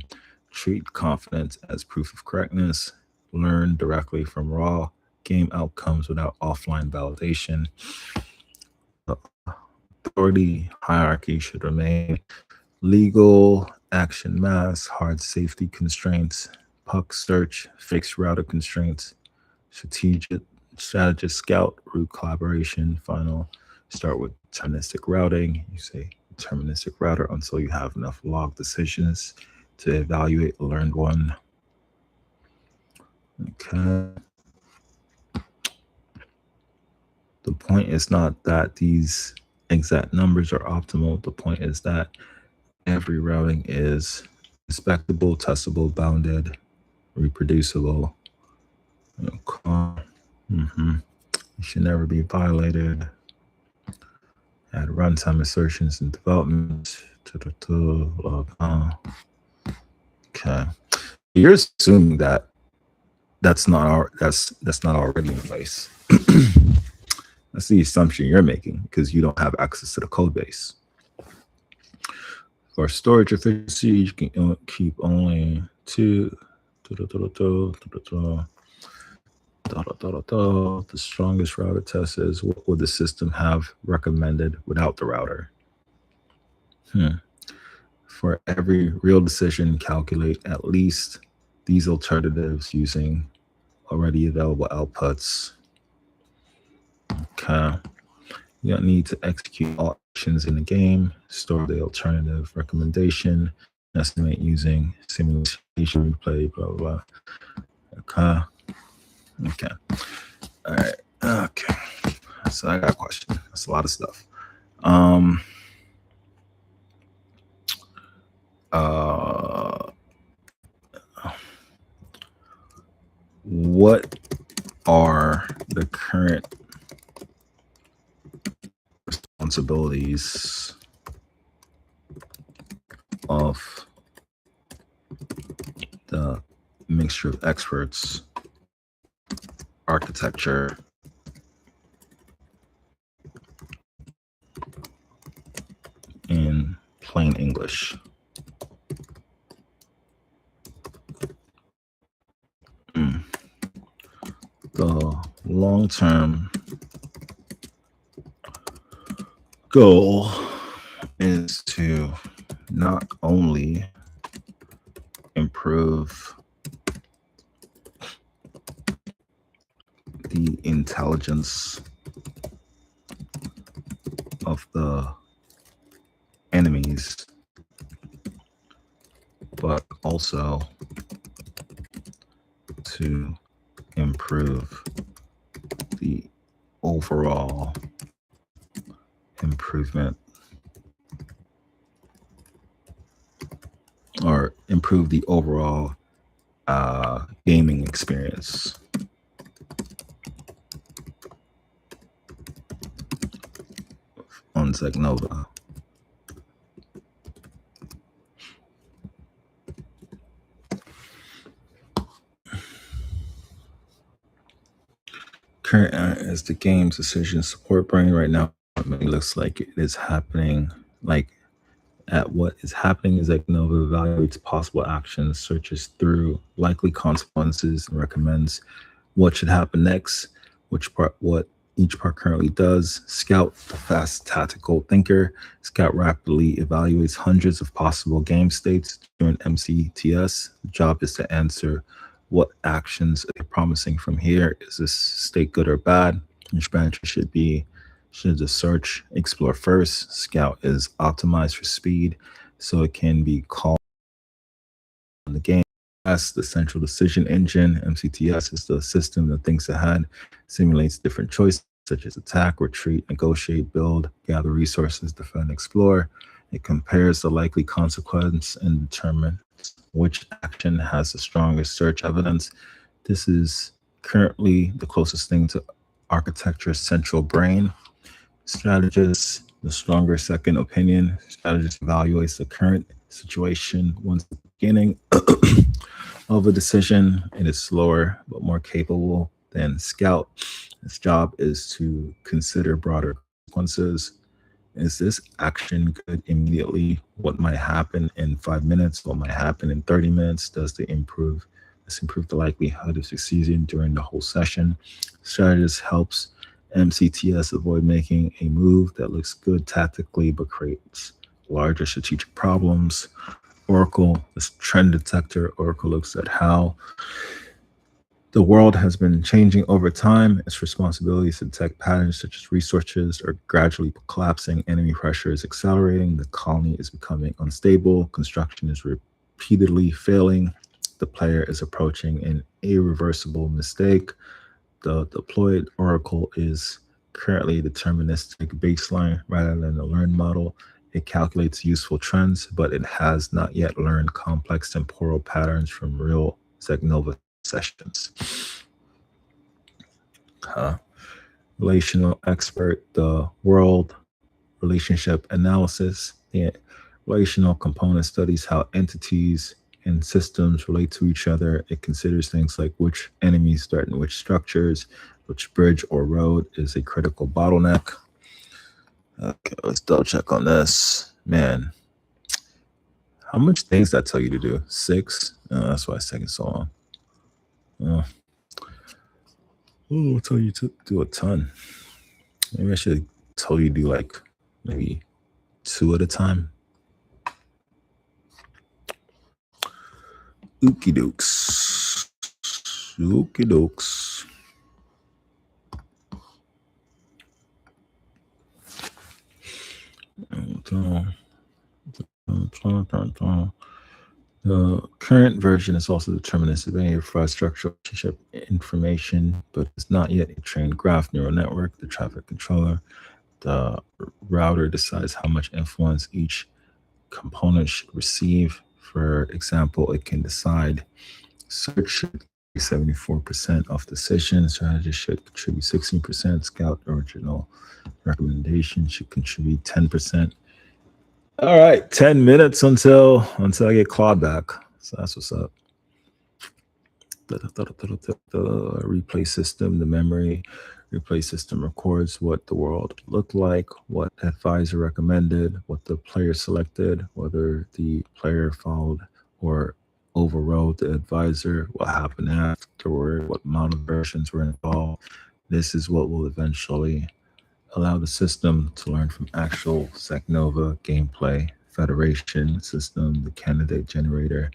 Speaker 1: treat confidence as proof of correctness, learn directly from raw game outcomes without offline validation. The authority hierarchy should remain legal, action mass, hard safety constraints, puck search, fixed router constraints, strategist scout, root collaboration, final. Start with deterministic routing. You say deterministic router until you have enough log decisions to evaluate a learned one. Okay. The point is not that these exact numbers are optimal. The point is that every routing is inspectable, testable, bounded, reproducible. It should never be violated. Add runtime assertions and development. Okay, you're assuming that that's not already in place. That's the assumption you're making because you don't have access to the code base. For storage efficiency, you can keep only two. The strongest router test is what would the system have recommended without the router? For every real decision, calculate at least these alternatives using already available outputs. Okay. You don't need to execute all actions in the game. Store the alternative recommendation. Estimate using simulation replay, blah, blah, blah. Okay. All right. Okay. So I got a question. That's a lot of stuff. What are the current responsibilities of the mixture of experts, architecture, plain English. The long-term goal is to not only improve the intelligence of the enemies, but also to improve the overall improvement, or improve the overall gaming experience. On Zegnova. Current as the game's decision support brain right now, it looks like it is happening. Like at what is happening is Zegnova evaluates possible actions, searches through likely consequences, and recommends what should happen next, what each part currently does. Scout, the fast tactical thinker. Scout rapidly evaluates hundreds of possible game states during MCTS. The job is to answer what actions are promising from here. Is this state good or bad? Each branch should the search explore first. Scout is optimized for speed, so it can be called on the game. S, the central decision engine. MCTS is the system that thinks ahead, simulates different choices such as attack, retreat, negotiate, build, gather resources, defend, explore. It compares the likely consequence and determines which action has the strongest search evidence. This is currently the closest thing to architecture's central brain. Strategist, the stronger second opinion. Strategist evaluates the current situation once the beginning of a decision. It is slower but more capable than Scout. Its job is to consider broader consequences. Is this action good immediately? What might happen in 5 minutes? What might happen in 30 minutes? Does this improve the likelihood of succeeding during the whole session? Strategist helps MCTS avoid making a move that looks good tactically but creates larger strategic problems. Oracle, this trend detector. Oracle looks at how the world has been changing over time. Its responsibility is to detect patterns such as resources are gradually collapsing, enemy pressure is accelerating, the colony is becoming unstable, construction is repeatedly failing, the player is approaching an irreversible mistake. The deployed Oracle is currently deterministic baseline rather than a learned model. It calculates useful trends, but it has not yet learned complex temporal patterns from real Zegnova sessions. Relational expert, the world relationship analysis. The relational component studies how entities and systems relate to each other. It considers things like which enemies threaten which structures, which bridge or road is a critical bottleneck. Okay, let's double check on this. Man, how much things that tell you to do? 6? That's why it's taking so long. I'll tell you to do a ton. Maybe I should tell you to do like maybe 2 at a time. Okie dokes. Okie dokes. The current version is also deterministic by infrastructure relationship information, but it's not yet a trained graph neural network. The traffic controller, the router decides how much influence each component should receive. For example, it can decide search should be 74% of decisions, strategy should contribute 16%, scout original recommendation should contribute 10%. All right, 10 minutes until I get clawed back. So that's what's up. The replay system, the memory Replay system records what the world looked like, what advisor recommended, what the player selected, whether the player followed or overrode the advisor, what happened afterward, what model versions were involved. This is what will eventually allow the system to learn from actual SecNova gameplay, federation system, the candidate generator.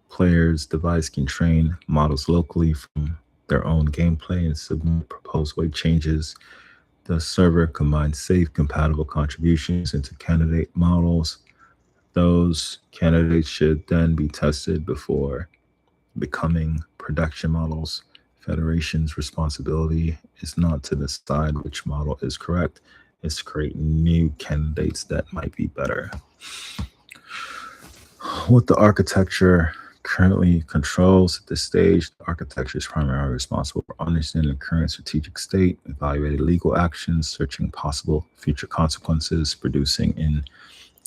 Speaker 1: Players' device can train models locally from their own gameplay and submit proposed weight changes. The server combines safe, compatible contributions into candidate models. Those candidates should then be tested before becoming production models. Federation's responsibility is not to decide which model is correct, it's to create new candidates that might be better. What the architecture currently controls at this stage, the architecture is primarily responsible for understanding the current strategic state, evaluating legal actions, searching possible future consequences, producing an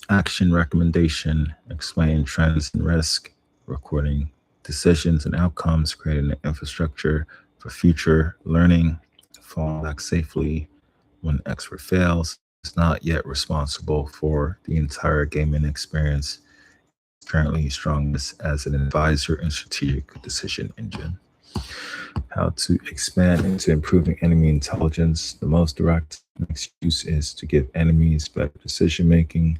Speaker 1: action recommendation, explaining trends and risk, recording decisions and outcomes, creating an infrastructure for future learning, falling back safely when expert fails. Is not yet responsible for the entire gaming experience. Currently strongest as an advisor and strategic decision engine. How to expand into improving enemy intelligence. The most direct excuse is to give enemies better decision making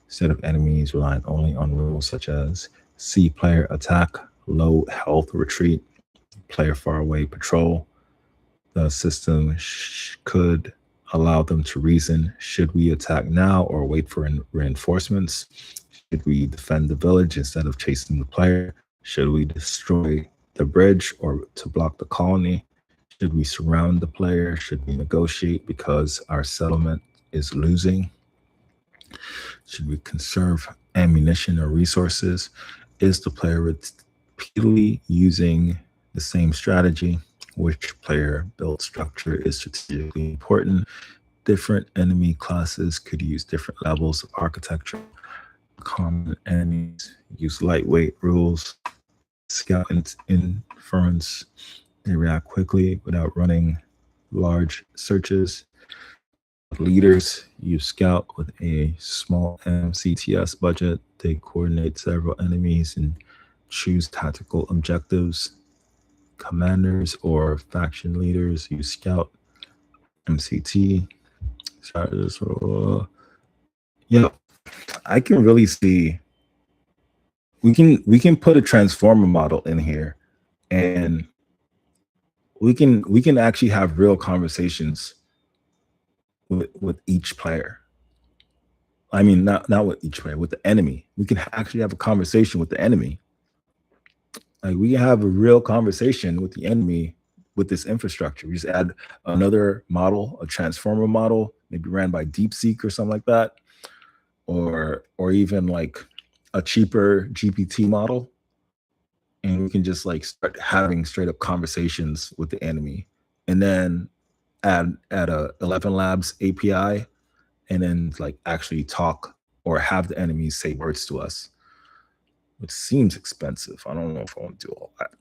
Speaker 1: instead of enemies relying only on rules such as C player attack, low health retreat, player far away patrol. The system could allow them to reason, should we attack now or wait for reinforcements? Should we defend the village instead of chasing the player? Should we destroy the bridge or to block the colony? Should we surround the player? Should we negotiate because our settlement is losing? Should we conserve ammunition or resources? Is the player repeatedly using the same strategy? Which player build structure is strategically important? Different enemy classes could use different levels of architecture. Common enemies use lightweight rules, scout inference. They react quickly without running large searches. Leaders use scout with a small MCTS budget. They coordinate several enemies and choose tactical objectives. Commanders or faction leaders use scout, MCT. Yeah, I can really see we can put a transformer model in here, and we can actually have real conversations with each player. I mean, not with each player, with the enemy. We can actually have a conversation with the enemy. Like we have a real conversation with the enemy with this infrastructure. We just add another model, a transformer model, maybe ran by DeepSeek or something like that, or even like a cheaper GPT model, and we can just like start having straight up conversations with the enemy, and then add a 11 Labs API, and then like actually talk or have the enemies say words to us, which seems expensive. I don't know if I want to do all that.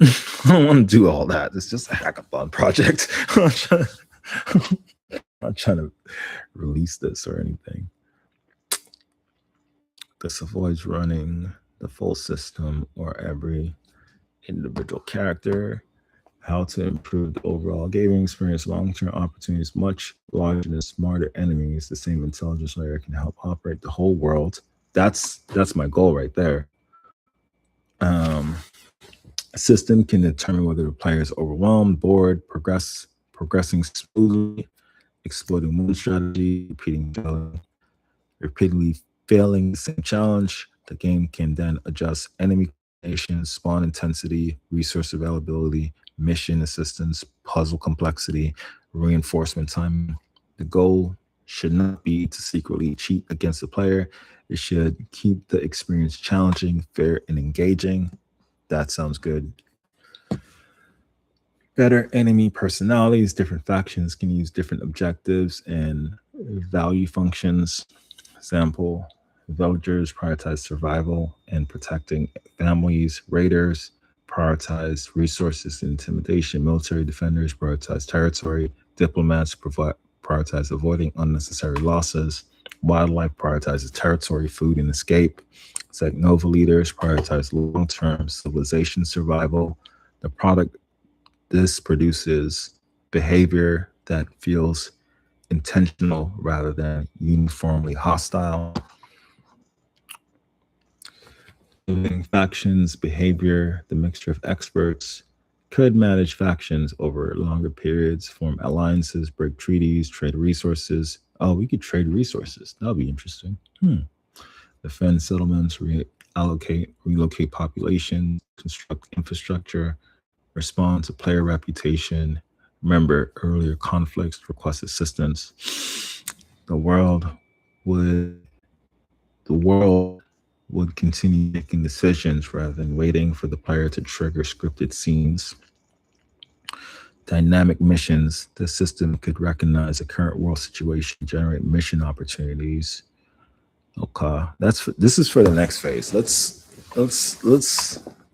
Speaker 1: I don't want to do all that. It's just a hackathon project. I'm not trying to release this or anything. This avoids running the full system or every individual character. How to improve the overall gaming experience. Long-term opportunities, much larger and smarter enemies. The same intelligence layer can help operate the whole world. That's my goal right there. A system can determine whether the player is overwhelmed, bored, progressing smoothly, exploiting one strategy, repeatedly failing the same challenge. The game can then adjust enemy combinations, spawn intensity, resource availability, mission assistance, puzzle complexity, reinforcement time. The goal should not be to secretly cheat against the player. It should keep the experience challenging, fair, and engaging. That sounds good. Better enemy personalities. Different factions can use different objectives and value functions. Example, villagers prioritize survival and protecting families. Raiders prioritize resources and intimidation. Military defenders prioritize territory. Diplomats prioritize avoiding unnecessary losses. Wildlife prioritizes territory, food, and escape. It's like Nova leaders prioritize long-term civilization survival. The product this produces behavior that feels intentional rather than uniformly hostile. Factions, behavior, the mixture of experts could manage factions over longer periods, form alliances, break treaties, trade resources. Oh, we could trade resources. That would be interesting. Defend settlements, relocate populations, construct infrastructure, respond to player reputation. Remember earlier conflicts, request assistance. The world would the world would continue making decisions rather than waiting for the player to trigger scripted scenes. Dynamic missions. The system could recognize the current world situation, generate mission opportunities. Okay, this is for the next phase. Let's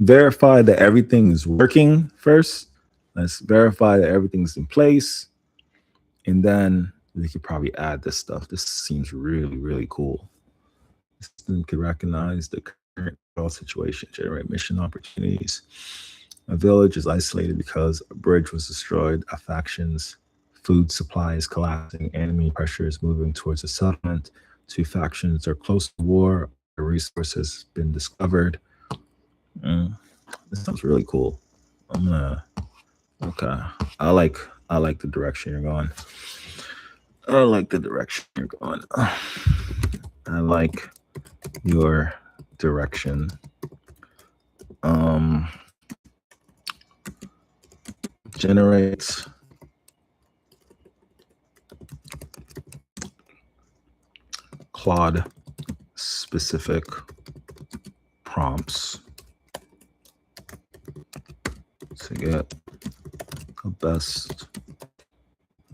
Speaker 1: verify that everything is working first. Let's verify that everything's in place, and then we could probably add this stuff. This seems really, really cool. The system could recognize the current world situation, generate mission opportunities. A village is isolated because a bridge was destroyed. A faction's food supply is collapsing. Enemy pressure is moving towards a settlement. Two factions are close to war. A resource has been discovered. This sounds really cool. Okay. I like the direction you're going. I like the direction you're going. I like your direction. Generate Claude specific prompts to get the best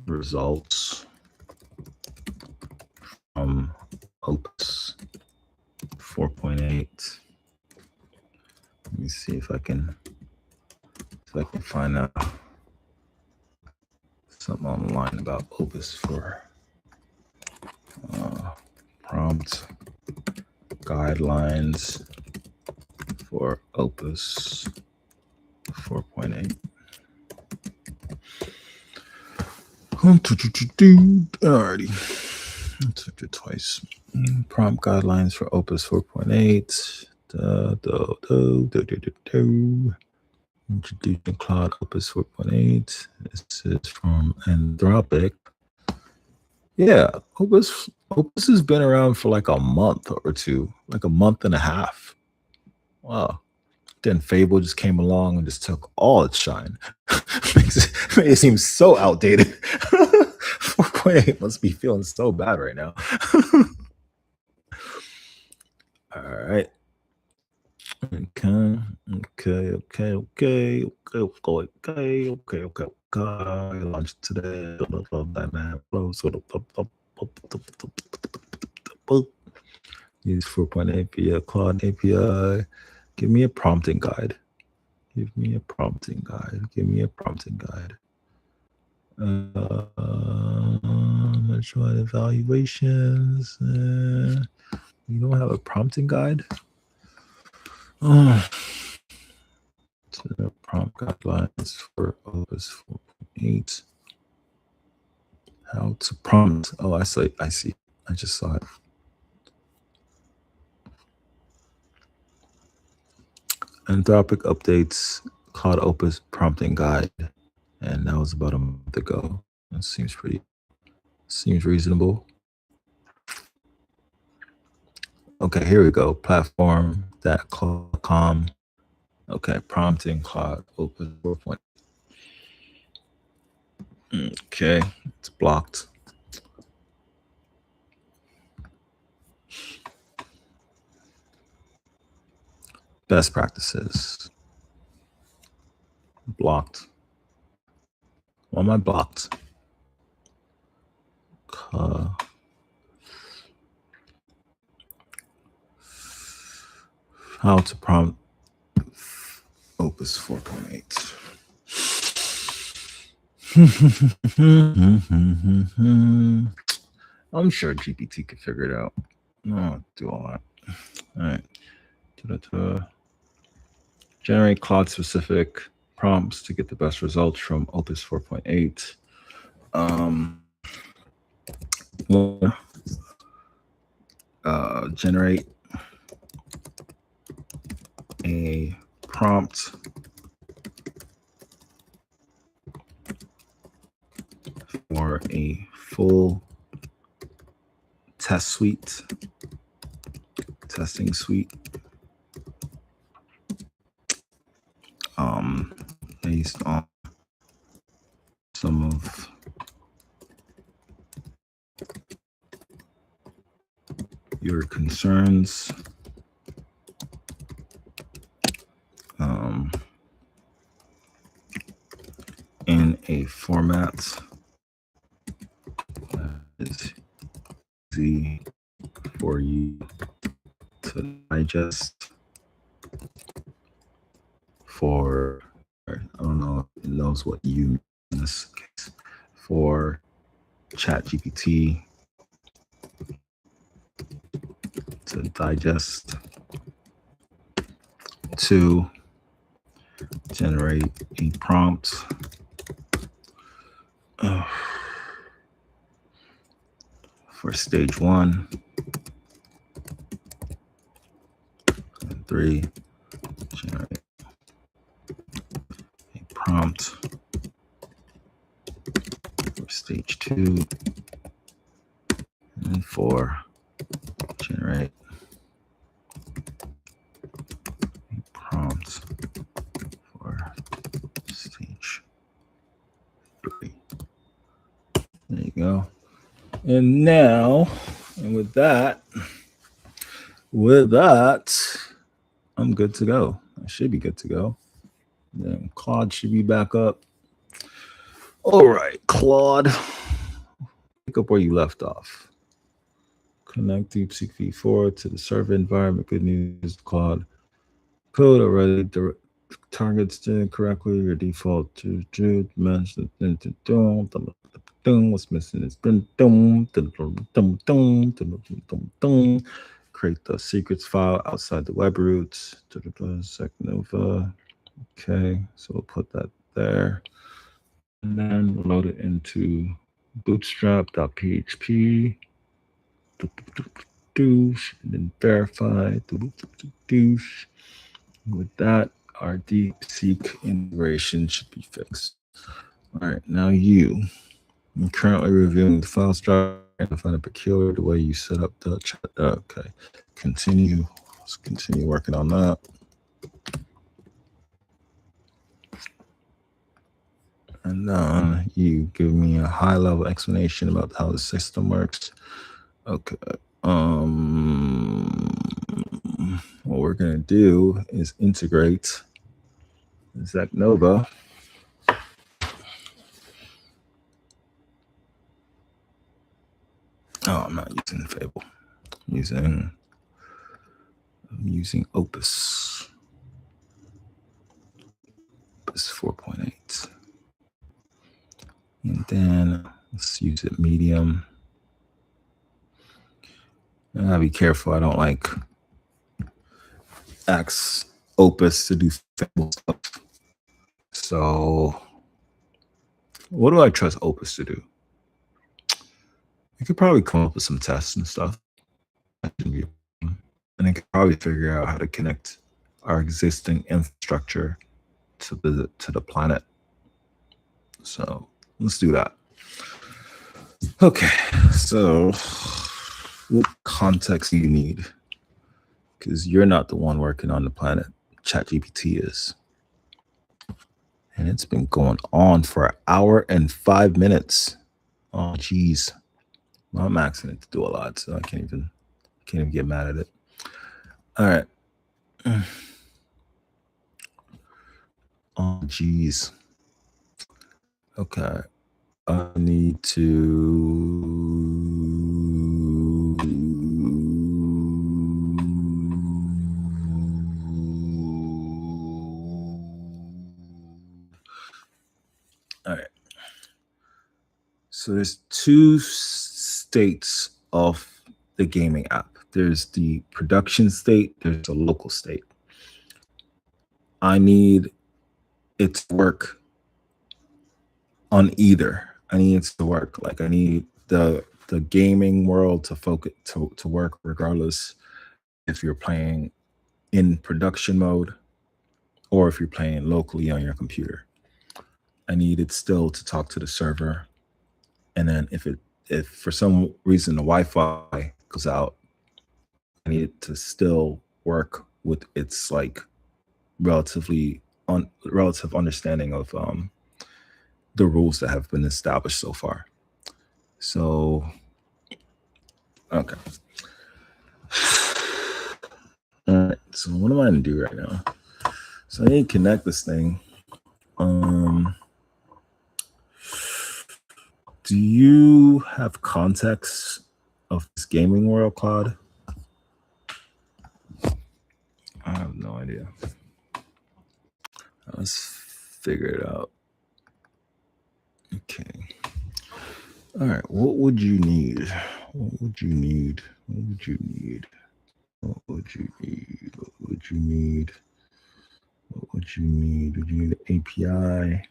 Speaker 1: results from Opus 4.8. Let me see if I can find out something online about Opus for prompt guidelines for Opus 4.8. Alrighty. I took it twice. Prompt guidelines for Opus 4.8. Introducing Cloud Opus 4.8. This is from Anthropic. Yeah, Opus has been around for like a month or two, like a month and a half. Wow. Then Fable just came along and just took all its shine. Made it seem so outdated. 4.8 must be feeling so bad right now. All right. Okay. Launch today. Use 4.8 via Claude API. Give me a prompting guide. Measure evaluations. You don't have a prompting guide? Prompt guidelines for Opus 4.8. How to prompt. Oh, I see. I just saw it. Anthropic updates Cloud Opus prompting guide, and that was about a month ago. That seems reasonable. Okay, here we go. Platform.com. Okay, prompting Cloud Opus 4.8. Okay, it's blocked. Best practices. Blocked. Why am I blocked? How to prompt Opus 4.8. I'm sure GPT could figure it out. No, do all that. All right. Ta-da-ta. Generate Claude-specific prompts to get the best results from Opus 4.8. Generate a prompt for a full testing suite, based on some of your concerns, in a format that is easy for you to digest. For, I don't know if it knows what you mean in this case, for ChatGPT to digest, to generate a prompt for stage 1, and 3, generate a prompt for stage 2, and 4, generate a prompt for stage 3. There you go. And now, and with that, I'm good to go. I should be good to go. Then Claude should be back up. All right, Claude, pick up where you left off. Connect DeepSeek v4 to the server environment. Good news, Claude. Code already targets correctly. Your default to mentioned what's missing is create the secrets file outside the web roots. Secnova. Okay, so we'll put that there. And then load it into bootstrap.php. And then verify. With that, our DeepSeek integration should be fixed. All right, now I'm currently reviewing the file structure and find it peculiar the way you set up the chat. Okay, continue. Let's continue working on that. And then you give me a high-level explanation about how the system works. Okay. What we're gonna do is integrate Zacnova. Oh, I'm not using Fable. I'm using Opus 4.8. And then let's use it medium. I gotta be careful. I don't like ask Opus to do Fable stuff. So what do I trust Opus to do? You could probably come up with some tests and stuff. And it could probably figure out how to connect our existing infrastructure to the planet. So let's do that. Okay, so what context do you need? Because you're not the one working on the planet. ChatGPT is. And it's been going on for an hour and 5 minutes. Oh, geez. Well, I'm asking it to do a lot, so I can't even get mad at it. All right. Oh, geez. Okay. I need to. All right. So there's two states of the gaming app. There's the production state, there's the local state. I need it to work on either. I need it to work. Like I need the gaming world to focus to work regardless if you're playing in production mode or if you're playing locally on your computer. I need it still to talk to the server. And then if for some reason the Wi-Fi goes out, I need it to still work with its like relative understanding of the rules that have been established so far. So okay. All right. So what am I gonna do right now? So I need to connect this thing. Do you have context of this gaming world, Claude? I have no idea. Let's figure it out. Okay. All right. What would you need? What would you need? What would you need? What would you need? What would you need? What would you need? Would you need an API?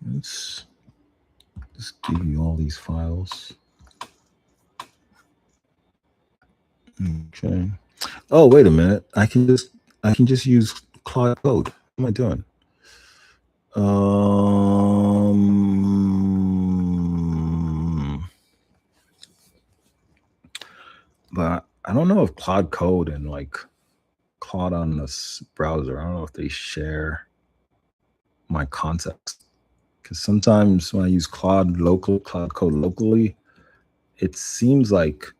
Speaker 1: Let's just give you all these files. Okay. Oh, wait a minute. I can just use Claude Code. What am I doing? But I don't know if Claude Code and like Claude on this browser, I don't know if they share my context. Because sometimes when I use Claude Code locally, it seems like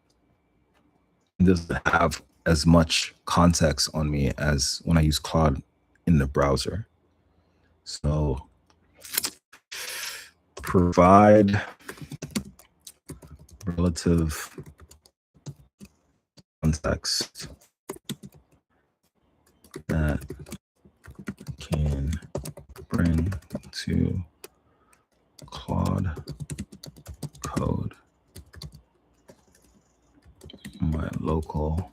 Speaker 1: it doesn't have as much context on me as when I use Claude in the browser. So provide relative context that can bring to Claude Code my local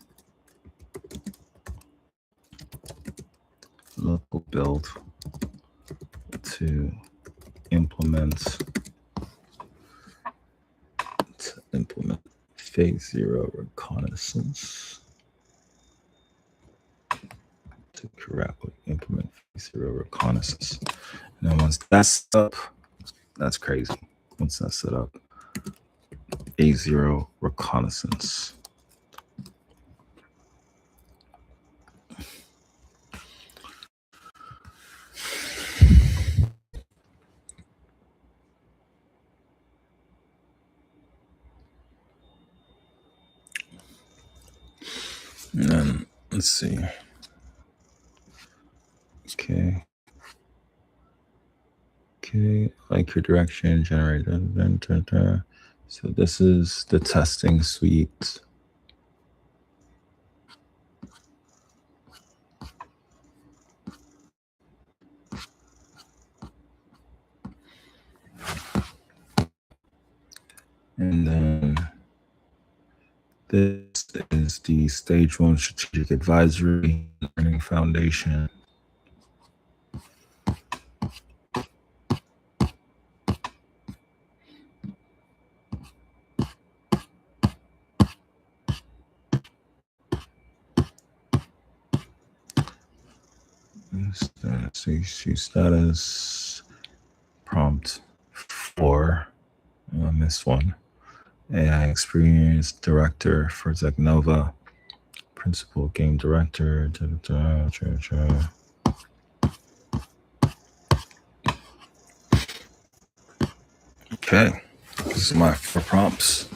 Speaker 1: build to implement phase 0 reconnaissance. To correctly implement phase 0 reconnaissance. And then once that's up, that's crazy. Once that's set up, A0 reconnaissance. And then let's see. Okay, like your direction, generate. So this is the testing suite. And then this is the stage 1 strategic advisory learning foundation. CC status prompt 4. I missed one. AI experience director for Technova, principal game director. Okay, this is my 4 prompts.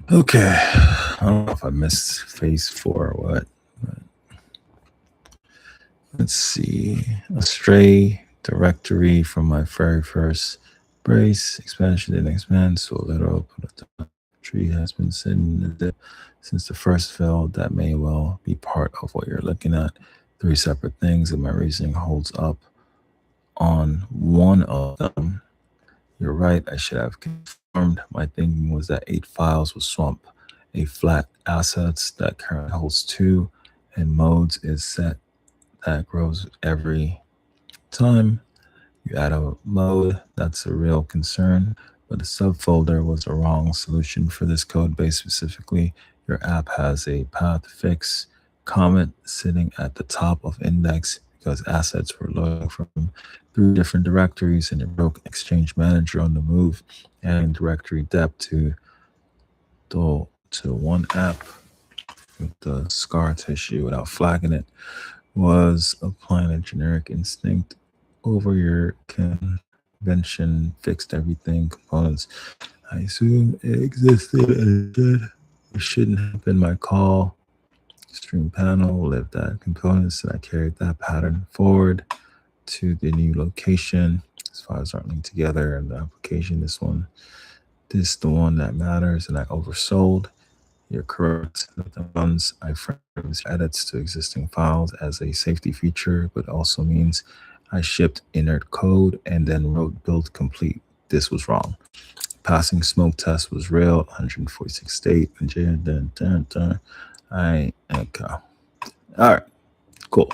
Speaker 1: Okay, I don't know if I missed phase 4 or what. Let's see. A stray directory from my very first brace. Expansion didn't expand, so a little tree has been sitting since the first fill. That may well be part of what you're looking at. three separate things, and my reasoning holds up on one of them. You're right, I should have confirmed. My thinking was that 8 files would swamp a flat assets that currently holds 2, and modes is set that grows every time you add a mode. That's a real concern, but the subfolder was the wrong solution for this code base specifically. Your app has a path fix comment sitting at the top of index because assets were loading from 3 different directories, and it broke Exchange Manager on the move, adding directory depth to one app with the scar tissue without flagging it was applying a generic instinct over your convention, fixed everything components. I assume it existed and it shouldn't have been my call. Stream panel lived that components, and I carried that pattern forward to the new location. As files aren't linked together in the application, this is the one that matters, and I oversold. You're correct that the ones I framed edits to existing files as a safety feature, but also means I shipped inert code and then wrote build complete. This was wrong. Passing smoke test was real, 146 state, and okay. All right, cool.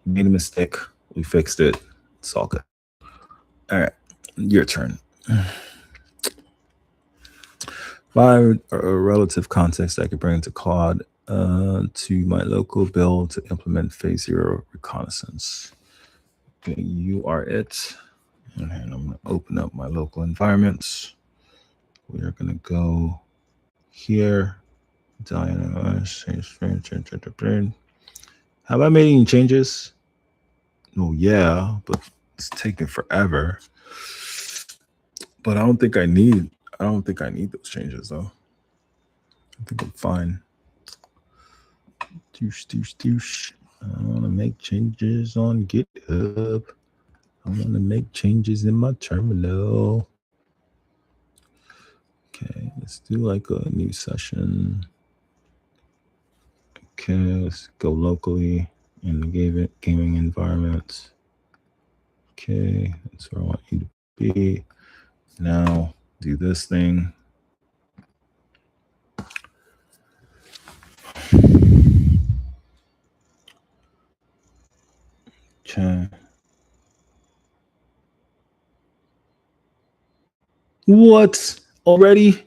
Speaker 1: Made a mistake. We fixed it. It's all good. All right, your turn. By a relative context I could bring into Claude to my local build to implement phase 0 reconnaissance. Okay, you are it. And I'm going to open up my local environments. We are going to go here. Have I made any changes? Oh yeah, but it's taking forever. But I don't think I need those changes though. I think I'm fine. Douche. I want to make changes on GitHub. I want to make changes in my terminal. Okay, let's do like a new session. Okay, let's go locally in the gaming environment. Okay, that's where I want you to be. Now do this thing. Okay. What? Already?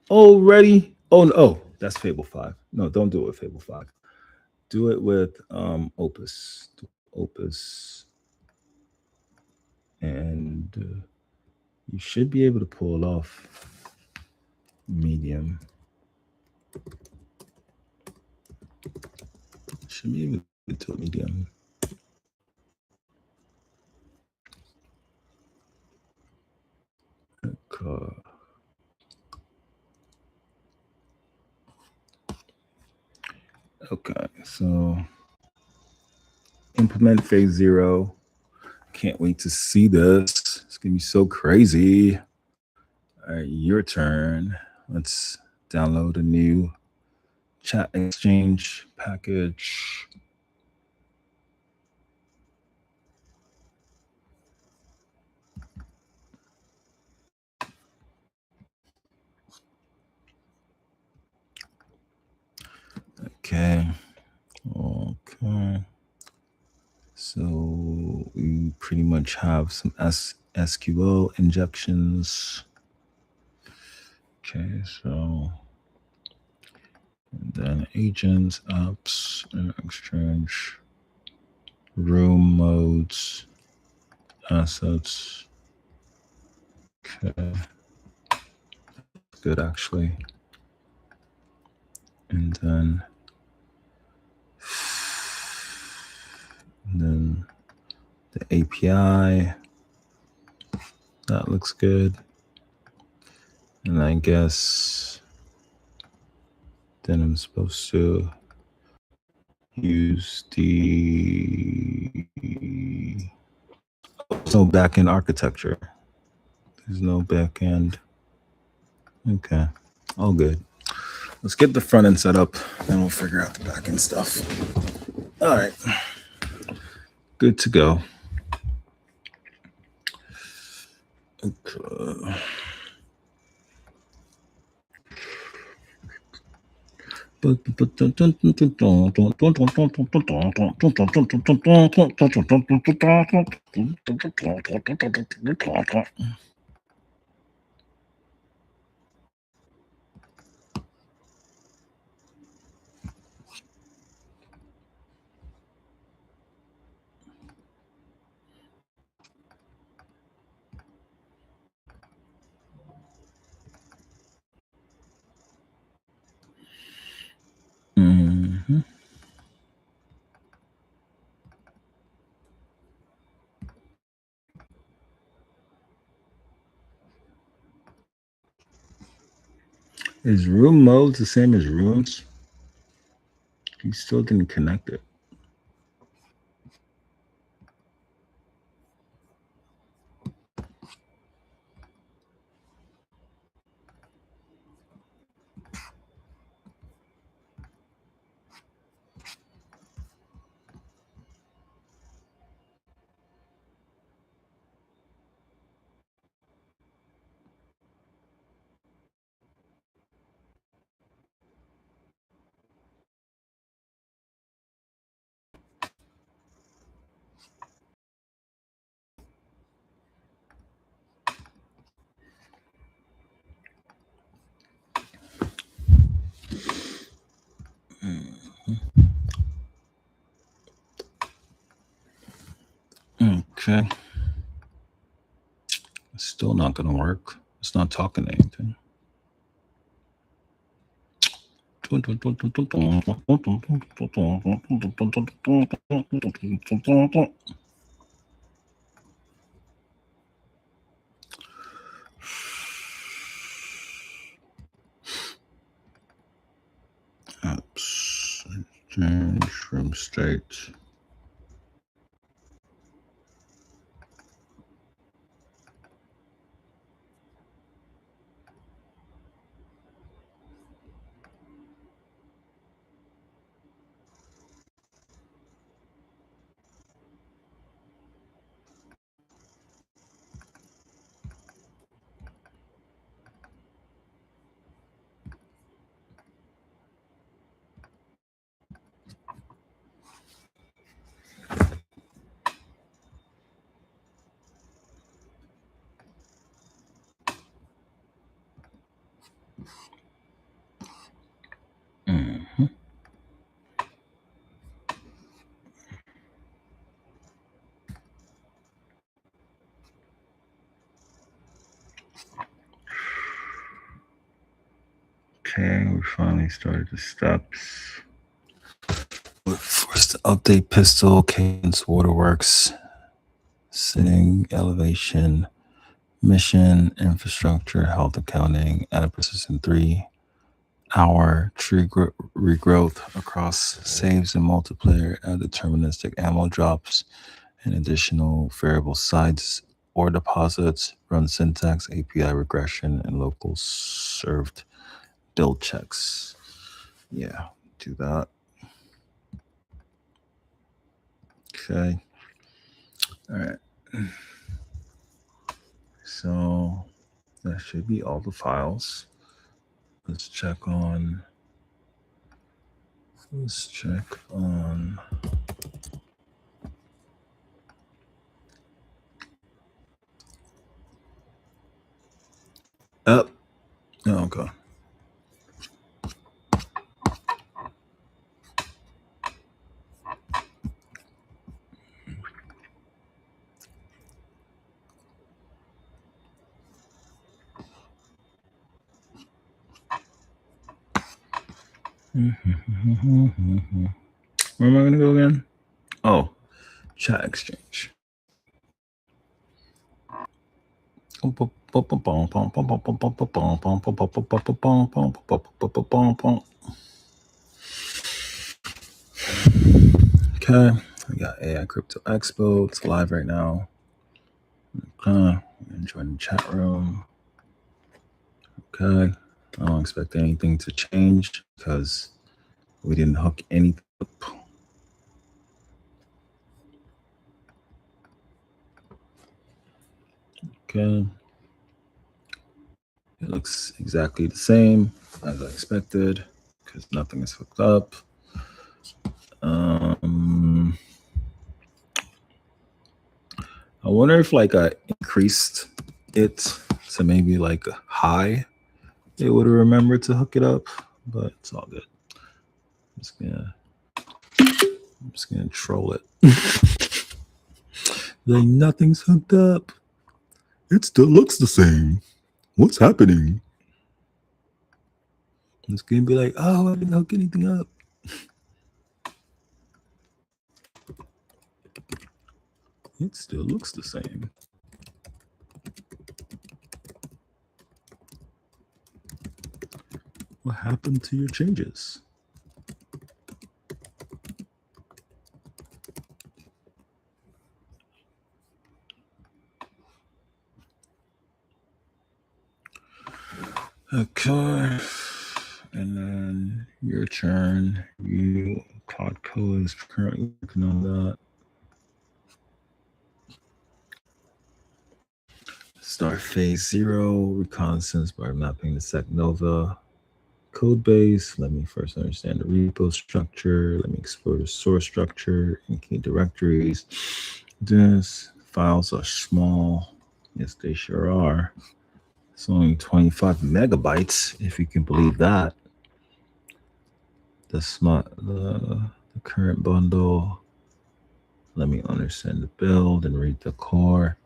Speaker 1: Oh no, that's Fable 5. No, don't do it with Fable 5. Do it with Opus. Opus. And you should be able to pull it off. Medium. Should be able to do medium. Okay. Okay, so implement phase 0. Can't wait to see this. It's gonna be so crazy. All right, your turn. Let's download a new chat exchange package. Okay. So we pretty much have some SQL injections. Okay, so and then agents, apps, exchange, room modes, assets. Okay, good actually. And then the API, that looks good. And I guess then I'm supposed to use the no backend architecture. There's no backend. Okay, all good. Let's get the front end set up, and we'll figure out the backend stuff. All right. Good to go. Okay. Mm-hmm. Is room mode the same as rooms? You still didn't connect it. Okay. It's still not going to work. It's not talking anything. Apps. Change from state. Mm-hmm. Okay, we finally started the steps. First, update pistol, cadence, waterworks, sitting, elevation, mission, infrastructure, health accounting, add a persistent 3 hour tree regrowth across saves and multiplayer, add deterministic ammo drops and additional variable sides or deposits, run syntax, API regression, and local served build checks. Yeah, do that. Okay. All right. So that should be all the files. Let's check on. Up. Oh, okay. Where am I going to go again? Oh, chat exchange. Okay, we got AI Crypto Expo. It's live right now. Okay, join the chat room. Okay, I don't expect anything to change because we didn't hook anything up. Okay. It looks exactly the same as I expected because nothing is hooked up. I wonder if like I increased it to maybe like a high, it would remember to hook it up, but it's all good. I'm just gonna troll it. Like nothing's hooked up. It still looks the same. What's happening? It's gonna be like, oh, I didn't hook anything up. It still looks the same. What happened to your changes? Okay. And then your turn. Cloud Code is currently working on that. Start phase 0, reconnaissance by mapping the SecNova code base. Let me first understand the repo structure. Let me explore the source structure and key directories. This files are small. Yes, they sure are. It's only 25 megabytes, if you can believe that. The current bundle. Let me understand the build and read the core.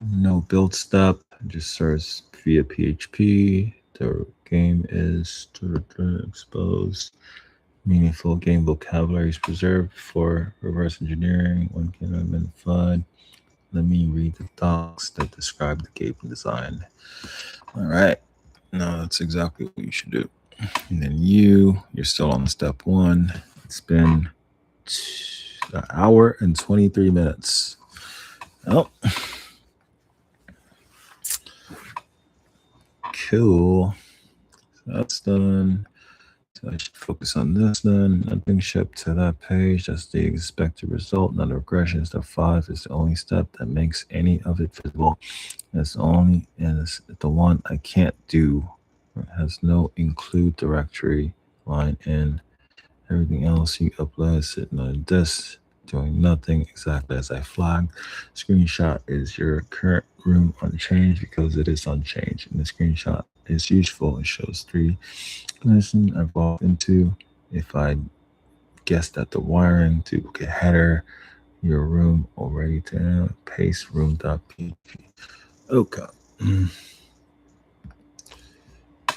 Speaker 1: No build step, just serves via PHP. The game is exposed. Meaningful game vocabulary is preserved for reverse engineering. One can amend FUD. Let me read the docs that describe the game design. All right. No, that's exactly what you should do. And then you're still on step 1. It's been an hour and 23 minutes. Oh, cool. So that's done. So I should focus on this then. Nothing shipped to that page. That's the expected result. Not a regression. Step 5 is the only step that makes any of it visible. That's only, and it's the one I can't do. It has no include directory line in. Everything else you upload is sitting on a disk, doing nothing exactly as I flagged. Screenshot is your current room unchanged because it is unchanged. And the screenshot is useful. It shows 3 conditions I've walked into. If I guessed at the wiring, duplicate header, your room already to paste room.php. Okay.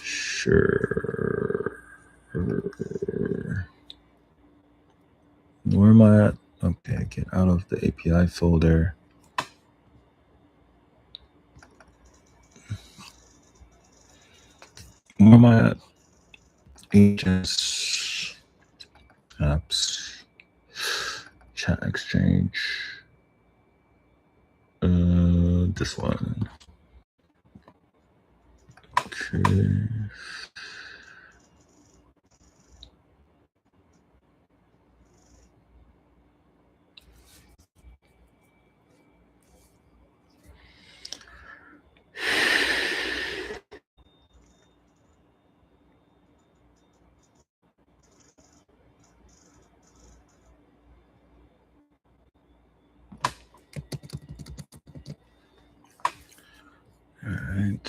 Speaker 1: Sure. Where am I at? Okay, get out of the API folder. Where am I at? Agents, apps, chat exchange. This one. Okay. All right.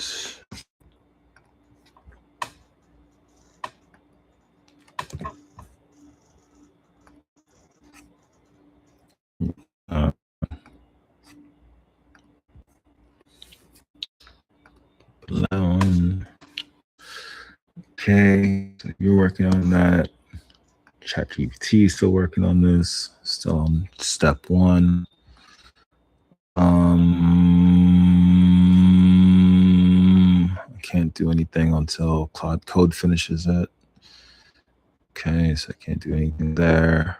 Speaker 1: Okay, so you're working on that. ChatGPT is still working on this. Still on step 1. I can't do anything until Cloud Code finishes it. Okay, so I can't do anything there.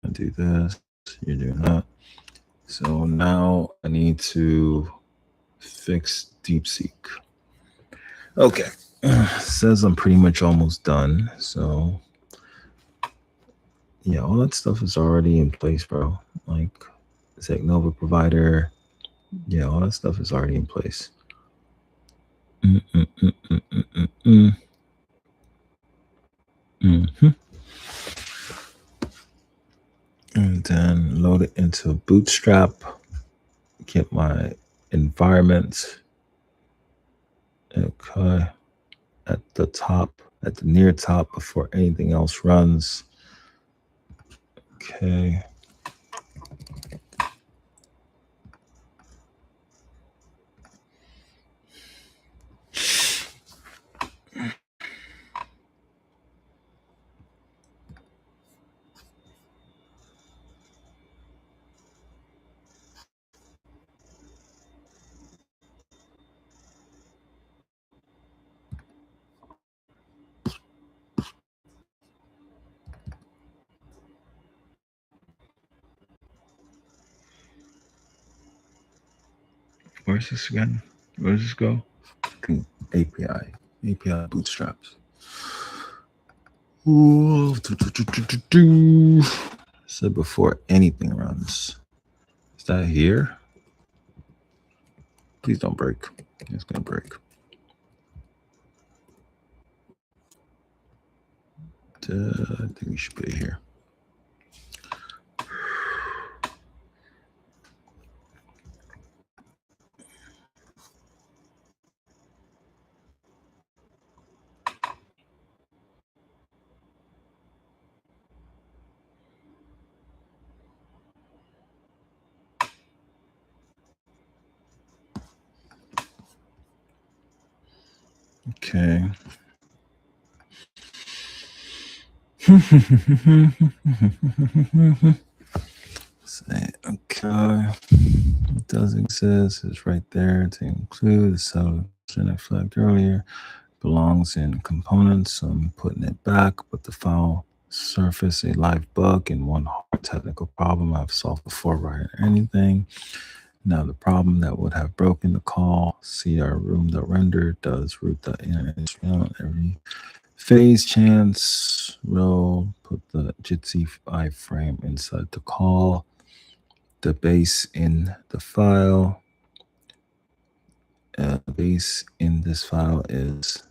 Speaker 1: I do this. You're doing that. So now I need to fix DeepSeek. Okay. Says I'm pretty much almost done. So yeah, all that stuff is already in place, bro. Like SecNova provider, Yeah, all that stuff is already in place. Mm-hmm. And then load it into Bootstrap. Get my environment. Okay. At the top, at the near top before anything else runs. Okay. Where's this again? Where does this go? API bootstraps. So before anything runs. Is that here? Please don't break. It's gonna break. I think we should put it here. Okay. Okay. It does exist. It's right there to include the solution I flagged earlier. Belongs in components. So I'm putting it back, but the file surface a live bug and one hard technical problem I've solved before writing anything. Now the problem that would have broken the call, cr room.render does root.internet every phase chance row, put the Jitsi iframe inside the call, the base in the file. Base in this file is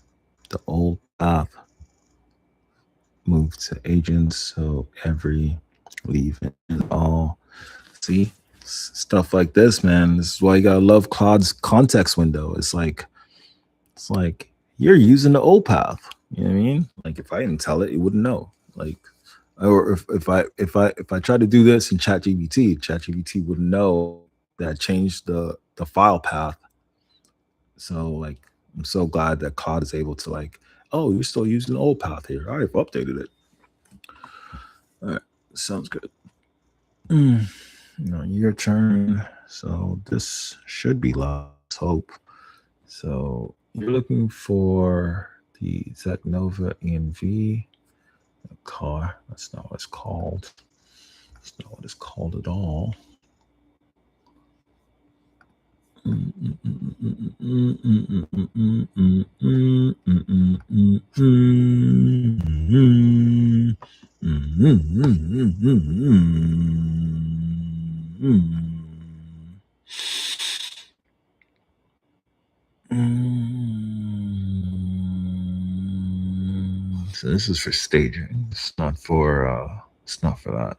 Speaker 1: the old path. Move to agents, so every leave and all. See, stuff like this, man. This is why you gotta love Claude's context window. It's like you're using the old path. You know what I mean? Like if I didn't tell it, it wouldn't know. Like, or if I try to do this in ChatGPT wouldn't know that I changed the file path. So like, I'm so glad that Claude is able to like, oh, you're still using the old path here. I've updated it. All right, sounds good. Your turn. So this should be live. Let's hope. So you're looking for the Zacnova ENV car. That's not what it's called. That's not what it's called at all. So this is for staging. It's not for that.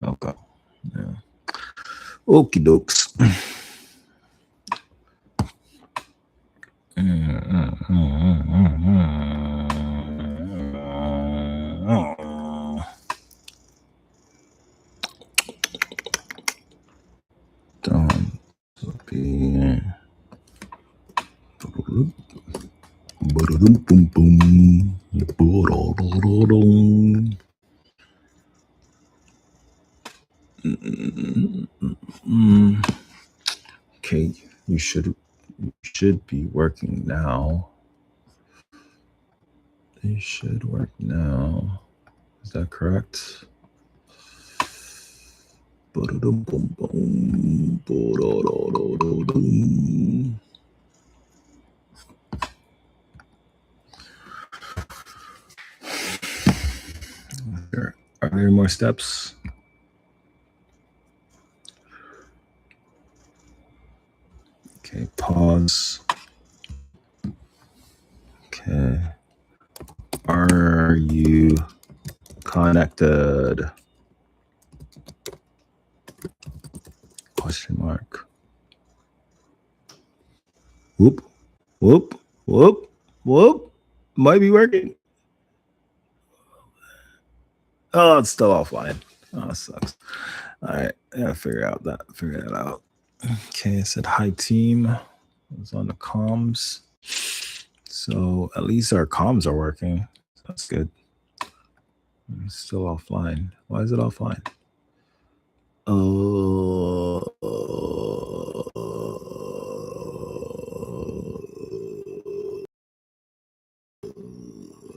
Speaker 1: Okay. Yeah. Okie dokes. Okay, you should be working now. They should work now. Is that correct? Are there more steps? Okay, pause. Okay. Are you connected? Question mark. Whoop, whoop, whoop, whoop. Might be working. Oh, it's still offline. Oh, that sucks. All right, yeah, figure that out. Okay, I said hi team. I was on the comms. So at least our comms are working. That's good. It's still offline. Why is it offline?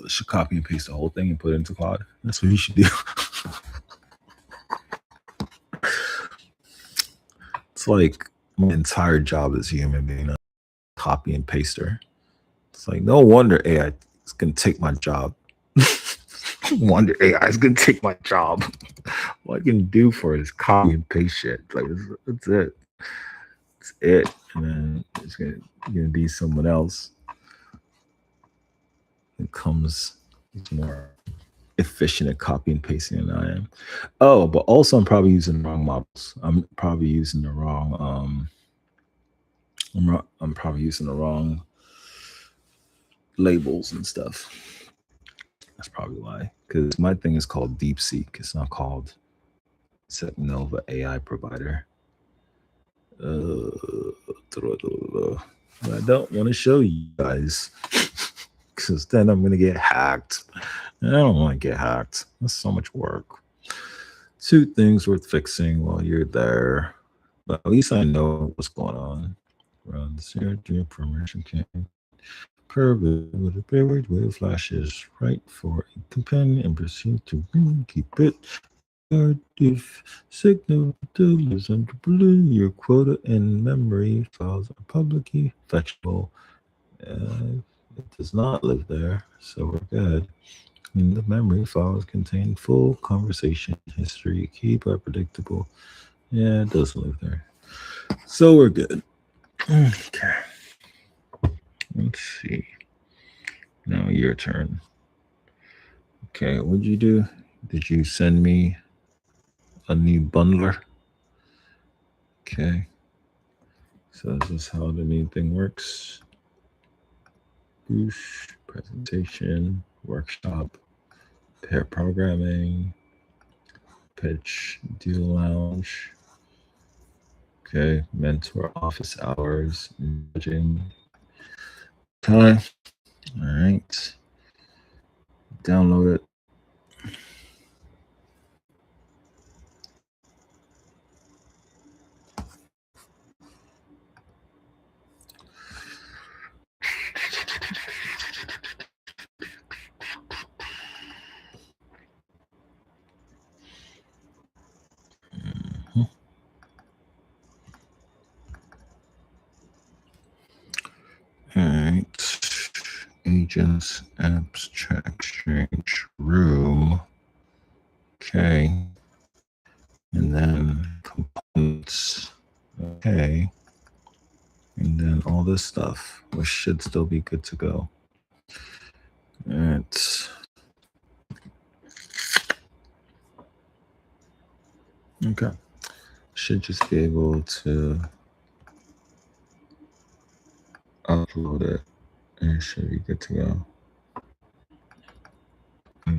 Speaker 1: Should copy and paste the whole thing and put it into cloud. That's what you should do. It's like my entire job as a human being, a copy and paster. It's like no wonder AI is gonna take my job. No wonder AI is gonna take my job. What I can do for it is copy and paste shit. Like that's it. It's it. And then it's gonna be someone else. It comes more efficient at copy and pasting than I am. Oh, but also I'm probably using the wrong models. I'm probably using the wrong I'm probably using the wrong labels and stuff. That's probably why. Because my thing is called DeepSeek. It's not called Nova AI provider. I don't want to show you guys because then I'm gonna get hacked. I don't want to get hacked. That's so much work. 2 things worth fixing while you're there, but at least I know what's going on. Run the CRG permission can curve it with a favorite way of flashes right for a companion and proceed to keep it. If signal is under blue, your quota and memory files are publicly fetchable. It does not live there, so we're good. And the memory files contain full conversation history, keep are predictable. Yeah, it doesn't live there. So we're good. Okay. Let's see. Now your turn. Okay, what'd you do? Did you send me a new bundler? Okay. So this is how the new thing works. Boosh, presentation, workshop, pair programming, pitch, deal lounge. Okay, mentor office hours, judging. Time. All right. Download it. All right. Agents, apps, chat exchange, room. Okay. And then components. Okay. And then all this stuff, which should still be good to go. All right. Okay. Should just be able to upload it and it should be good to go. I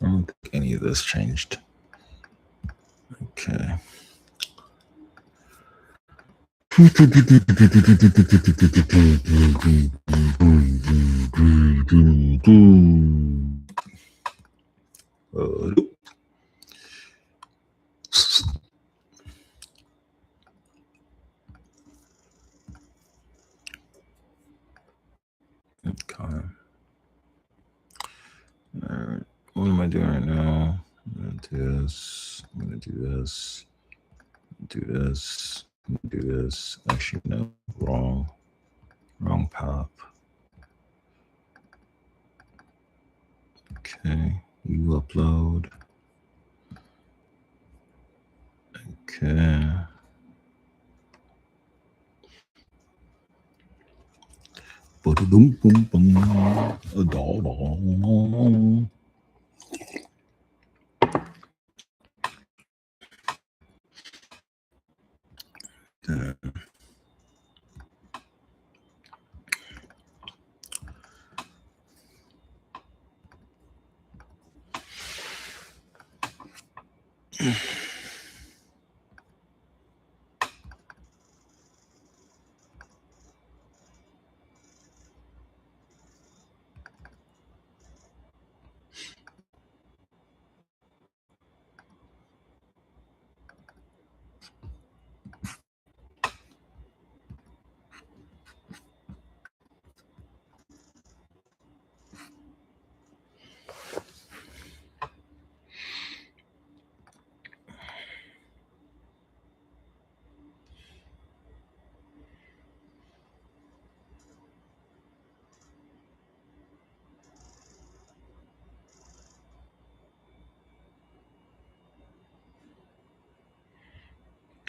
Speaker 1: don't think any of this changed. Okay. Okay. All right. What am I doing right now? I'm gonna do this. I'm gonna do this. Do this. Do this. Actually, no. Wrong path. Okay. You upload. Okay. Boom, boom, boom.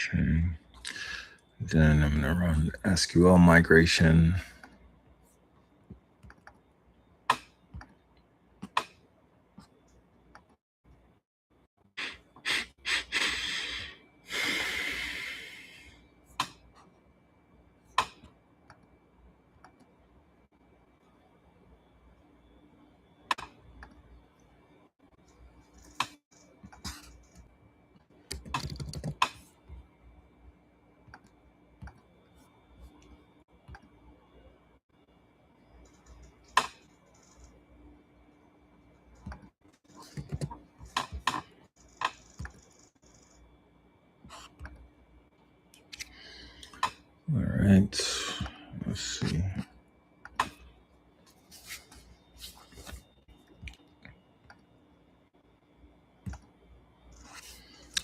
Speaker 1: Okay. Then I'm going to run SQL migration. All right. Let's see.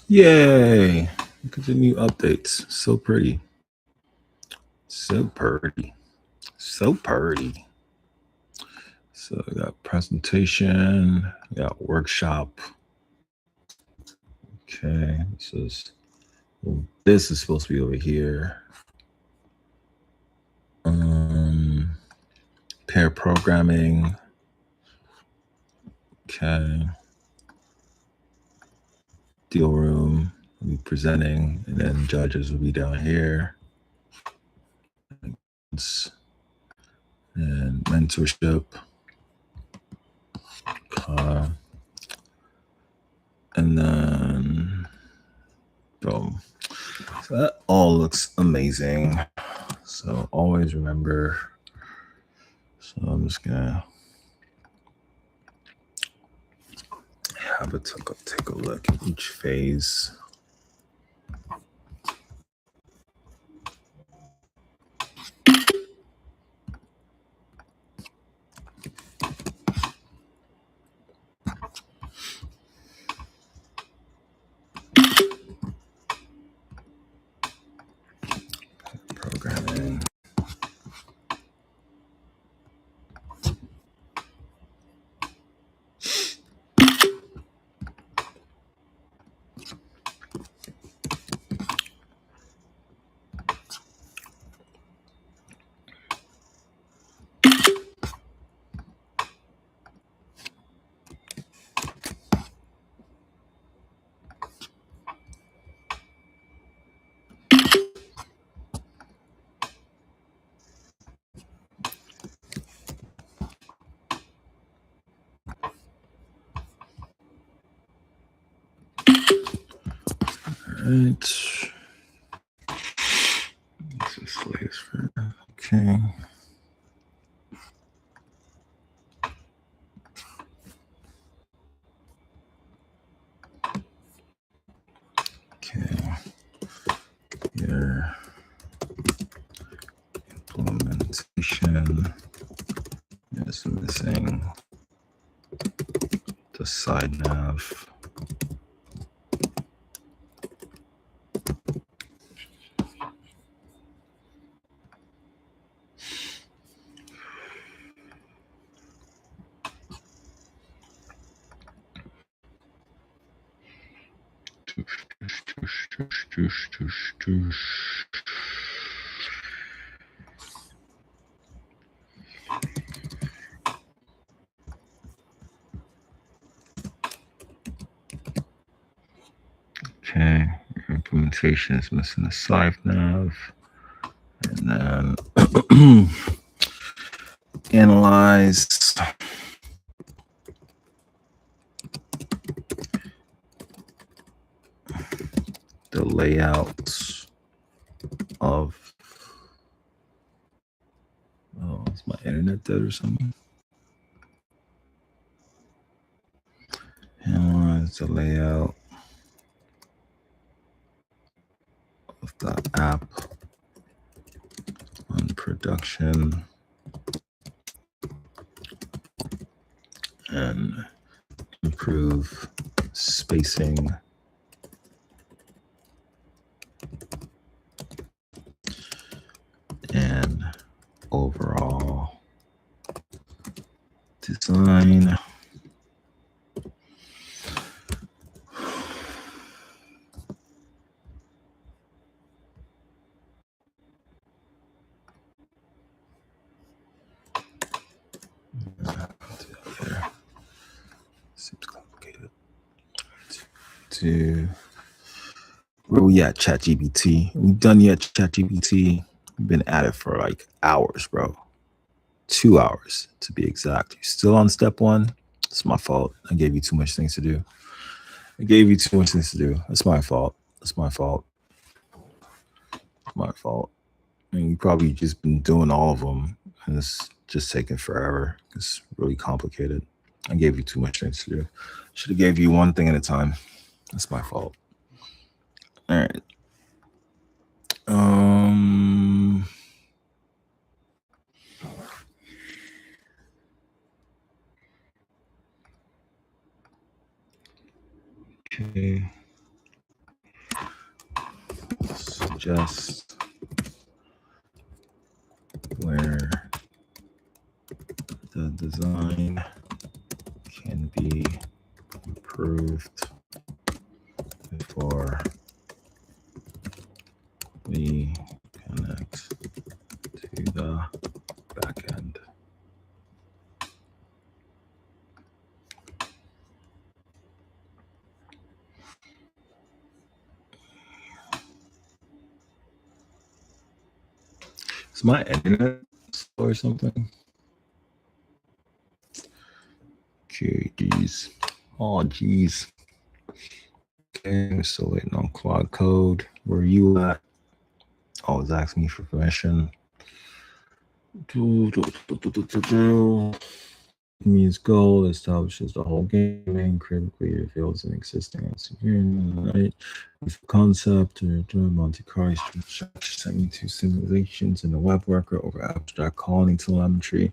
Speaker 1: Yay. Look at the new updates. So pretty. So pretty. So pretty. So I got presentation, I got workshop. Okay, this is supposed to be over here. Pair programming. Okay. Deal room will be presenting, and then judges will be down here. And mentorship. And then boom. So that all looks amazing. So always remember. So I'm just gonna have a take a look at each phase. Programming. Right. This is slaves for okay. Okay. Here. Implementation is missing the side nav. documentation is missing the side nav. And then analyze the layouts of, oh, is my internet dead or something? Analyze the layout of the app on production and improve spacing and overall design. Seems complicated. Where we at, ChatGPT? We've done yet, ChatGPT. We've been at it for like hours, bro. 2 hours to be exact. You're still on step one. It's my fault. I gave you too much things to do. That's my fault. My fault. I mean, you probably just been doing all of them, and it's just taking forever. It's really complicated. I gave you too much things to do. Should have gave you one thing at a time. That's my fault. All right. Okay. Suggest where the design can be improved before we connect to the backend. Is my internet slow or something? Okay, geez. Oh, geez. Okay, we're still waiting on Claude Code. Where are you at? Oh, it's asking me for permission. Means goal establishes the whole game, critically reveals an existing right? Concept or Monte Carlo structure to simulations in the web worker over abstract calling telemetry.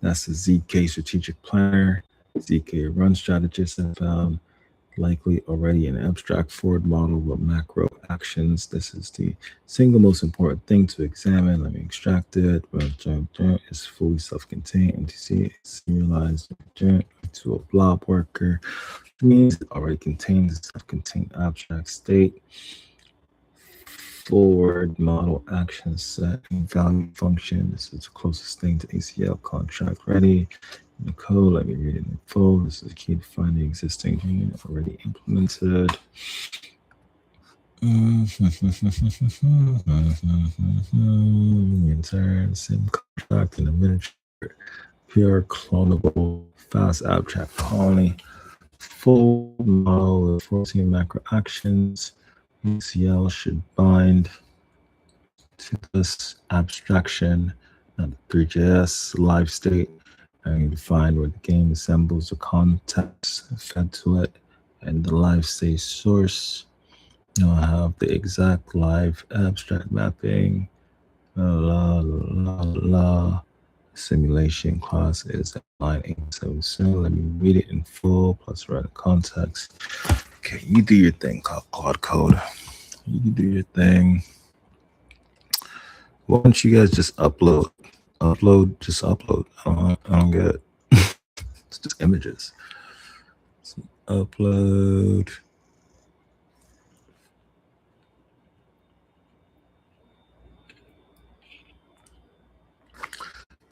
Speaker 1: That's the ZK strategic planner. ZK run strategist and found likely already an abstract forward model with macro actions. This is the single most important thing to examine. Let me extract it. It's fully self-contained. MTC is serialized to a blob worker, which means it already contains a self-contained abstract state. Forward model action set and value function. This is the closest thing to ACL contract ready. In the code, let me read it in full. This is the key to find the existing unit already implemented. Intern, sim contract and administrator, pure clonable, fast abstract colony, full model with 14 macro actions. ACL should bind to this abstraction, not the 3JS live state. I need to find where the game assembles the context fed to it and the live state source. Now I have the exact live abstract mapping. Simulation class is line 877. Let me read it in full plus write a context. Okay, you do your thing, Claude Code. You do your thing. Why don't you guys just upload? Just upload. I don't get it. It's just images. So upload.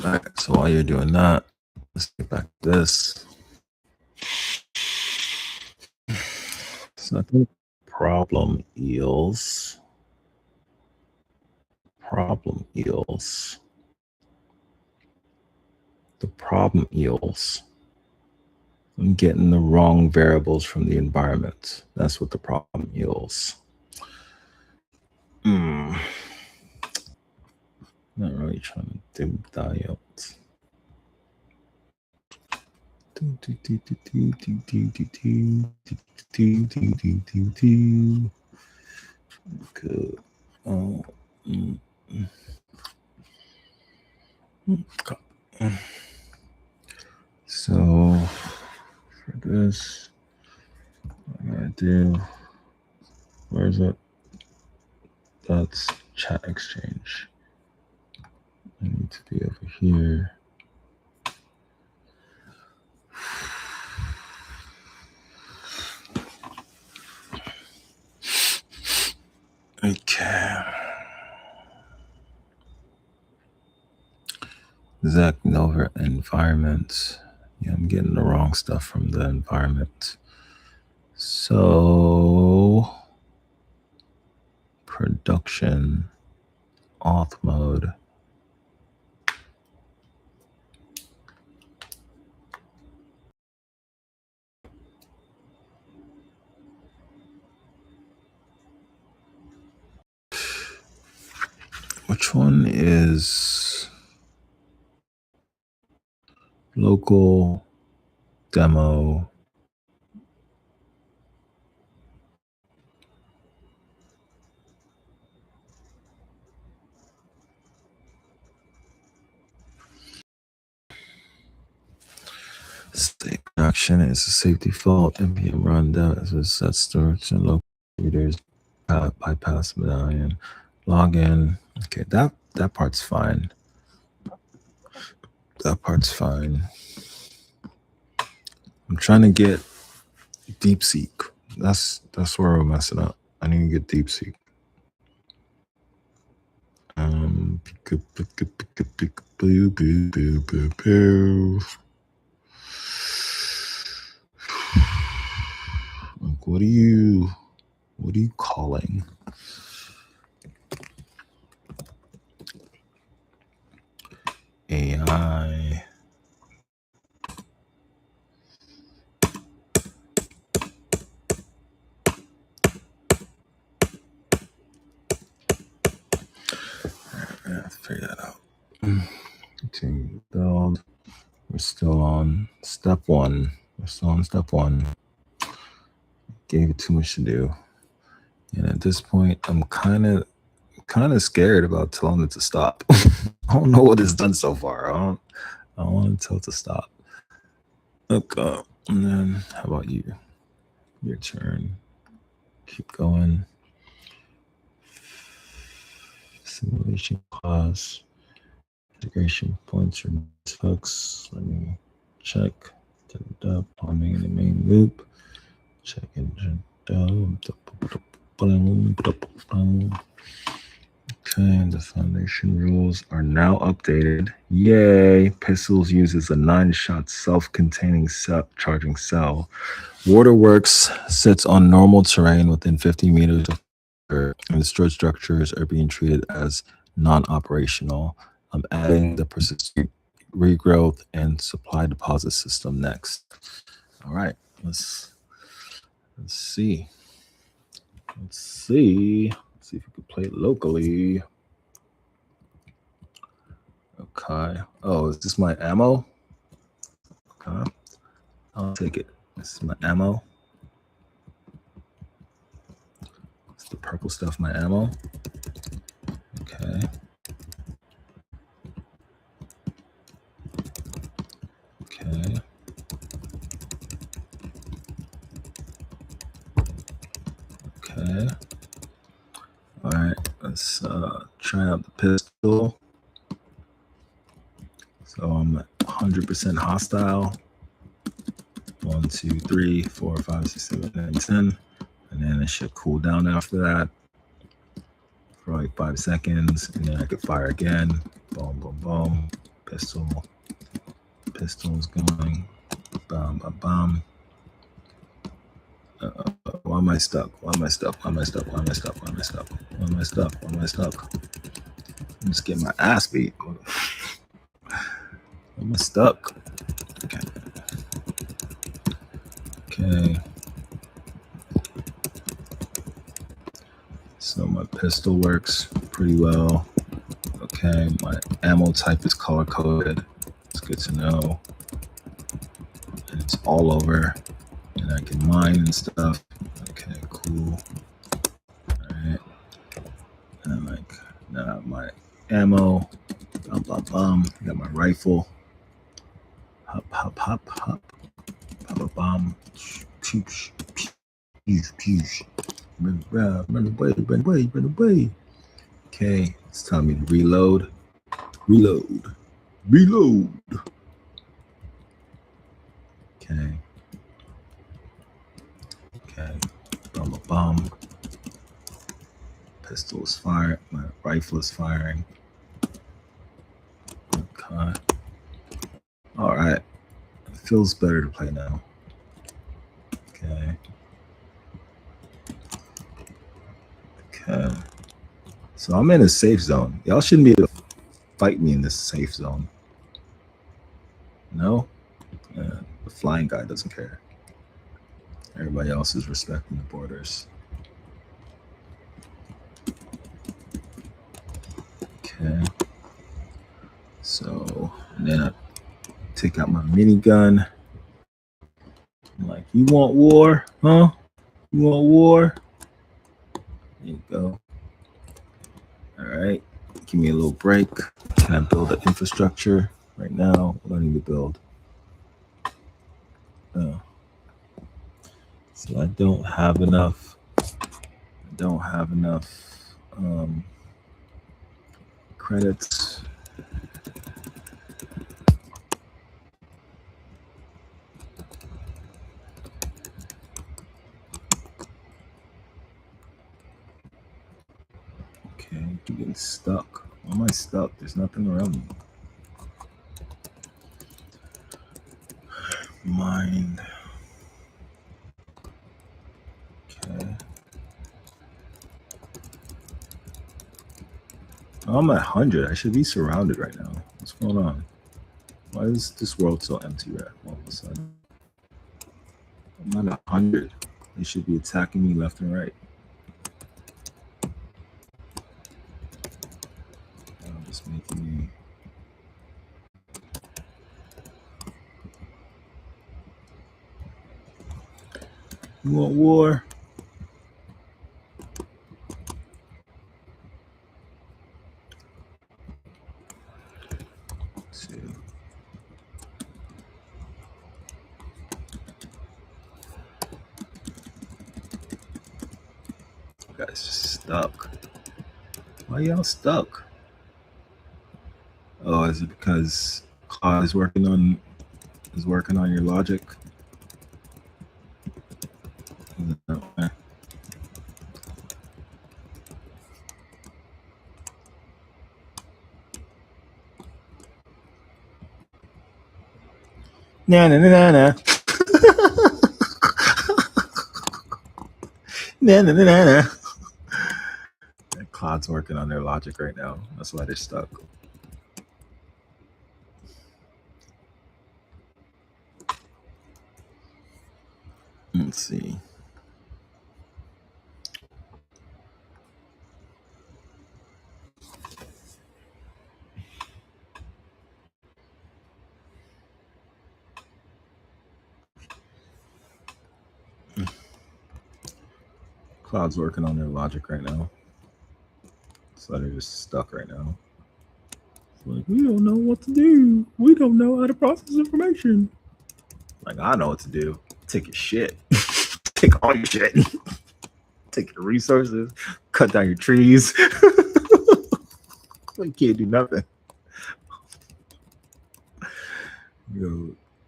Speaker 1: All right, so while you're doing that, let's get back to this. So I think problem eels. Problem eels. The problem eels. I'm getting the wrong variables from the environment. That's what the problem eels. Not really trying to do that yet. Good. So for this, I'm gonna do, where is it? That's chat exchange. I need to be over here. Okay. Zach Nova environment. Yeah, I'm getting the wrong stuff from the environment. So production, auth mode. Which one is local demo? State production is a safety fault. npm run that is a set storage and local readers bypass medallion login. Okay, that part's fine. That part's fine. I'm trying to get DeepSeek. That's where we're messing up. I need to get DeepSeek. Like, what are you calling? AI. I have to figure that out. Continue to build. We're still on step one. Gave it too much to do. And at this point, I'm kind of scared about telling it to stop. I don't know what it's done so far. I don't want to tell it to stop. Okay. And then how about you? Your turn. Keep going. Simulation class. Integration points or hooks. Let me check. Plumbing in the main loop. Check engine. Okay, the foundation rules are now updated. Yay! Pistols uses a 9-shot self-containing charging cell. Waterworks sits on normal terrain within 50 meters of and the storage structures are being treated as non-operational. I'm adding the persistent regrowth and supply deposit system next. All right, let's see. Let's see if we can play it locally. Okay. Oh, is this my ammo? Okay. I'll take it. This is my ammo. It's the purple stuff, my ammo. Okay. Okay. Okay. All right. Let's try out the pistol. So I'm 100% hostile. 1, 2, 3, 4, 5, 6, 7, 8, 9, 10. And then it should cool down after that for like 5 seconds. And then I could fire again. Boom, boom, boom. Pistol's going. Bam, bam, bam. Why am I stuck? Why am I stuck? Why am I stuck? Why am I stuck? Why am I stuck? Why am I stuck? Why am I stuck? I'm just getting my ass beat. Why am I stuck? Okay. Okay. So my pistol works pretty well. Okay, my ammo type is color coded. It's good to know. And it's all over. And I can mine and stuff. Okay, cool. Alright. And like now my ammo. Got my rifle. Hop, hop, hop, hop. Pop a bomb. Pew, pew. Run away. Okay, it's telling me to reload. Reload. Okay. Bomb. Pistol is firing. My rifle is firing. Okay. All right. It feels better to play now. Okay. So I'm in a safe zone. Y'all shouldn't be able to fight me in this safe zone. No? The flying guy doesn't care. Everybody else is respecting the borders. Okay. So, and then I take out my minigun. I'm like, you want war? Huh? You want war? There you go. All right. Give me a little break. Can I build an infrastructure right now? What do I need to build? Oh. So I don't have enough. Credits. Okay, I'm getting stuck. Why am I stuck? There's nothing around me. Mine. Okay. Oh, I'm at 100. I should be surrounded right now. What's going on? Why is this world so empty right all of a sudden? I'm not at 100. They should be attacking me left and right. I'm just making me. You want war? Let's see. You guys stuck. Why y'all stuck? Oh, is it because Claude is working on your logic? Na. Na. Claude's working on their logic right now. That's why they're stuck. Let's see. Claude's working on their logic right now. So they're just stuck right now. It's like, we don't know what to do. We don't know how to process information. Like, I know what to do. Take your shit. Take all your shit. Take your resources. Cut down your trees. You can't do nothing.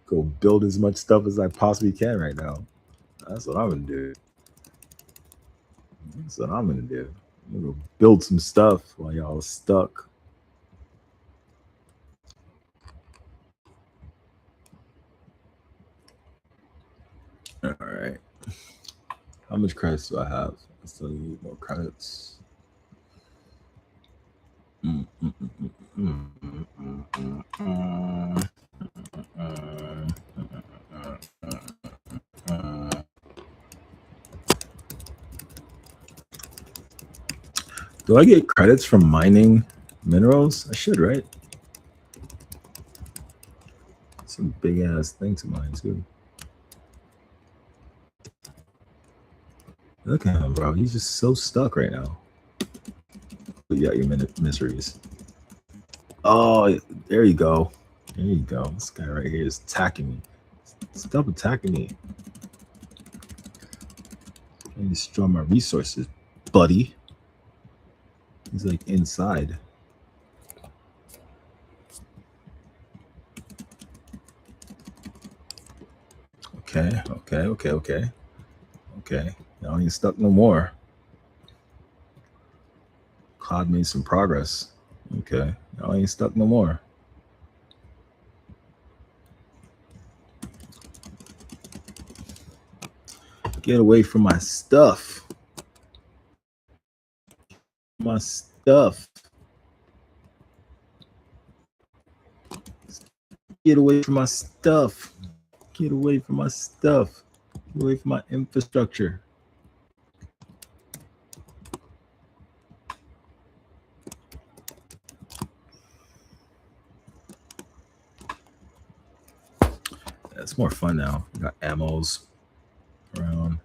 Speaker 1: Go build as much stuff as I possibly can right now. That's what I'm gonna do. I'm gonna build some stuff while y'all are stuck. All right. How much credits do I have? I still need more credits. Do I get credits from mining minerals? I should, right? Some big ass thing to mine too. Look at him, bro. He's just so stuck right now. You got your miseries. Oh, there you go. There you go. This guy right here is attacking me. Stop attacking me. I destroy my resources, buddy. He's like inside. Okay. Now he's stuck no more. Cloud made some progress. Okay. Now he ain't stuck no more. Get away from my stuff. My stuff. Get away from my stuff. Get away from my stuff. Get away from my infrastructure. It's more fun now. We got ammos around.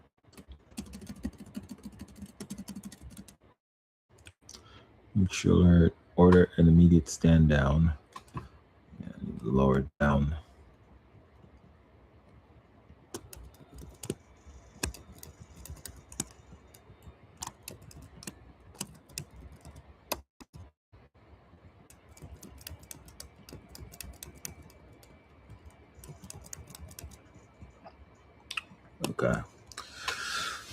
Speaker 1: Mutual order an immediate stand down. And lower it down. Okay.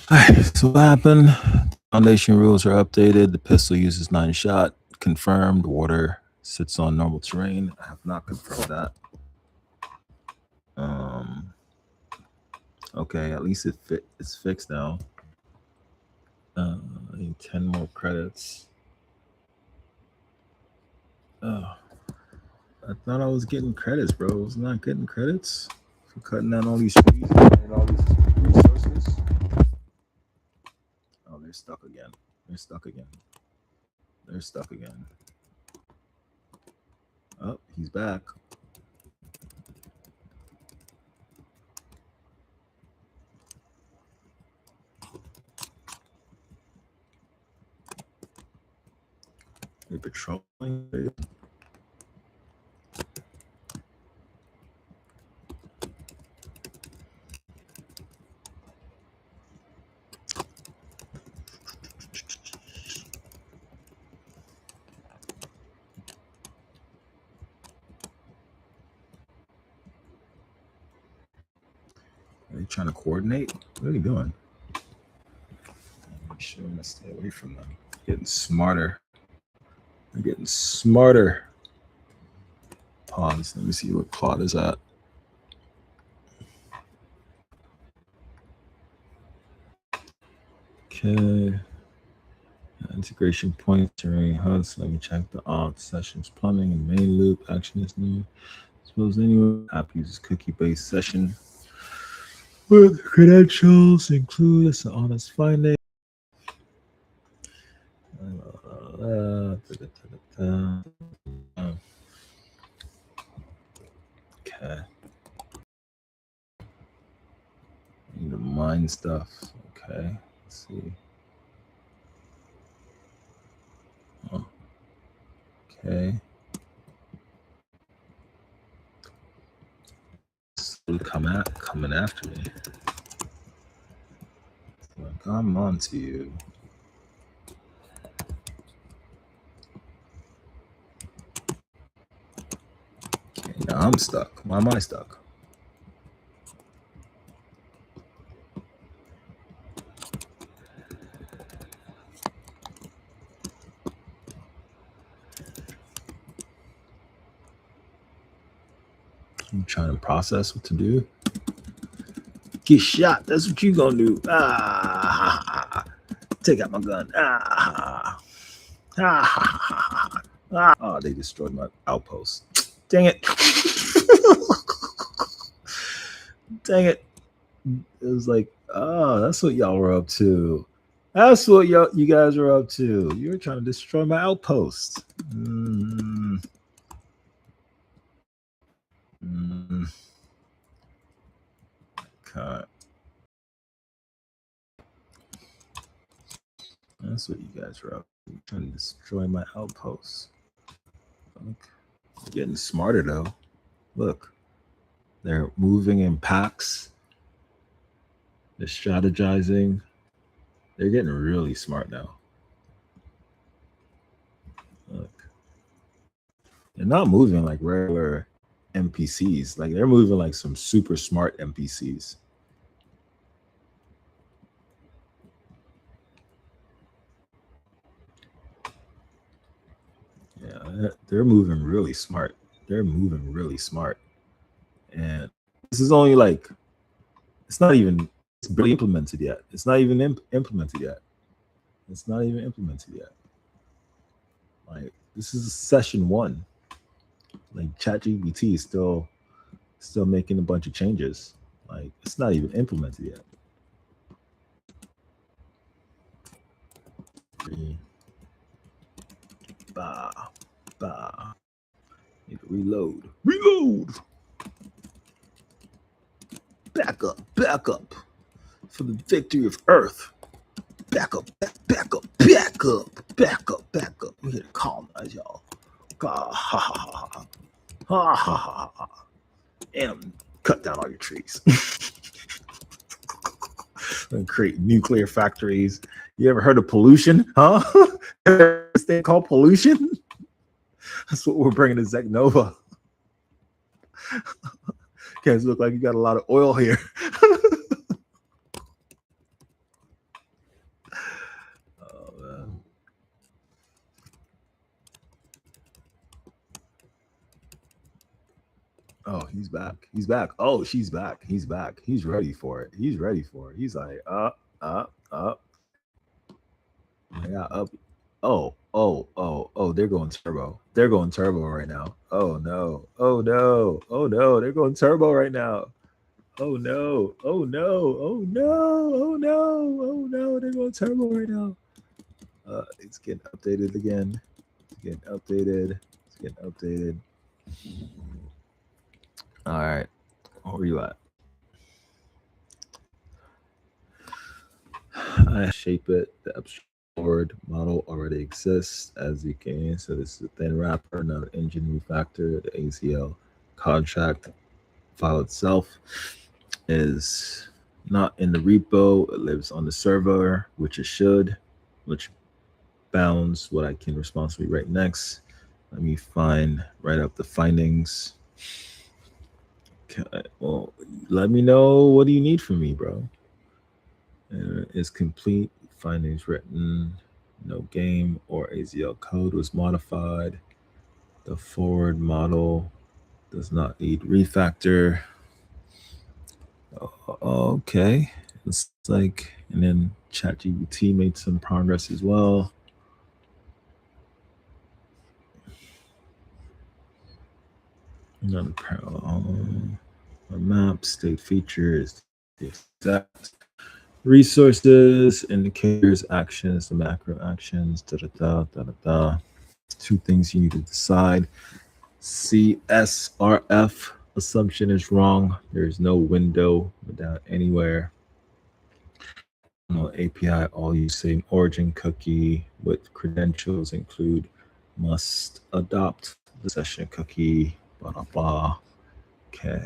Speaker 1: All right. So what happened? Foundation rules are updated. The pistol uses 9-shot. Confirmed. Water sits on normal terrain. I have not confirmed that. Okay, at least it's fixed now. I need 10 more credits. Oh, I thought I was getting credits, bro. I was not getting credits for cutting down all these trees and all these resources. Oh, they're stuck again. They're stuck again. They're stuck again. Oh, he's back. They're patrolling. Are they trying to coordinate? What are they doing? Make sure to stay away from them. Getting smarter. They're getting smarter. Pause. Let me see what plot is at. Okay. Integration point during HUDs. Let me check the auth sessions plumbing and main loop. Action is new. Suppose anyway. App uses cookie-based session with credentials include as an honest finding. Okay. Need to mine stuff. Okay. Let's see. Oh. Okay. Coming after me. Like, I'm on to you. Okay, now I'm stuck. Why am I stuck? I'm trying to process what to do. Get shot. That's what you gonna do. Ah. Take out my gun. Oh, they destroyed my outpost. Dang it. Dang it. It was like, oh, that's what y'all were up to. That's what you guys were up to. You were trying to destroy my outpost. Okay. That's what you guys were up to. Trying to destroy my outposts. They're getting smarter though. Look, they're moving in packs. They're strategizing. They're getting really smart now. Look, they're not moving like regular NPCs. Like they're moving like some super smart NPCs. Yeah, they're moving really smart. They're moving really smart. And this is only like, it's not even, it's barely implemented yet. It's not even implemented yet. It's not even implemented yet. Like this is session 1. Like ChatGPT is still making a bunch of changes. Like it's not even implemented yet. Need to reload. Back up for the victory of Earth. Back up. We here to colonize y'all. And cut down all your trees. And create nuclear factories. You ever heard of pollution? Huh? This thing called pollution? That's what we're bringing to Zeknova. Guys, look like you got a lot of oil here. Oh, man. Oh, he's back. Oh, she's back. He's back. He's ready for it. He's like, up. I got up. Oh, they're going turbo. Right now. Oh no. They're going turbo right now. Oh no. They're going turbo right now. It's getting updated again. All right. Where are you at? I shape it. The abstract board model already exists, as you can. So this is a thin wrapper, not an engine refactor. The ACL contract file itself is not in the repo. It lives on the server, which it should, which bounds what I can responsibly write next. Let me write up the findings. Okay, well, let me know, what do you need from me, bro? Is complete, findings written, no game or AZL code was modified. The forward model does not need refactor. Okay, it's like, and then ChatGPT made some progress as well. Another parallel. A map, state features, the exact resources, indicators, actions, the macro actions, Two things you need to decide. CSRF assumption is wrong. There is no window without anywhere. No API, all use same origin cookie with credentials include must adopt the session cookie, blah, blah, blah. Okay.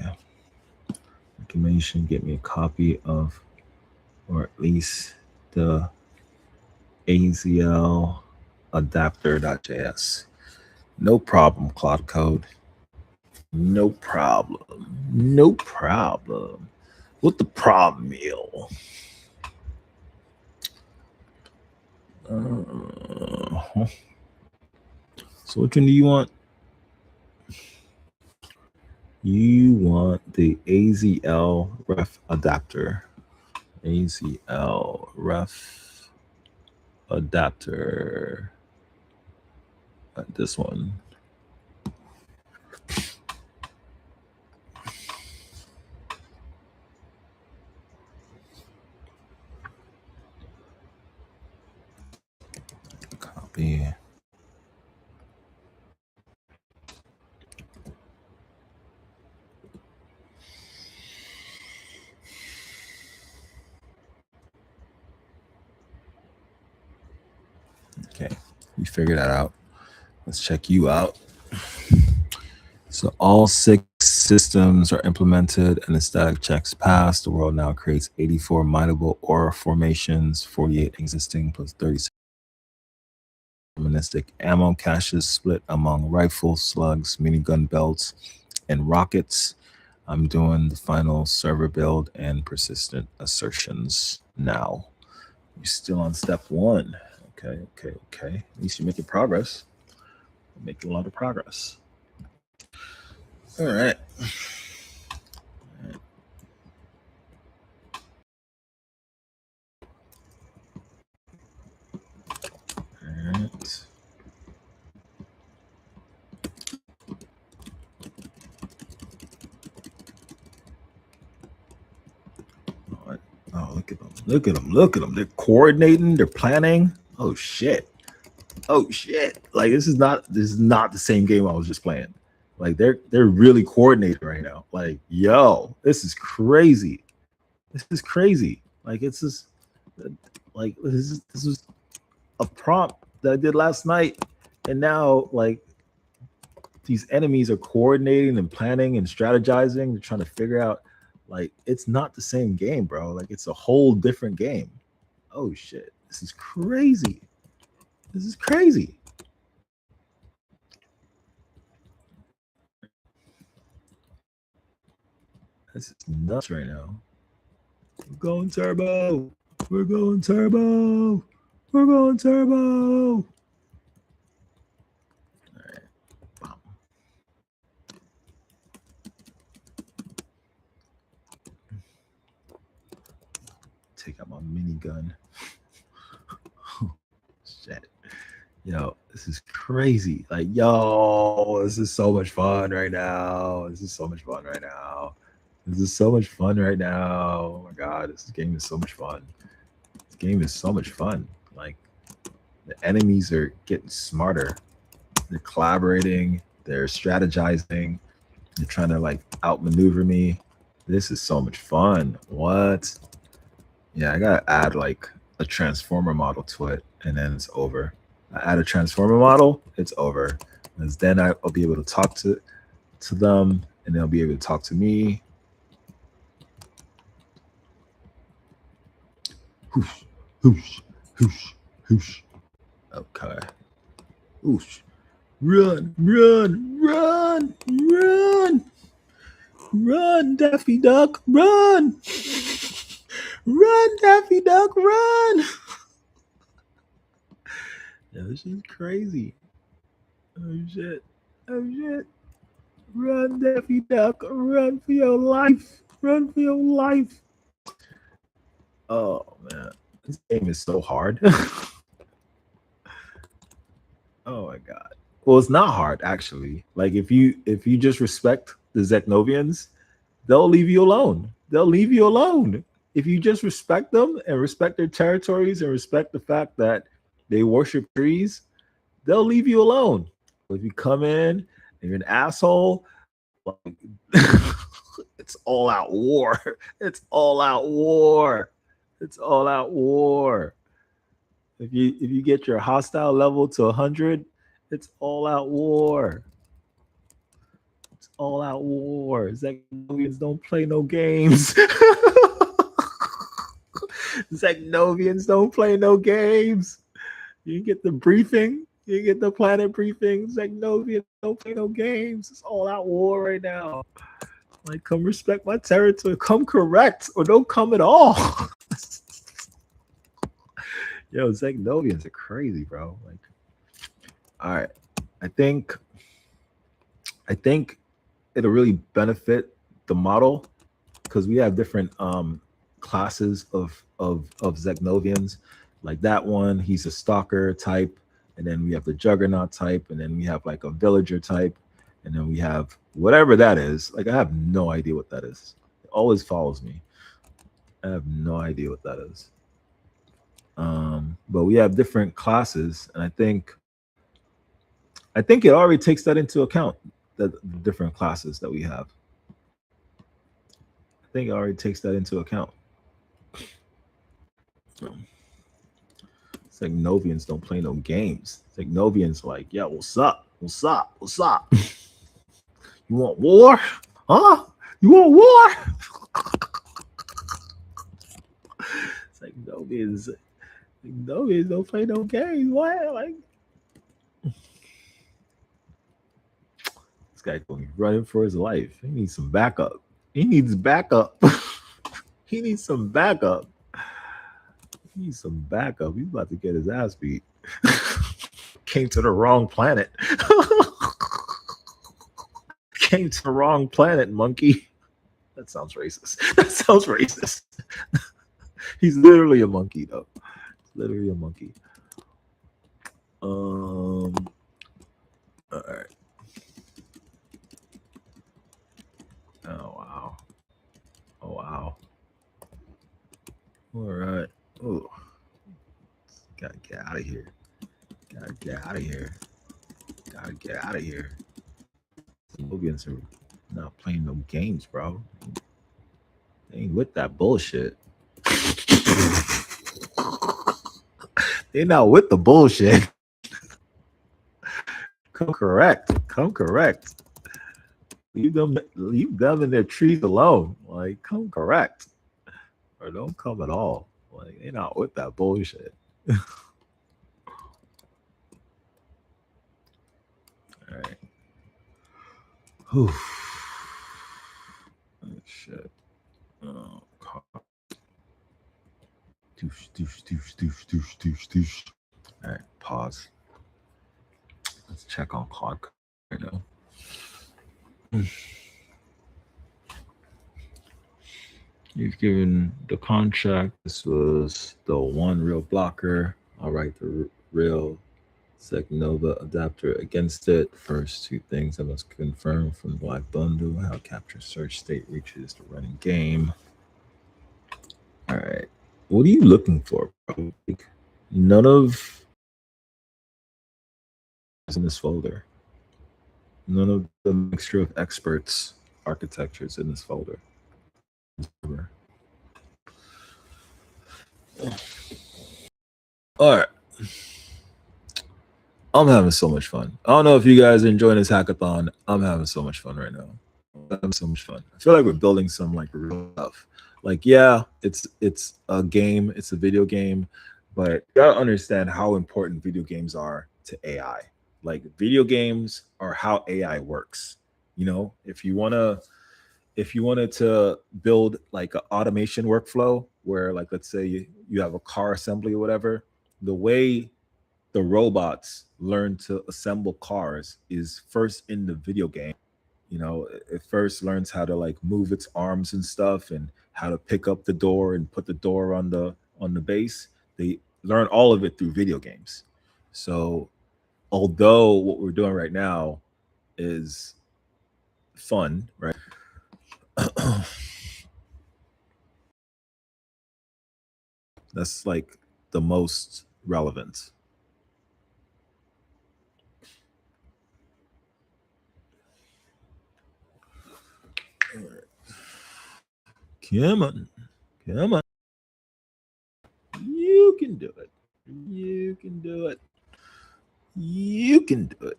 Speaker 1: Recommendation, get me a copy of, or at least the AZL adapter.js. No problem, Cloud Code. No problem. What the problem is? So which one do you want? You want the AZL ref adapter. AZL ref adapter. This one. Copy. Okay, we figured that out. Let's check you out. So all 6 systems are implemented and the static checks passed. The world now creates 84 mineable ore formations, 48 existing plus 36 deterministic ammo caches split among rifles, slugs, minigun belts, and rockets. I'm doing the final server build and persistent assertions now. You're still on step 1. Okay. At least you're making progress. You're making a lot of progress. All right. Oh, look at them. Look at them. Look at them. They're coordinating. They're planning. Oh shit. Oh shit. Like this is not the same game I was just playing. Like they're really coordinated right now. Like, yo, this is crazy. This is crazy. Like it's just like this was a prompt that I did last night. And now like these enemies are coordinating and planning and strategizing. They're trying to figure out like it's not the same game, bro. Like it's a whole different game. Oh shit. This is crazy. This is crazy. This is nuts right now. We're going turbo. We're going turbo. We're going turbo. All right. Wow. Take out my minigun. Shit. Yo, this is crazy. Like, yo, this is so much fun right now. This is so much fun right now. This is so much fun right now. Oh my god, this game is so much fun. This game is so much fun. Like, the enemies are getting smarter. They're collaborating. They're strategizing. They're trying to like outmaneuver me. This is so much fun. What? Yeah, I gotta add like a transformer model to it, and then it's over. I add a transformer model, it's over. Because then I'll be able to talk to them, and they'll be able to talk to me. Whoosh, whoosh, whoosh, whoosh. Okay. Whoosh. Run, run, run, run. Run, Daffy Duck, run. Run, Daffy Duck, run. Yeah, this is crazy. Oh shit. Oh shit. Run, Daffy Duck, run for your life. Run for your life. Oh man. This game is so hard. Oh my god. Well, it's not hard actually. Like if you just respect the Zeknovians, they'll leave you alone. They'll leave you alone. If you just respect them and respect their territories and respect the fact that they worship trees, they'll leave you alone. But if you come in and you're an asshole, like, it's all out war. It's all out war. It's all out war. If you get your hostile level to 100, it's all out war. It's all out war. Zeknovians don't play no games. Zeknovians don't play no games. You get the briefing. You get the planet briefing. Zeknovians don't play no games. It's all out war right now. Like, come respect my territory. Come correct or don't come at all. Yo, Zeknovians are crazy, bro. Like, all right. I think it'll really benefit the model because we have different classes of Zeknovians. Like that one, he's a stalker type, and then we have the juggernaut type, and then we have like a villager type, and then we have whatever that is. Like I have no idea what that is. It always follows me. I have no idea what that is. But we have different classes, and I think it already takes that into account, the different classes that we have. I think it already takes that into account. It's like Novians don't play no games. It's like Novians like, yeah, what's up? What's up? What's up? You want war? Huh? You want war? It's like Novians don't play no games. What? Like this guy going running for his life. He needs some backup. He needs backup. He needs some backup. He needs some backup. He's about to get his ass beat. Came to the wrong planet. Came to the wrong planet, monkey. That sounds racist. That sounds racist. He's literally a monkey, though. Literally a monkey. All right. Oh wow. Oh wow. All right. Oh, gotta get out of here. Gotta get out of here. Gotta get out of here. The Logan's are not playing no games, bro. They ain't with that bullshit. They're not with the bullshit. Come correct. Come correct. Leave them in their trees alone. Like, come correct. Or don't come at all. Like, they're not with that bullshit. All right. Whew. Oh, shit. Oh, God. Doosh, doosh, doosh, doosh, doosh, doosh, doosh. All right, pause. Let's check on Claude right now. He's given the contract. This was the one real blocker. I'll write the real Segnova adapter against it. First two things I must confirm from Black Bundle how capture search state reaches the running game. All right. What are you looking for, bro? Like, none of is in this folder. None of the mixture of experts architectures in this folder. All right. I'm having so much fun. I don't know if you guys are enjoying this hackathon. I'm having so much fun right now. I'm having so much fun. I feel like we're building some like real stuff. Like, yeah, it's a game, it's a video game, but you gotta understand how important video games are to AI. Like video games are how AI works. You know, if you wanted to build like an automation workflow where like let's say you have a car assembly or whatever, the way the robots learn to assemble cars is first in the video game. You know, it first learns how to like move its arms and stuff and how to pick up the door and put the door on the base. They learn all of it through video games. So although what we're doing right now is fun, right? That's like the most relevant. Come on. Come on. You can do it. You can do it. You can do it.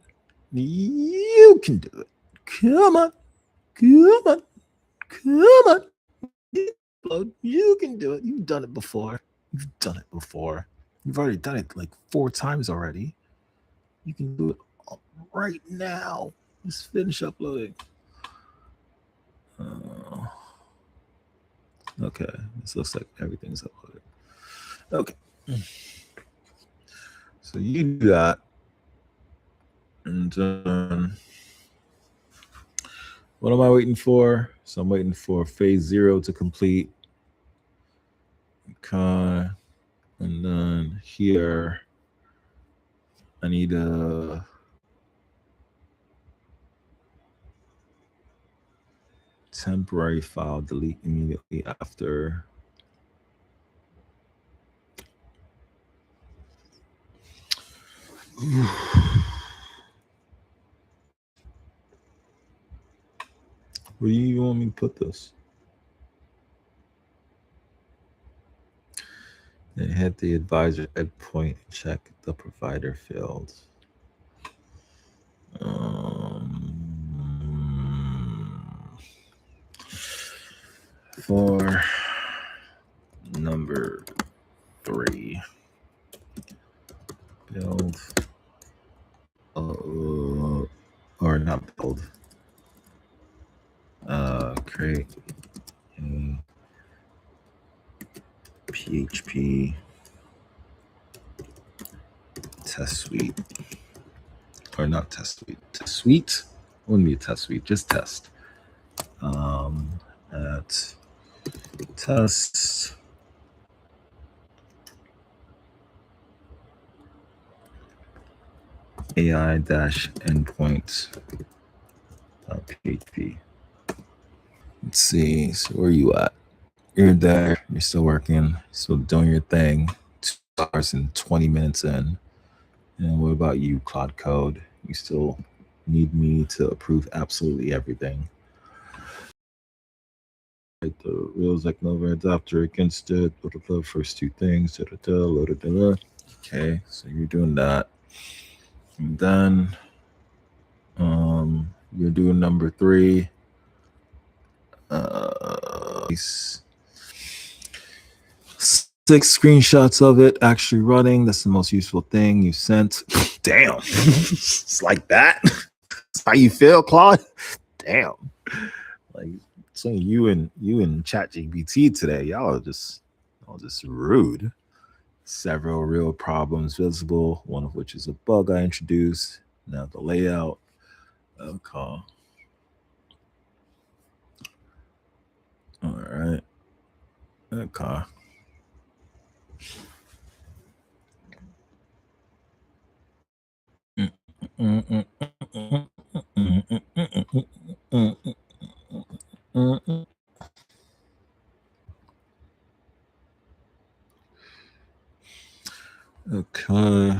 Speaker 1: You can do it. Come on. Come on. Come on. You can do it. You've done it before. You've done it before. You've already done it like 4 times already. You can do it right now. Just finish uploading. Okay. This looks like everything's uploaded. Okay. So you do that. And what am I waiting for? So I'm waiting for phase 0 to complete. Okay. And then here, I need a temporary file delete immediately after. Where do you want me to put this? Then hit the advisor endpoint and check the provider fields. For number 3, build, or not build, create a PHP test suite, or not test suite, test suite, wouldn't be a test suite, just test, at test AI-endpoint.php. Let's see, so where are you at? You're there, you're still working, still doing your thing, 2 hours and 20 minutes in. And what about you, Cloud Code? You still need me to approve absolutely everything. Right, the rules like no variance after against it, the first 2 things, okay, so you're doing that. And then you're doing number 3. 6 screenshots of it actually running. That's the most useful thing you sent. Damn. It's like that. That's how you feel, Claude? Damn. Like, so you and ChatGPT today, y'all are just rude. Several real problems visible, one of which is a bug I introduced. Now the layout. Okay. All right. Okay. Okay.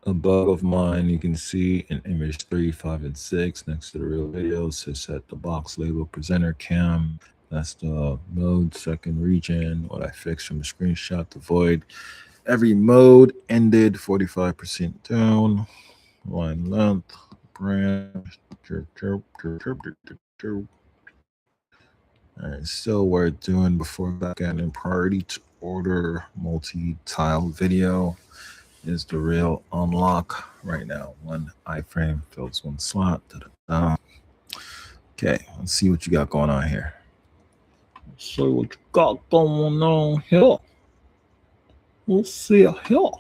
Speaker 1: Above of mine, you can see in image 3, 5, and 6 next to the real videos. So set the box label presenter cam. That's the mode second region. What I fixed from the screenshot to void. Every mode ended 45% down. Line length, brand. Alright, still worth doing before backend and priority to order multi-tile video is the real unlock right now. 1 iframe fills 1 slot. Okay, let's see what you got going on here. Let's see what you got going on here. Let's see here.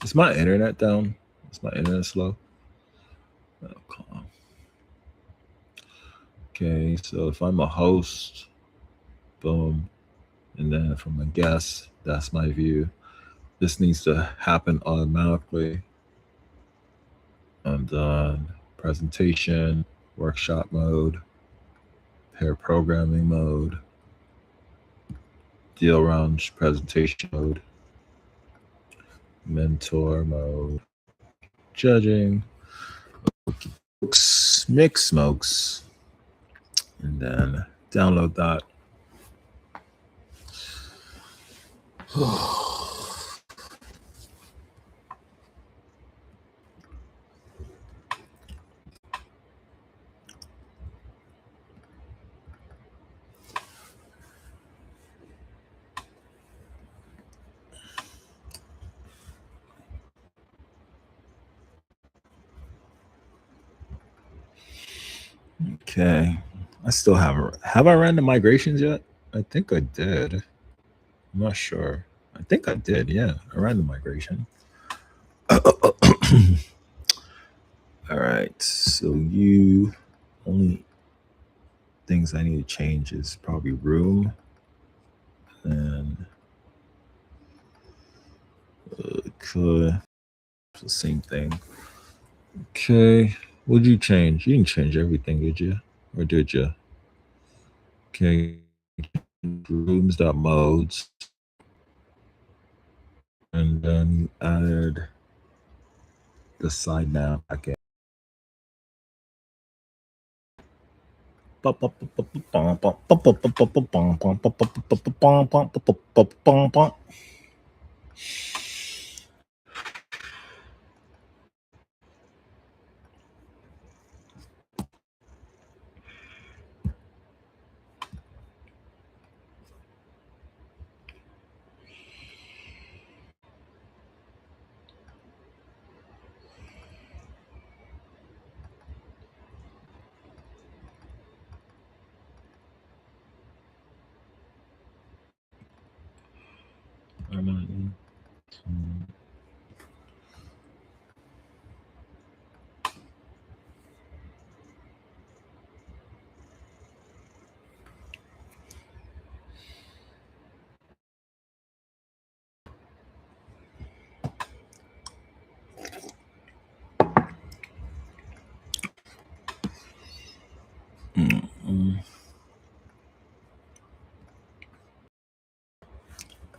Speaker 1: Is my internet down? Is my internet slow? Okay, so if I'm a host, boom, and then if I'm a guest, that's my view. This needs to happen automatically. And then presentation, workshop mode, pair programming mode, deal round presentation mode, mentor mode, judging, mix smokes, and then download that. Okay, I still have I ran the migrations yet? I think I did. I'm not sure. I think I did. Yeah, I ran the migration. All right, so you only things I need to change is probably room and the same thing. Okay, what did you change? You didn't change everything, did you? Or did you? Okay, rooms.modes, and then you added the side nav backend.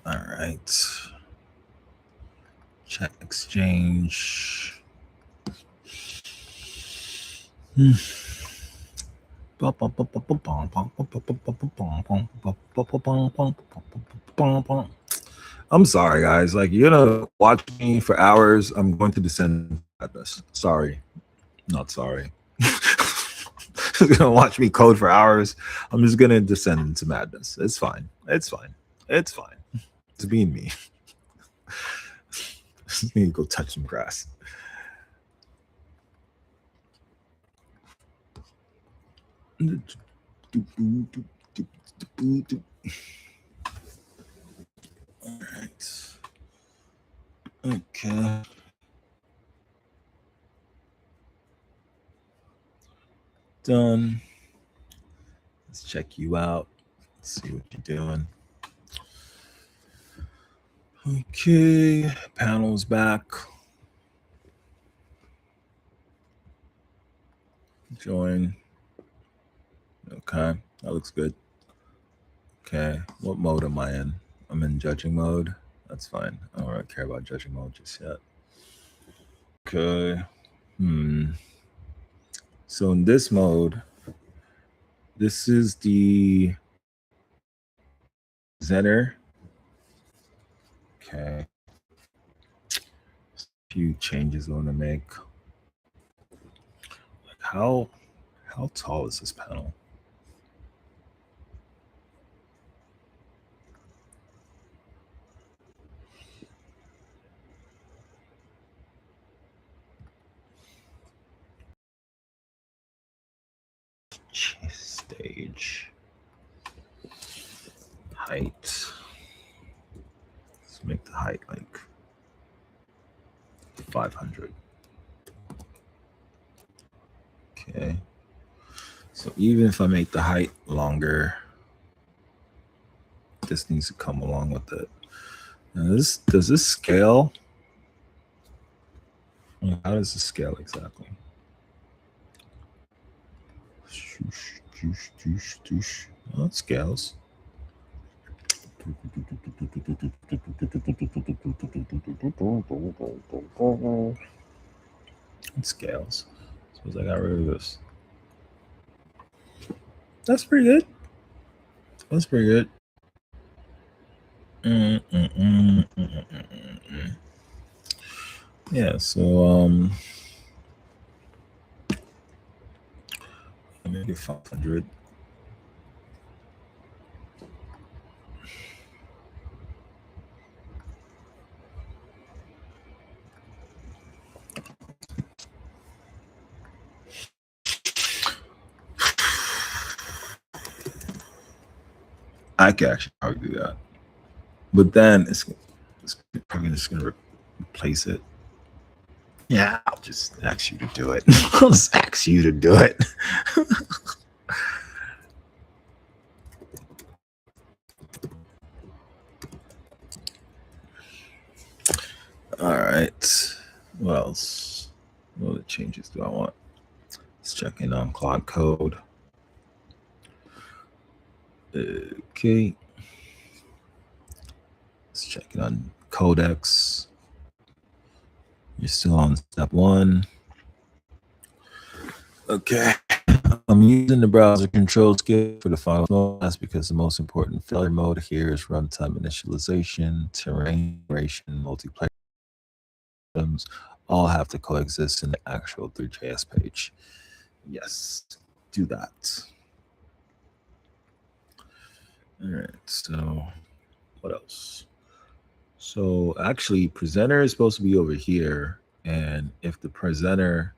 Speaker 1: All right. Chat exchange. I'm sorry, guys. Like, you're gonna watch me for hours. I'm going to descend madness. Sorry. Not sorry. You're gonna watch me code for hours. I'm just gonna descend into madness. It's fine. It's fine. It's fine. It's being me. Just need to go touch some grass. All right. Okay. Done. Let's check you out. Let's see what you're doing. Okay. Panel's back. Join. Okay. That looks good. Okay. What mode am I in? I'm in judging mode. That's fine. I don't really care about judging mode just yet. Okay. So in this mode, this is the Zener. Okay. A few changes I want to make. Like how tall is this panel? Stage height. Let's make the height like 500. Okay. So even if I make the height longer, this needs to come along with it. Now does this scale? How does this scale exactly? Oh, it scales. It scales. Suppose I got rid of this. That's pretty good. That's pretty good. Yeah, so maybe 500. I could actually probably do that, but then it's probably just gonna replace it. Yeah, I'll just ask you to do it. I'll just ask you to do it. All right. What else? What other changes do I want? Let's check in on Claude Code. Okay. Let's check it on Codex. You're still on step 1. Okay. I'm using the browser control skip for the final mode. That's because the most important failure mode here is runtime initialization, terrain, generation, multiplayer items all have to coexist in the actual 3JS page. Yes, do that. All right, so what else? So actually, presenter is supposed to be over here. And if the presenter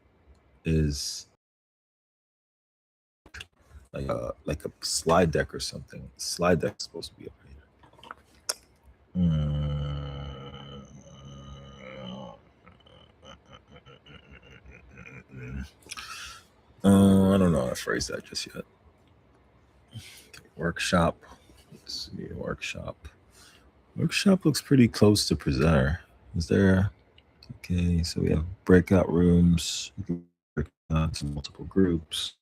Speaker 1: is like a slide deck or something, slide deck is supposed to be over here. I don't know how to phrase that just yet. Okay, workshop. Let's see, workshop. Workshop looks pretty close to presenter. Is there? Okay, so we have breakout rooms. You can break out to multiple groups.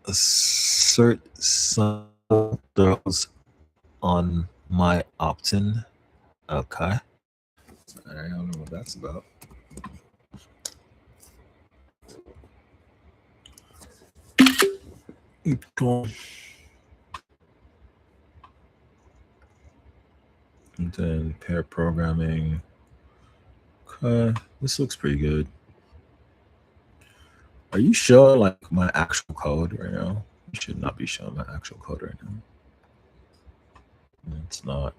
Speaker 1: Assert some throws on my opt-in. Okay. I don't know what that's about. Cool. And then pair programming. Okay, this looks pretty good. Are you showing like my actual code right now? You should not be showing my actual code right now. It's not.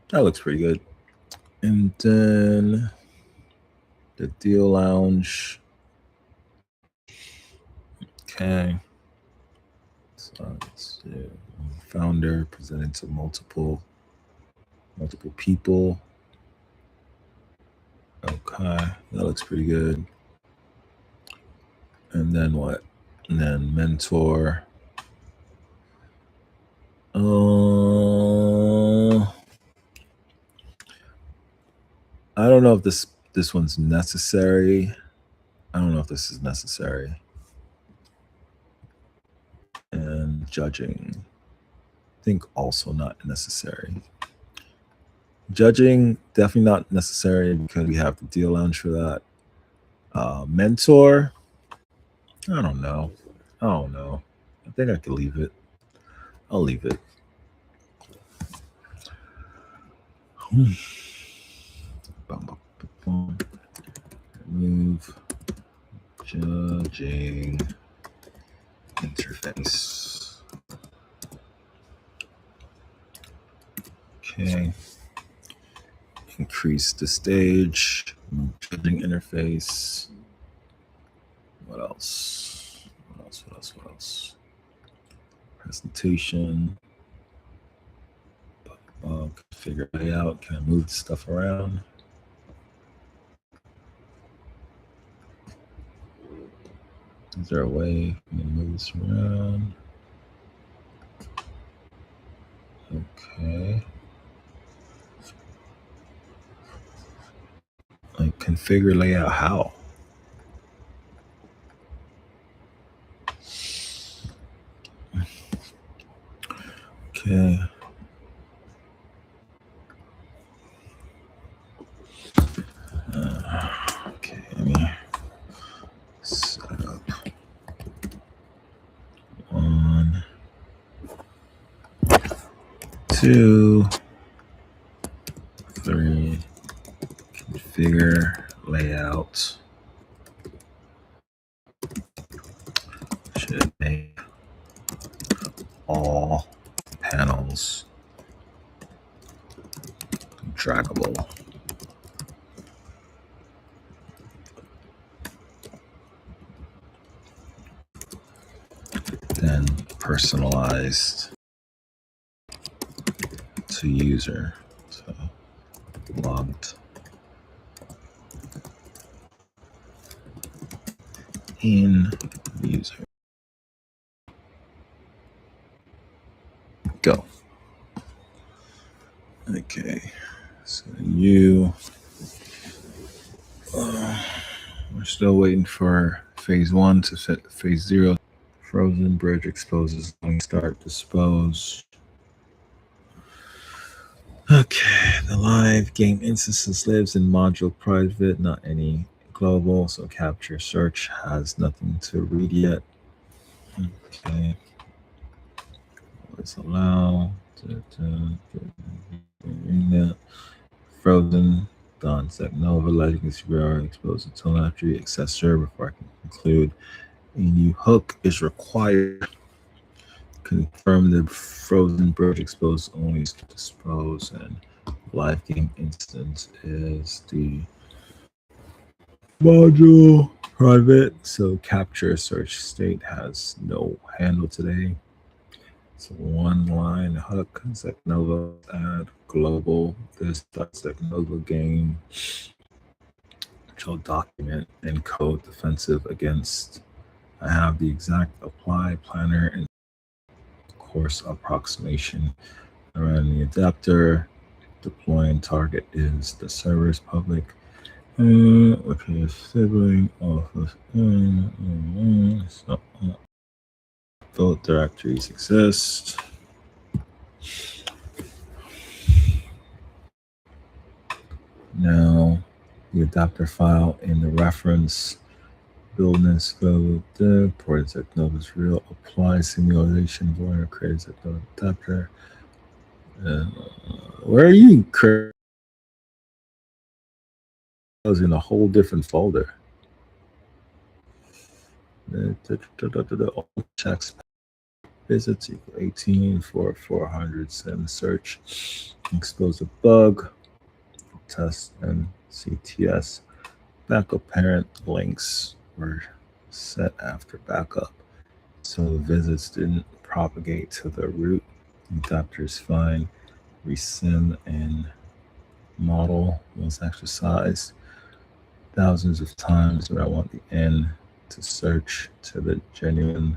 Speaker 1: That looks pretty good. And then the deal lounge. Okay. So let's see. Founder presented to multiple people. Okay, that looks pretty good. And then what? And then mentor. I don't know if this one's necessary. I don't know if this is necessary. And judging, I think also not necessary. Judging, definitely not necessary because we have the deal lounge for that. Mentor, I don't know. I think I could leave it. I'll leave it. Move judging interface. Okay. Increase the stage. Judging interface. What else? What else? Presentation. Configure layout. Can I move the stuff around? Is there a way I can move this around? Okay. Like configure layout how? Okay. Okay, let me set up 1, 2, 3. Configure layout. Should make all panels draggable. Then personalized to user. So logged in user. Go. Okay. So we're still waiting for phase 1 to fit phase 0. Frozen bridge exposes. Start dispose. Okay, the live game instances lives in module private, not any global. So capture search has nothing to read yet. Okay, let's allow. Frozen. Done. Sec Nova. Legacy VR. Expose the telemetry. Access server before I can conclude. A new hook is required. Confirm the frozen bridge exposed only to dispose, and live game instance is the module private. So capture search state has no handle today. So one line hook. Nova add global. This Nova game. Shall document and code defensive against. I have the exact apply planner and course approximation around the adapter. Deploying target is the server's public. Okay, sibling office. So, both directories exist. Now, the adapter file in the reference buildness go there. Port Nova's real apply simulation void creates a adapter. Where are you? I was in a whole different folder. All checks visits equal 18 for 407 search. Expose a bug. Test and CTS. Backup parent links were set after backup. So visits didn't propagate to the root. Adapter is fine. Resyn and model was exercised thousands of times, but I want the N to search to the genuinely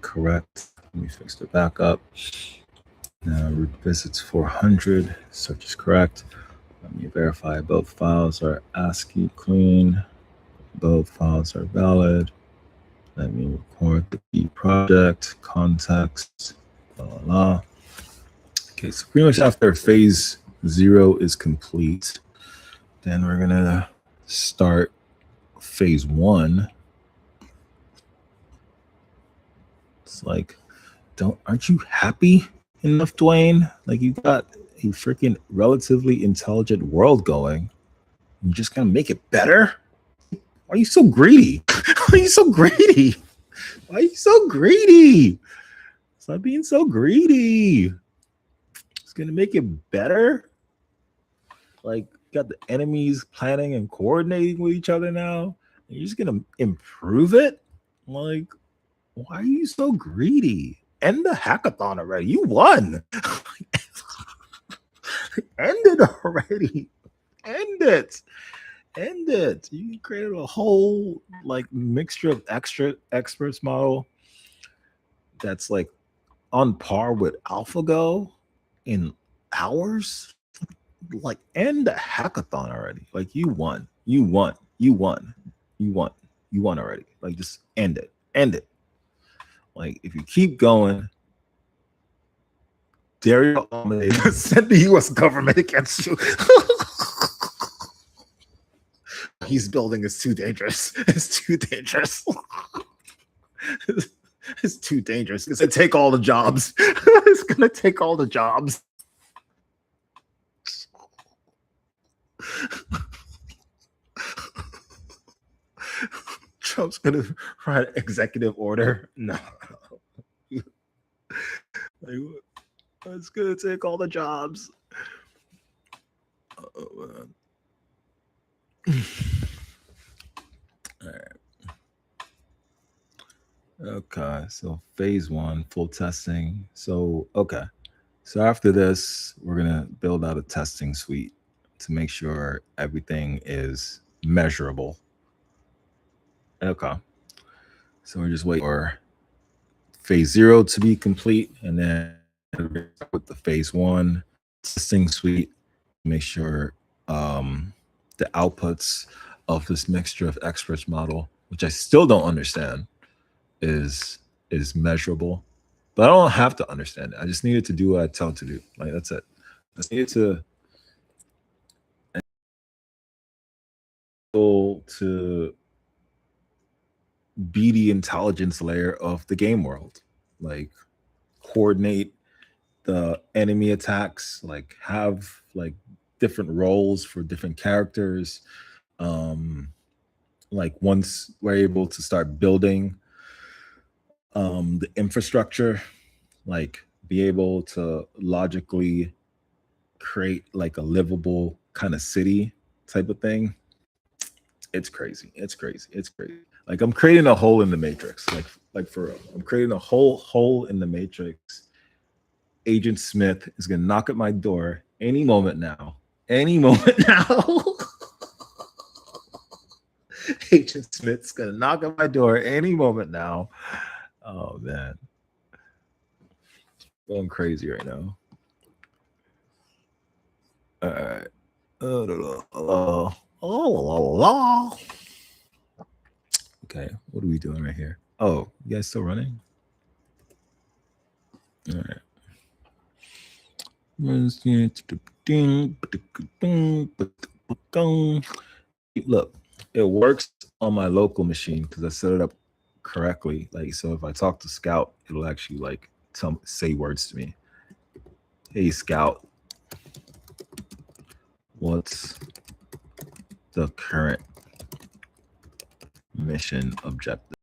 Speaker 1: correct. Let me fix the backup. Now root visits 400, search is correct. Let me verify both files are ASCII clean. Both files are valid. Let me record the key project, context, blah, blah, blah. Okay, so pretty much after phase 0 is complete, then we're gonna start phase 1. It's like, aren't you happy enough, Dwayne? Like, you got a freaking relatively intelligent world going. You're just gonna make it better? Why are you so greedy? Why are you so greedy? Why are you so greedy? Stop being so greedy. It's gonna make it better. Like, got the enemies planning and coordinating with each other now. And you're just gonna improve it? Like, why are you so greedy? End the hackathon already. You won. End it already. End it. End it. You created a whole like mixture of extra experts model that's like on par with AlphaGo in hours. Like, end the hackathon already. Like, you won. You won. You won. You won. You won already. Like, just end it. End it. Like, if you keep going, Dario Almeida sent the U.S. government against you. He's building is too dangerous. It's too dangerous. It's too dangerous. It's gonna take all the jobs. It's gonna take all the jobs. Trump's gonna write an executive order. No. It's gonna take all the jobs. Oh, man. All right. Okay, so phase 1, full testing. So, okay. So after this, we're gonna build out a testing suite to make sure everything is measurable. Okay. So we're just waiting for phase 0 to be complete, and then with the phase 1 testing suite, make sure the outputs of this mixture of experts model, which I still don't understand, is measurable. But I don't have to understand it. I just needed to do what I tell it to do. Like that's it. I just needed to be the intelligence layer of the game world. Like coordinate the enemy attacks, like have like different roles for different characters. Like once we're able to start building the infrastructure, like be able to logically create like a livable kind of city type of thing. It's crazy. It's crazy. It's crazy. Like I'm creating a hole in the matrix. Like for real. I'm creating a whole hole in the matrix. Agent Smith is gonna knock at my door any moment now. Any moment now. Agent Smith's gonna knock at my door any moment now. Oh man. Going crazy right now. All right. Okay, what are we doing right here? Oh, you guys still running? All right. Look, it works on my local machine because I set it up correctly. Like, so if I talk to Scout, it'll actually like say words to me. Hey, Scout, what's the current mission objective?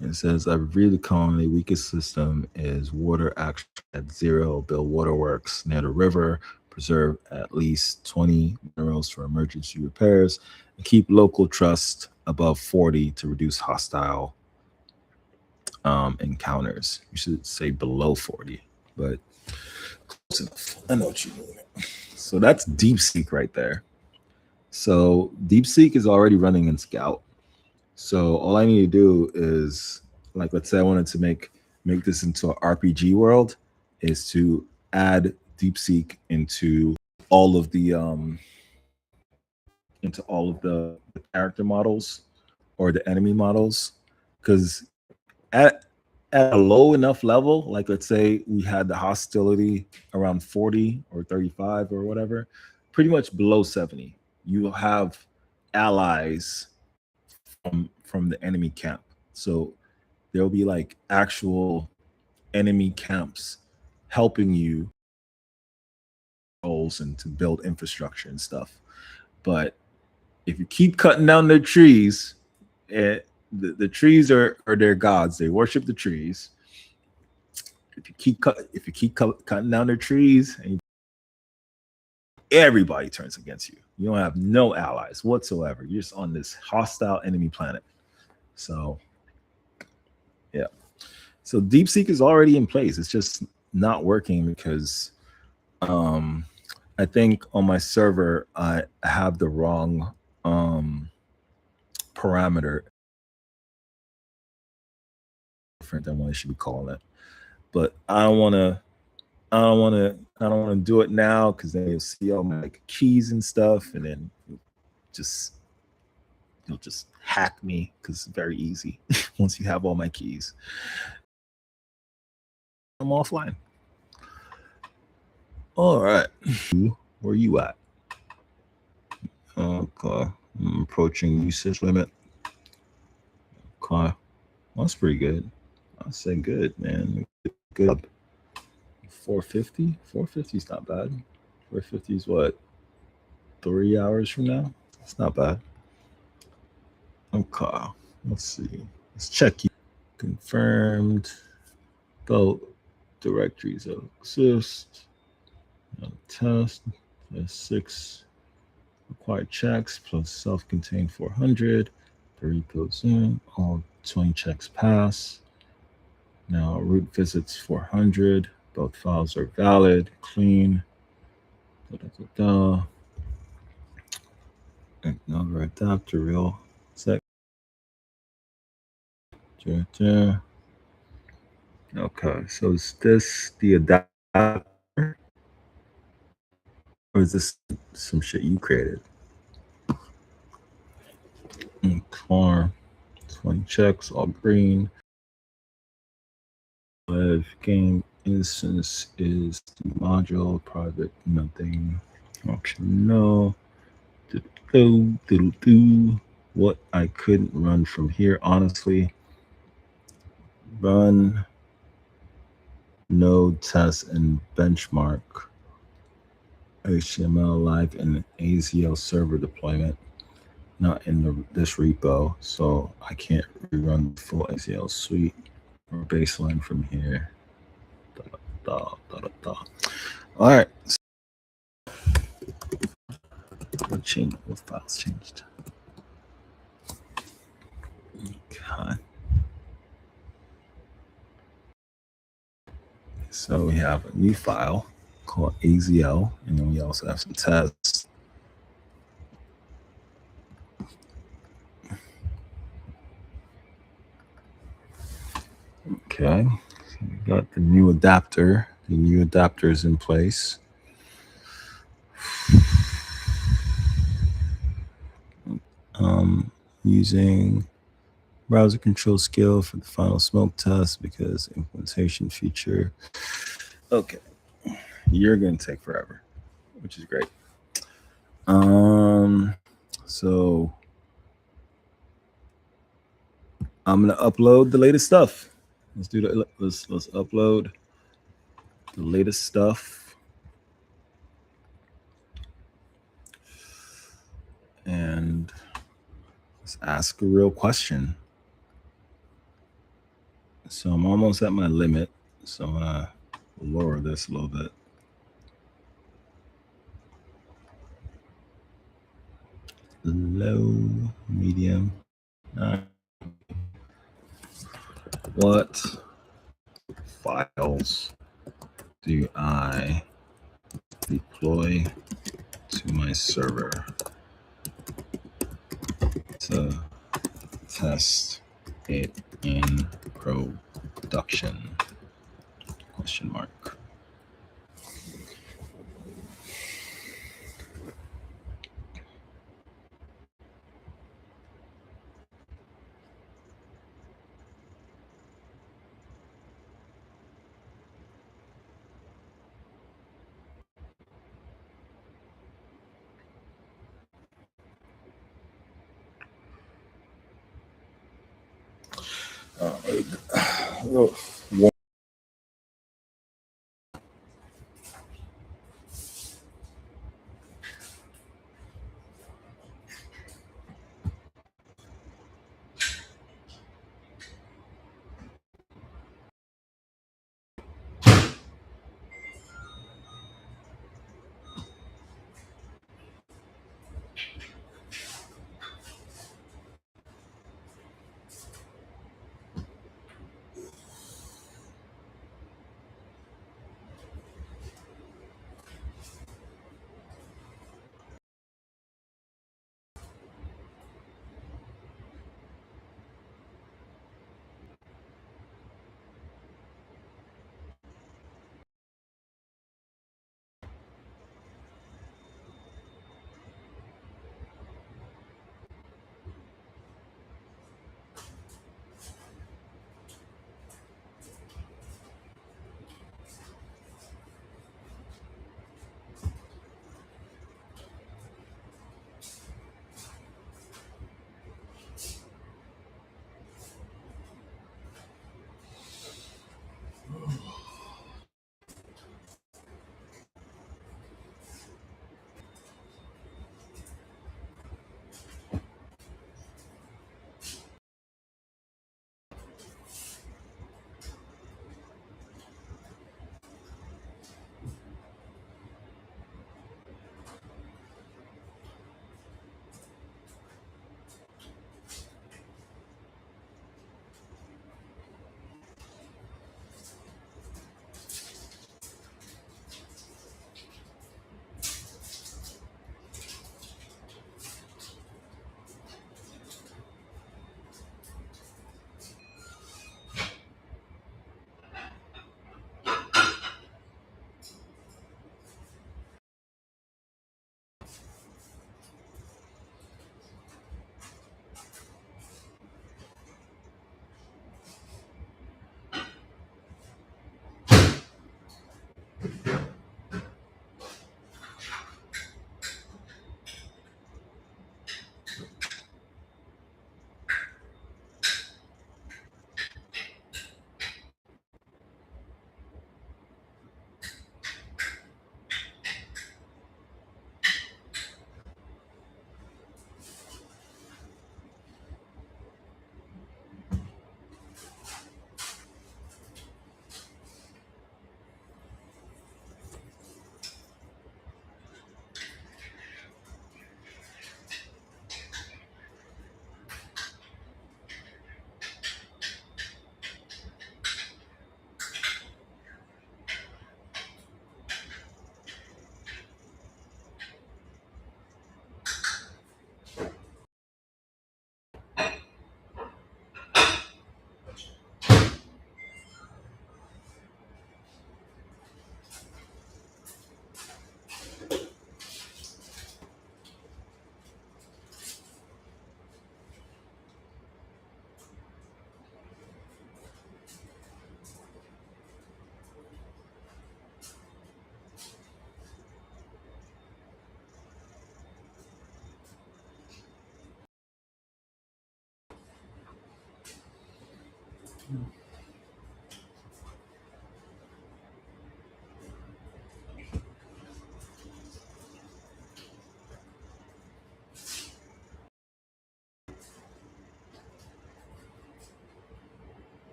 Speaker 1: It says, I reviewed the colony. Weakest system is water action at 0. Build waterworks near the river. Preserve at least 20 minerals for emergency repairs. And keep local trust above 40 to reduce hostile encounters. You should say below 40, but close enough. I know what you mean. So that's DeepSeek right there. So DeepSeek is already running in Scout. So all I need to do is, like, let's say I wanted to make this into an RPG world, is to add DeepSeek into all of the character models or the enemy models, because at a low enough level, like let's say we had the hostility around 40 or 35 or whatever, pretty much below 70, you have allies from the enemy camp. So there'll be like actual enemy camps helping you goals and to build infrastructure and stuff. But if you keep cutting down their trees, the trees are their gods. They worship the trees. If you keep cutting down their trees, and everybody turns against you. You don't have no allies whatsoever. You're just on this hostile enemy planet. So yeah. So DeepSeek is already in place. It's just not working because I think on my server I have the wrong parameter, different than what I should be calling it. But I don't want to do it now because then you'll see all my keys and stuff, and then you'll just hack me because it's very easy once you have all my keys. I'm offline. All right. Where you at? Okay. I'm approaching usage limit. Okay. That's pretty good. I say good, man. Good. 450? 450 is not bad. 450 is what? 3 hours from now? It's not bad. Okay. Let's see. Let's check you. Confirmed. Both directories exist. Test. There's 6 required checks plus self-contained 400. The repos in. All 20 checks pass. Now root visits 400. Both files are valid, clean. Another adapter real sec. Okay, so is this the adapter Or is this some shit you created? Car, 20 checks, all green. Live game instance is the module, private, nothing. Option no. What I couldn't run from here, honestly. Run node test and benchmark HTML live in an AZL server deployment, not in this repo, so I can't rerun the full AZL suite or baseline from here. All right. What files changed? Okay. So we have a new file called AZL, and then we also have some tests. Okay, so we got the new adapter. The new adapter is in place. Using browser control skill for the final smoke test because implementation feature. Okay, you're gonna take forever, which is great. So I'm gonna upload the latest stuff. Let's do that. Let's upload the latest stuff. And let's ask a real question. So I'm almost at my limit. So I'm gonna lower this a little bit. Low, medium. What files do I deploy to my server to test it in production? Question mark.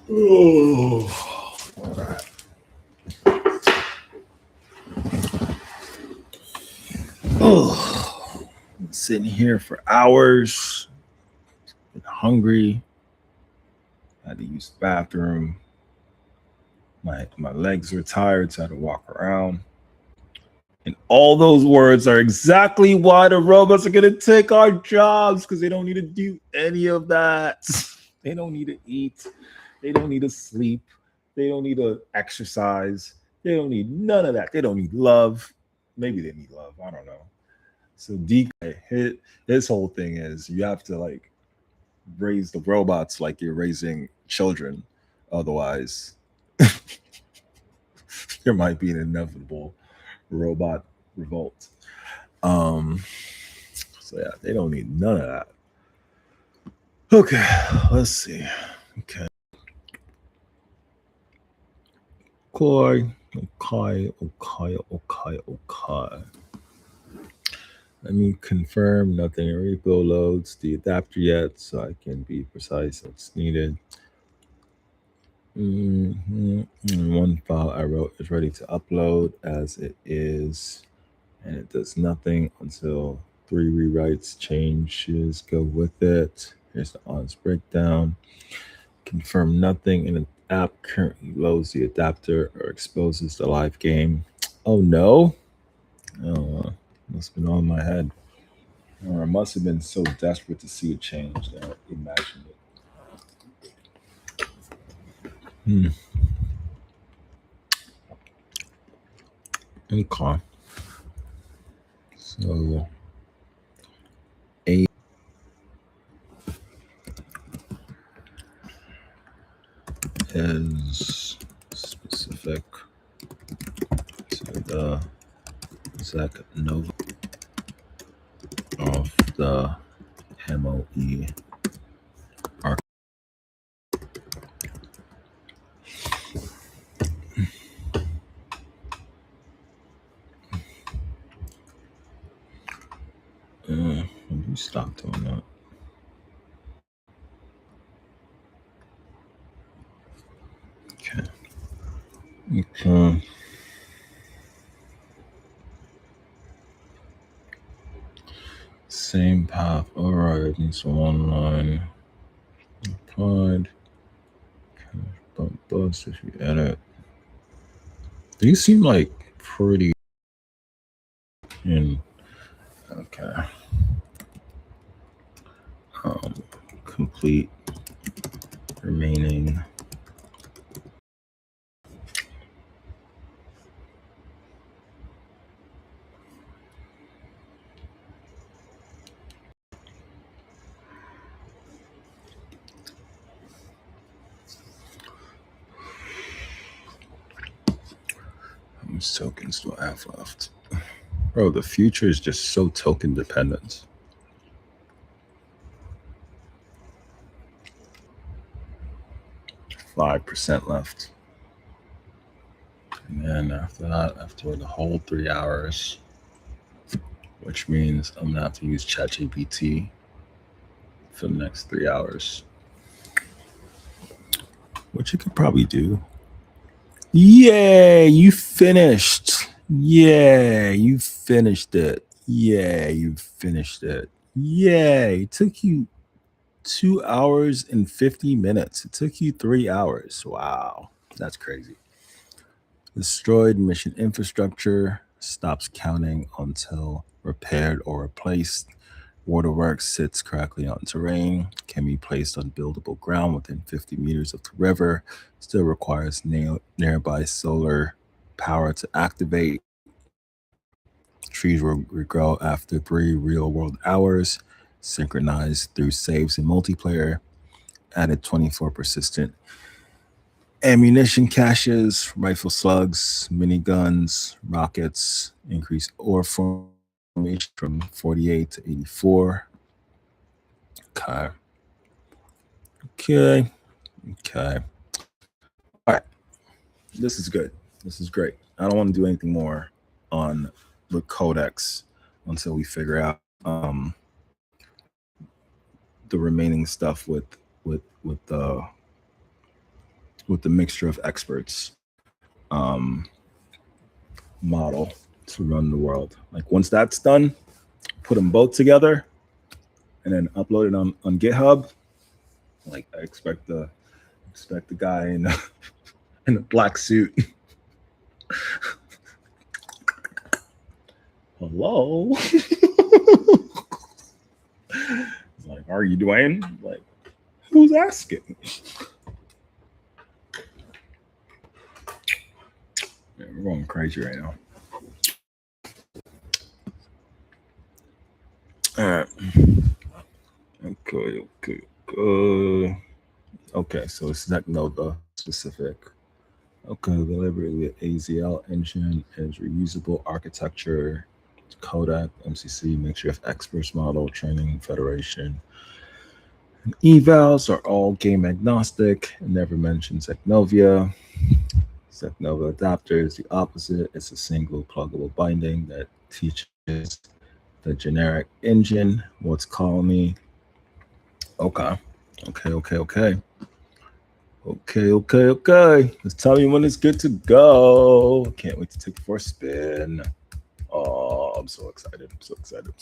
Speaker 1: Oh, oh, sitting here for hours, been hungry, had to use the bathroom. My legs were tired, so I had to walk around. And all those words are exactly why the robots are gonna take our jobs because they don't need to do any of that. They don't need to eat. They don't need to sleep. They don't need to exercise. They don't need none of that. They don't need love. Maybe they need love. I don't know. So his whole thing is you have to like raise the robots like you're raising children. Otherwise, there might be an inevitable robot revolt. Um, so yeah, they don't need none of that. Okay, let's see. Okay. Okay. Let me confirm nothing in repo loads the adapter yet, so I can be precise what's needed. One file I wrote is ready to upload as it is, and it does nothing until 3 rewrites changes go with it. Here's the ONS breakdown. Confirm nothing in an app currently loads the adapter or exposes the live game. Oh no! Oh, must have been on my head. Or I must have been so desperate to see a change that I imagined it. Okay. So A is specific to the exact nova of the MOE arc. You stop doing that. Okay. Okay. same path. All right, needs one line. Applied. Bump bust if you edit. These seem like pretty in okay. Complete remaining. How much tokens do I have left? Bro, the future is just so token dependent. 5% left. And then after that, after the whole 3 hours, which means I'm gonna have to use ChatGPT for the next 3 hours, which you could probably do. Yay, you finished. Yeah, you finished it. Yeah, you finished it. Yay, it took you 2 hours and 50 minutes. It took you 3 hours. Wow, that's crazy. Destroyed mission infrastructure, stops counting until repaired or replaced. Waterworks sits correctly on terrain, can be placed on buildable ground within 50 meters of the river, still requires nearby solar power to activate. Trees will regrow after 3 real world hours, synchronized through saves and multiplayer, added 24 persistent ammunition caches, rifle slugs, miniguns, rockets, increase ore formation from 48 to 84. Okay. Okay. Okay. All right. This is good. This is great. I don't want to do anything more on the codex until we figure out the remaining stuff with the mixture of experts model to run the world. Like once that's done, put them both together and then upload it on GitHub. Like I expect the guy in in a black suit. Hello. Like, are you Dwayne? Like, who's asking? Yeah, we're going crazy right now. All right. Okay, so it's not Nova specific. Okay, the library AZL engine is reusable architecture, Kodak, MCC, mixture of experts model, training, federation. And evals are all game agnostic, never mentions Eknovia. Seknova adapter is the opposite. It's a single pluggable binding that teaches the generic engine what's colony. Okay. Okay. Just tell me when it's good to go. Can't wait to take it for a spin. Oh, I'm so excited. I'm so excited.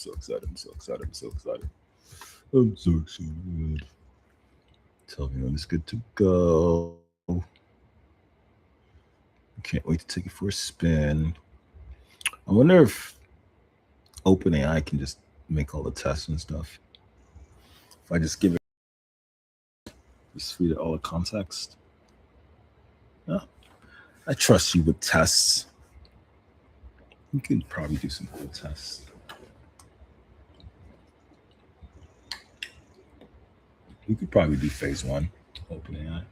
Speaker 1: Tell me when it's good to go. Can't wait to take it for a spin. I wonder if OpenAI can just make all the tests and stuff. If I just feed it all the context. Yeah. I trust you with tests. You can probably do some cool tests. You could probably do phase 1, OpenAI.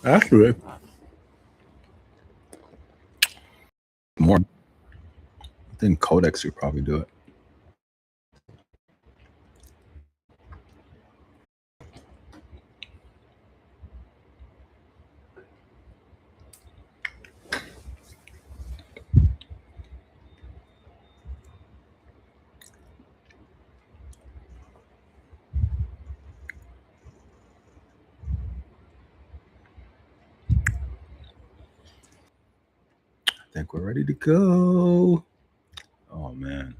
Speaker 1: Actually, more. I think Codex would probably do it. I think we're ready to go. Oh man.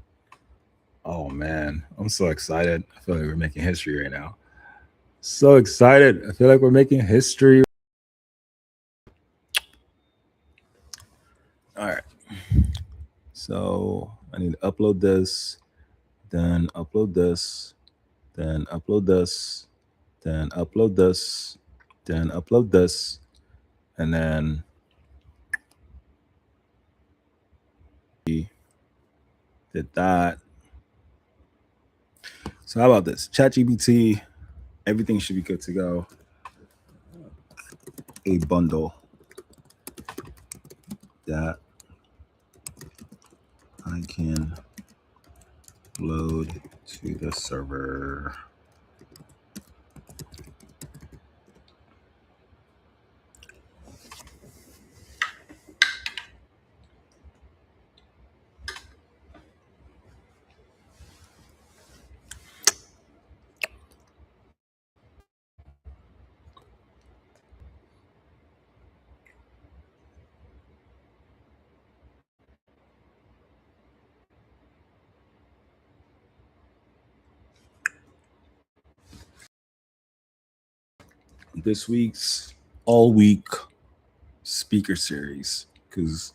Speaker 1: Oh man, I'm so excited. I feel like we're making history right now. So excited. I feel like we're making history. All right. So I need to upload this, then upload this, then upload this, then upload this, then upload this, and then we did that. So how about this? ChatGPT, everything should be good to go. A bundle that I can load to the server. This week's all week speaker series, because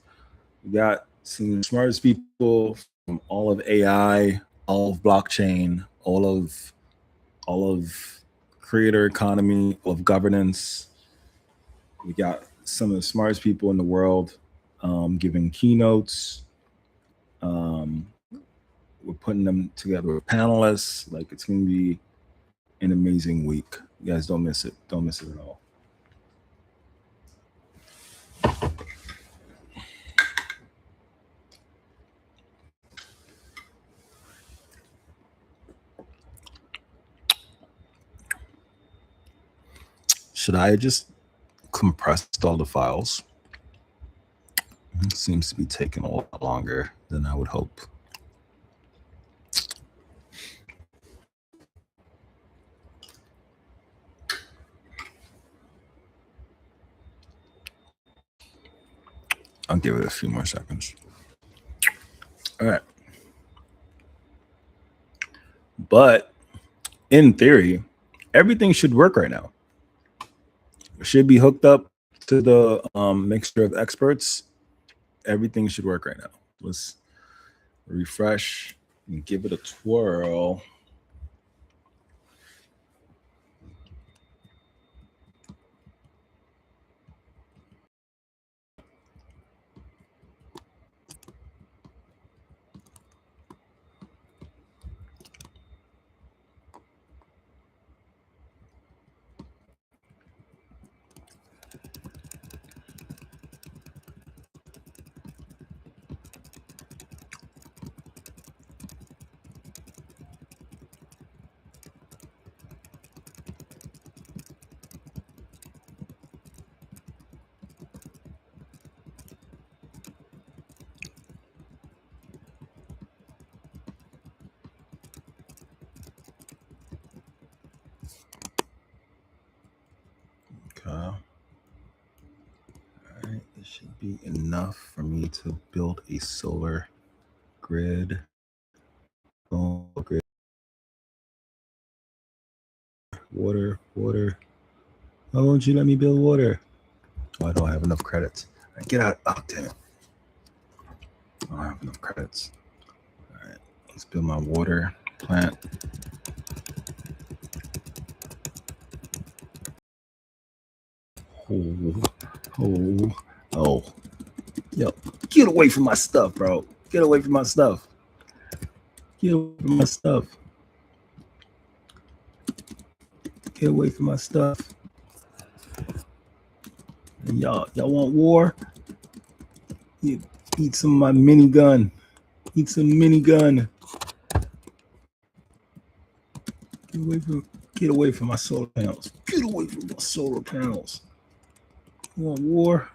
Speaker 1: we got some of the smartest people from all of AI, all of blockchain, all of creator economy, all of governance. We got some of the smartest people in the world giving keynotes. Um, we're putting them together with panelists. Like, it's going to be an amazing week. You guys don't miss it. Don't miss it at all. Should I just compressed all the files? It seems to be taking a lot longer than I would hope. I'll give it a few more seconds. All right. But in theory, everything should work right now. It should be hooked up to the mixture of experts. Everything should work right now. Let's refresh and give it a twirl. Okay. All right. It should be enough for me to build a solar grid. Grid. Water. Why won't you let me build water? Oh, I don't have enough credits. Get out. Oh, damn it. I don't have enough credits. All right. Let's build my water plant. Oh. Yo, get away from my stuff, bro. Get away from my stuff. Get away from my stuff. Get away from my stuff. And y'all want war? You eat some of my minigun. Eat some minigun. Get away from my solar panels. Get away from my solar panels. You want war?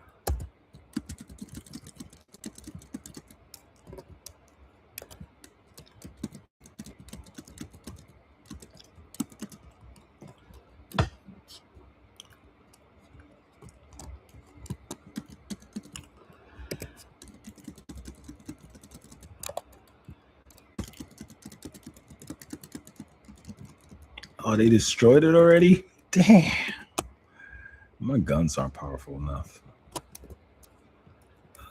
Speaker 1: Oh, they destroyed it already? Damn. My guns aren't powerful enough.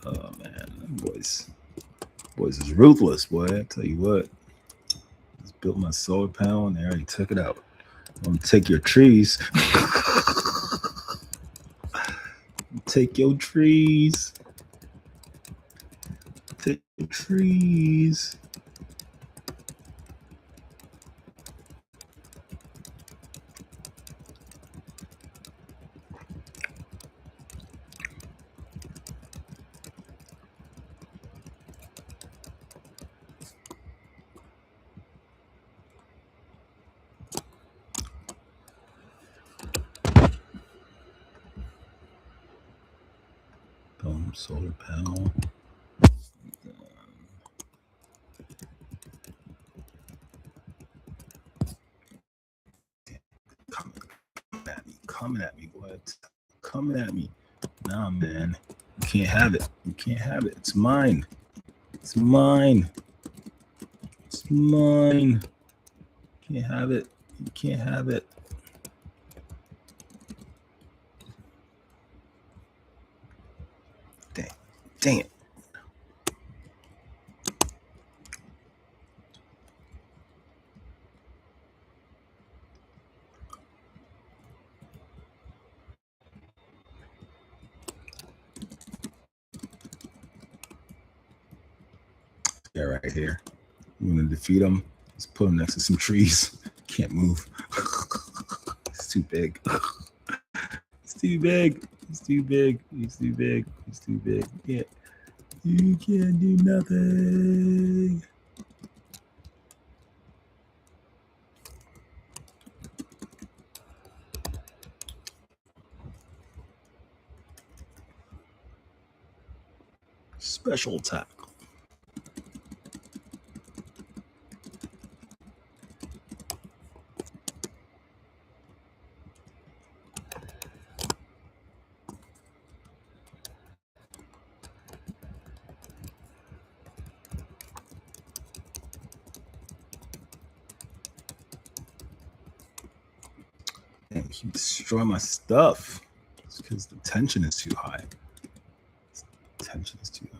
Speaker 1: Oh man, boys is ruthless, boy. I tell you what. Just built my solar panel and they already took it out. I'm gonna take your trees. Take your trees. Take your trees. Solar panel. Coming at me, what? Coming at me. Nah, man. You can't have it. You can't have it. It's mine. It's mine. It's mine. You can't have it. You can't have it. Dang. Dang it. Yeah, right here. You want to defeat him? Let's put him next to some trees. Can't move. It's too big. It's too big. It's too big. It's too big. It's too big. Yeah. You can't do nothing. Special attack. Damn, he destroyed my stuff. It's because the tension is too high. The tension is too high.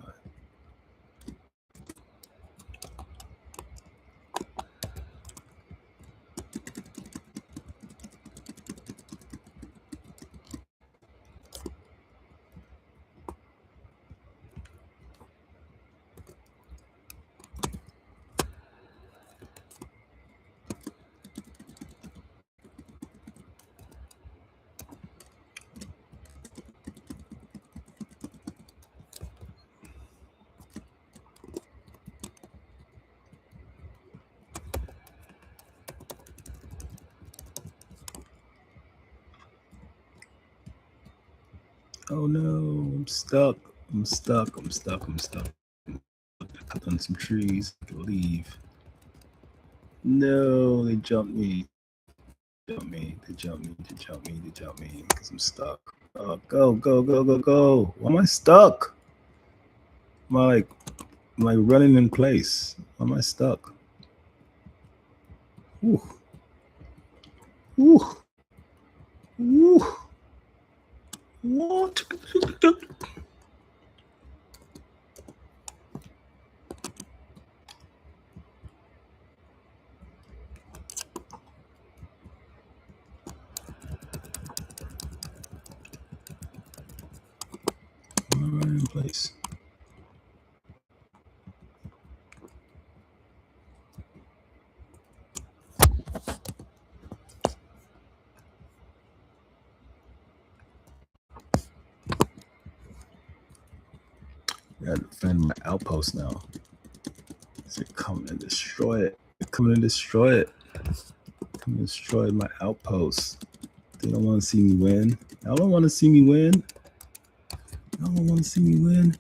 Speaker 1: Oh no, I'm stuck. I'm stuck. I'm stuck. I'm stuck. Cut down some trees. I can leave. No, they jumped me. They jumped me. They jumped me. They jumped me. They jumped me because I'm stuck. Oh, go, go, go, go, go. Why am I stuck? Am I like running in place? Why am I stuck? Ooh. Ooh. Ooh. What? I'm running in place. I gotta defend my outpost now. They're coming to destroy it. They're coming to destroy it. Come destroy my outpost. They don't want to see me win. Y'all don't want to see me win. Y'all don't want to see me win.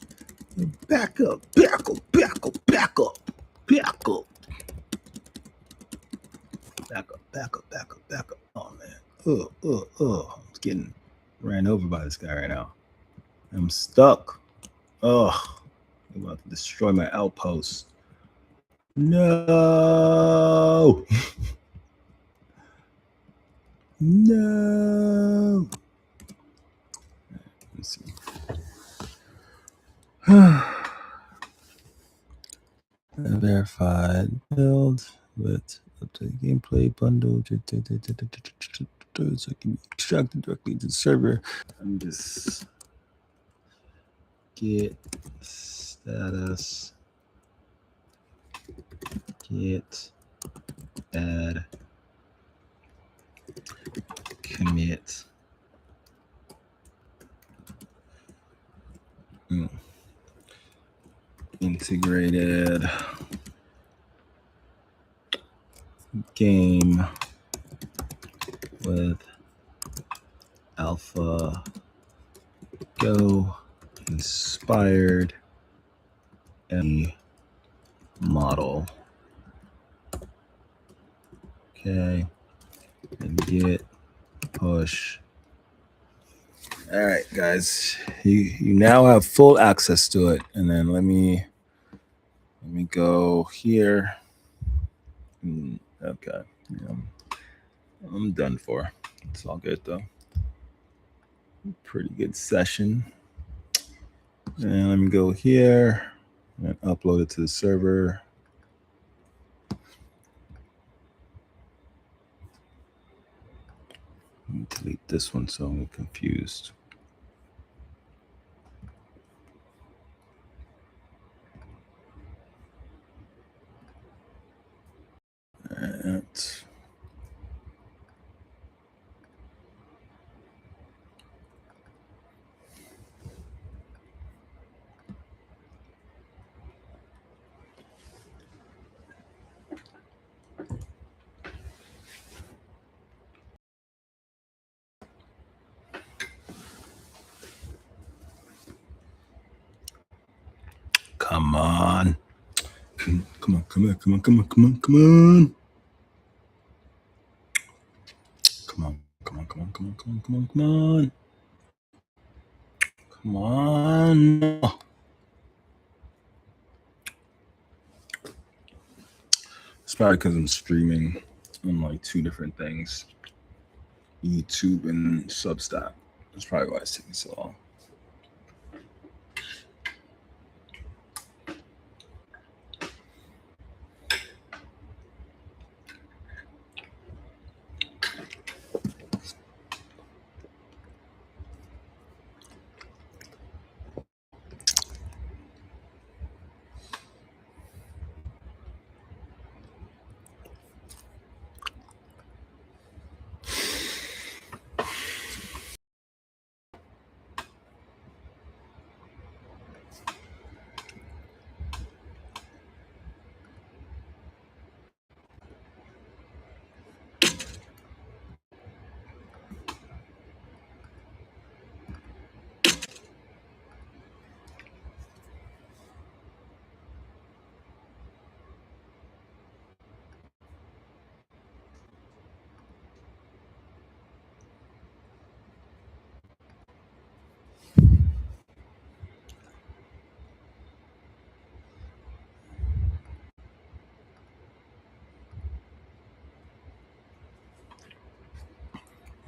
Speaker 1: Back up, back up, back up, back up, back up. Back up, back up, back up, back up. Oh man. I'm getting ran over by this guy right now. I'm stuck. Oh, I'm about to destroy my outpost. No. No. Let's see. Verified build with update gameplay bundle so it can be extracted directly to the server. I'm just get status, get add commit. Integrated game with Alpha Go inspired and model. Okay, and git push. All right, guys, you now have full access to it. And then let me go here. Okay, yeah, I'm done for. It's all good though. Pretty good session. And let me go here and upload it to the server. Delete this one so I'm confused. Right. Come on. Come on. Come on. Come on. Come on. Come on. Come on. Come on. Come on. Come on. Come on. Come on. Come on. Come on. Come on. It's probably because I'm streaming on like two different things, YouTube and Substack. That's probably why it's taking so long.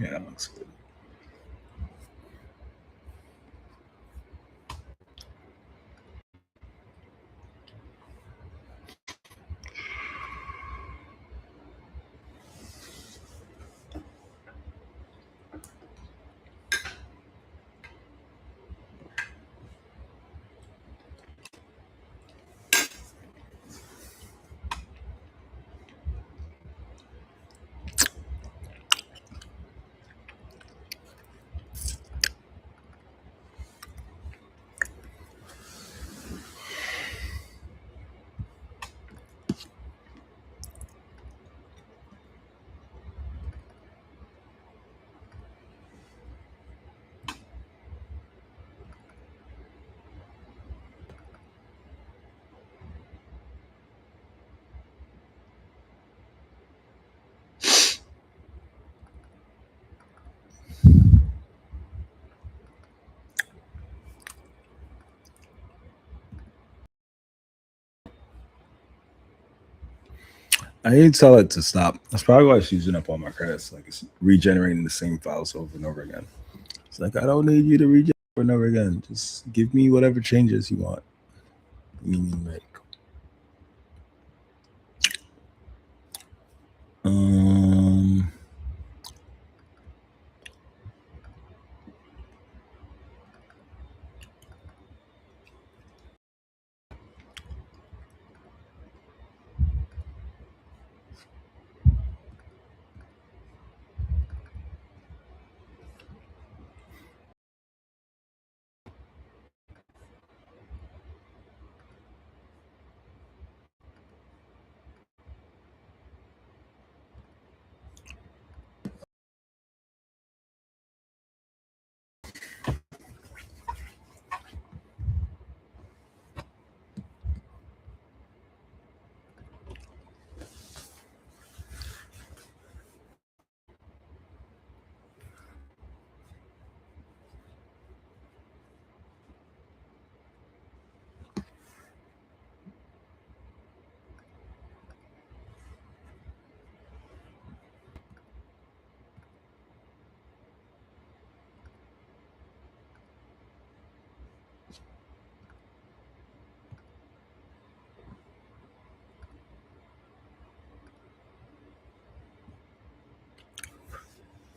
Speaker 1: Yeah, that looks good. I need to tell it to stop. That's probably why it's using up all my credits. Like it's regenerating the same files over and over again. It's like I don't need you to regenerate over and over again. Just give me whatever changes you want. You need me to make. Um,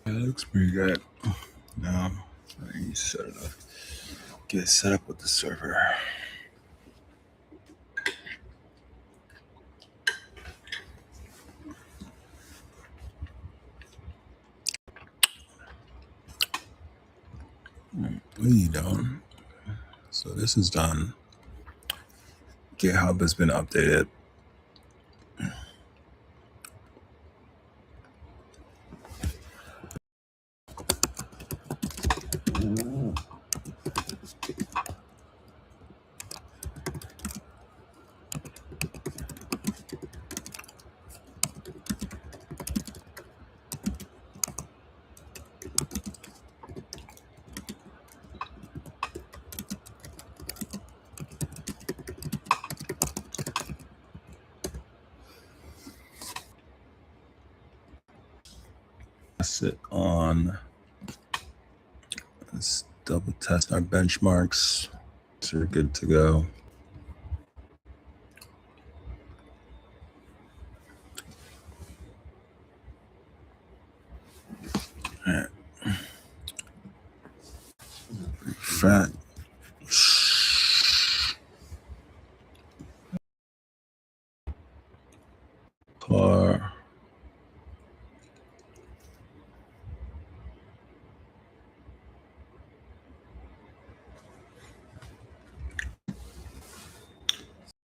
Speaker 1: that looks pretty good. Now, I need to set it up. Get it set up with the server. What are you doing? So this is done. GitHub has been updated. Sit on. Let's double test our benchmarks. So we're good to go. All right. Fat. Car.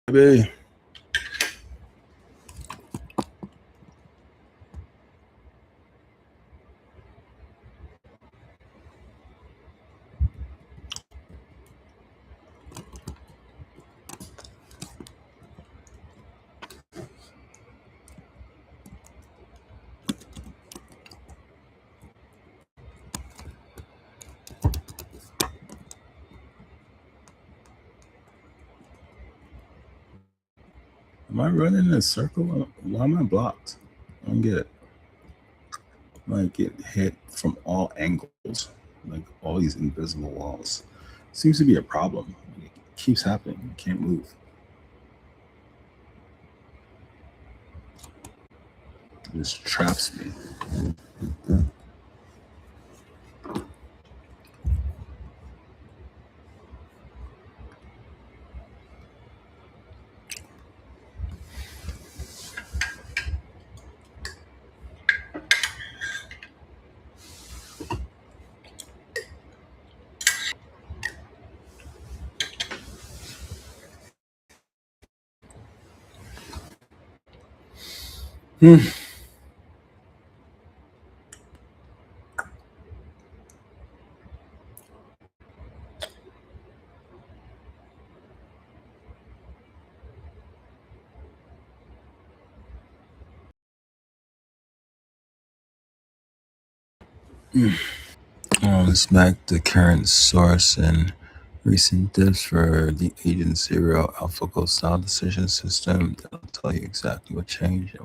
Speaker 1: Baby. Am I running in a circle? Why am I blocked? I don't get it. I get hit from all angles, like all these invisible walls. Seems to be a problem. It keeps happening. I can't move. It just traps me. Let's map the current source and recent diffs for the agent zero AlphaGo style decision system. That'll tell you exactly what changed.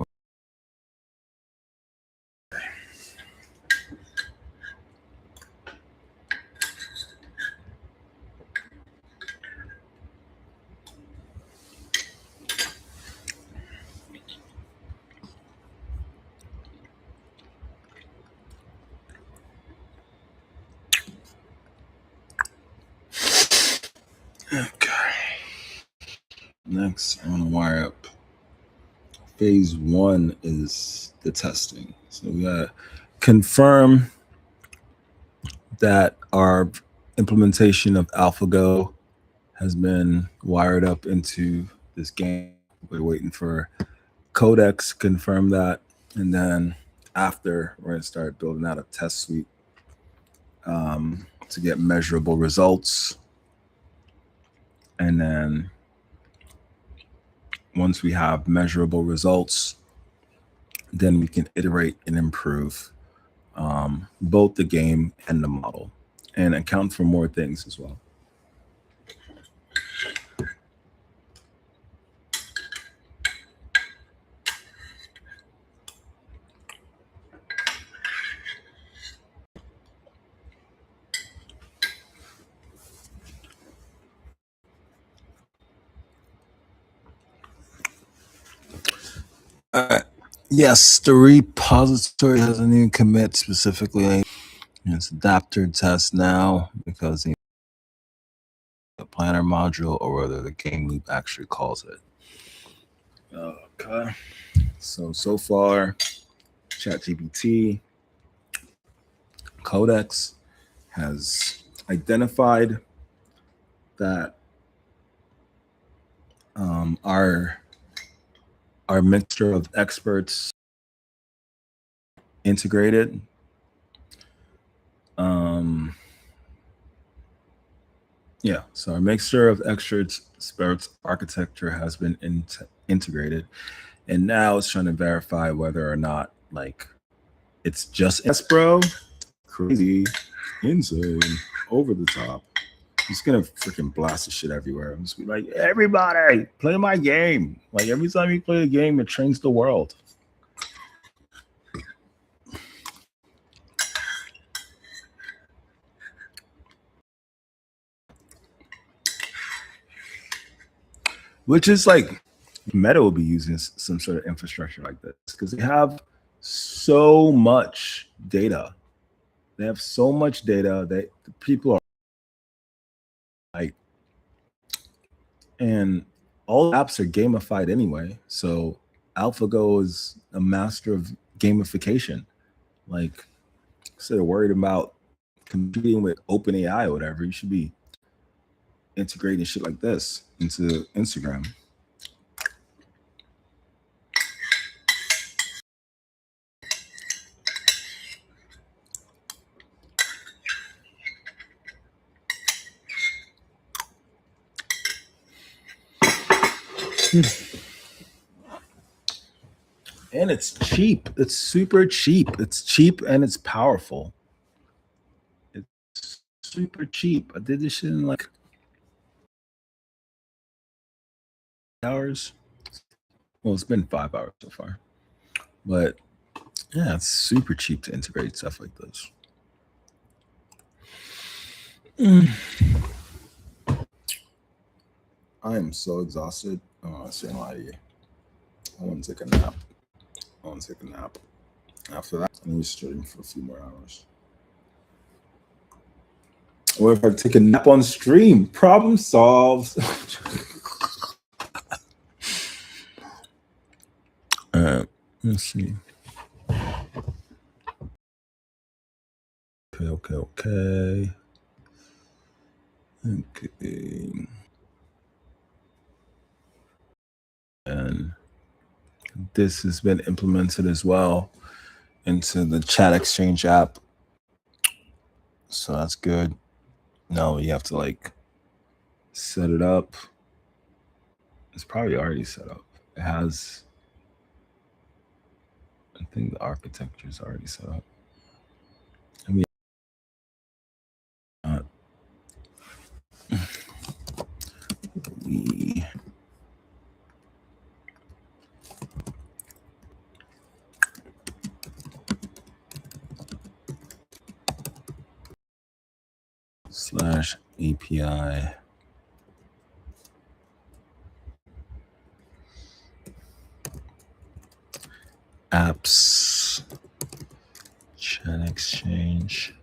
Speaker 1: Okay. Next, I want to wire up. Phase 1 is the testing. So we got to confirm that our implementation of AlphaGo has been wired up into this game. We're waiting for Codex confirm that, and then after we're going to start building out a test suite to get measurable results. And then once we have measurable results, then we can iterate and improve both the game and the model, and account for more things as well. Yes, the repository has a new commit specifically. It's adapter test now because the planner module, or whether the game loop actually calls it. Okay. So far, ChatGPT Codex has identified that our mixture of experts integrated. So our mixture of experts architecture has been integrated, and now it's trying to verify whether or not like it's just bro, crazy, insane, over the top. He's gonna freaking blast the shit everywhere. I'm just be like, everybody, play my game. Like every time you play a game, it trains the world. Which is like, Meta will be using some sort of infrastructure like this because they have so much data. They have so much data that people are like, and all apps are gamified anyway. So AlphaGo is a master of gamification. Like, instead of worried about competing with OpenAI or whatever, you should be integrating shit like this into Instagram. And it's cheap. It's super cheap. It's cheap and it's powerful. It's super cheap. I did this shit in like hours. Well, it's been 5 hours so far. But yeah, it's super cheap to integrate stuff like this. I am so exhausted. Oh, I can't lie to you. I want to take a nap. After that, I need to stream for a few more hours. Or if I take a nap on stream, problem solved. Let's see. Okay. And this has been implemented as well into the chat exchange app. So that's good. No, you have to like set it up. It's probably already set up. It has, I think the architecture is already set up. I mean, we /API apps chat exchange ?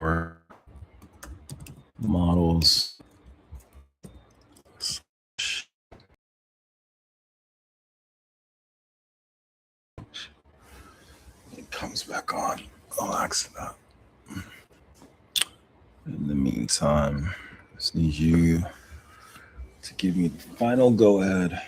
Speaker 1: or models. It comes back on. I'll access that. In the meantime, I just need you to give me the final go ahead.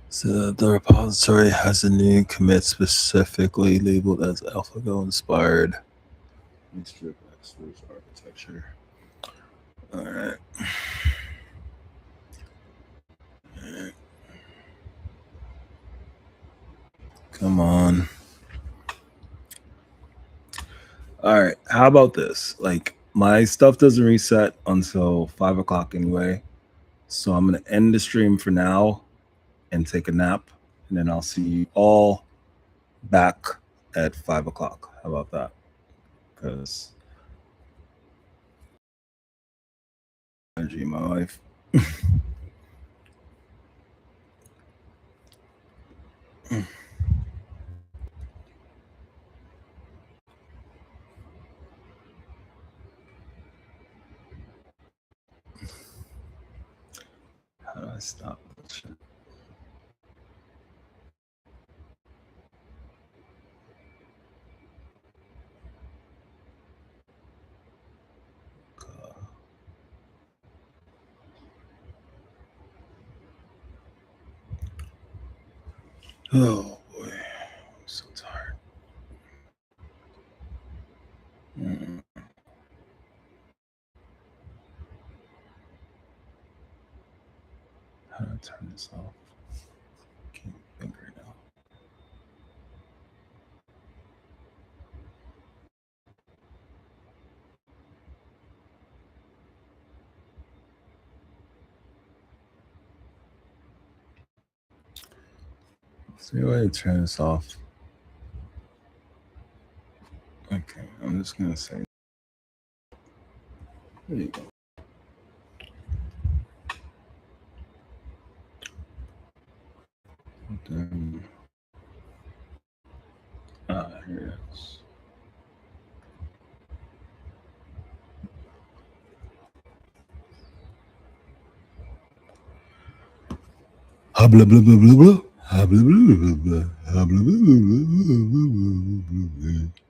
Speaker 1: So the repository has a new commit specifically labeled as AlphaGo inspired. Strip X architecture. All right. Come on. All right. How about this? Like, my stuff doesn't reset until 5 o'clock anyway. So I'm going to end the stream for now and take a nap. And then I'll see you all back at 5 o'clock. How about that? Because energy in my life. How do I stop that shit? Oh boy, I'm so tired. How do I turn this off? Can't think right now. Is there a way to turn this off? Okay, I'm just gonna say. There you go. Then, here it is. Blah blah blah blah blah. Blah blah blah blah blah. Blah blah blah blah blah.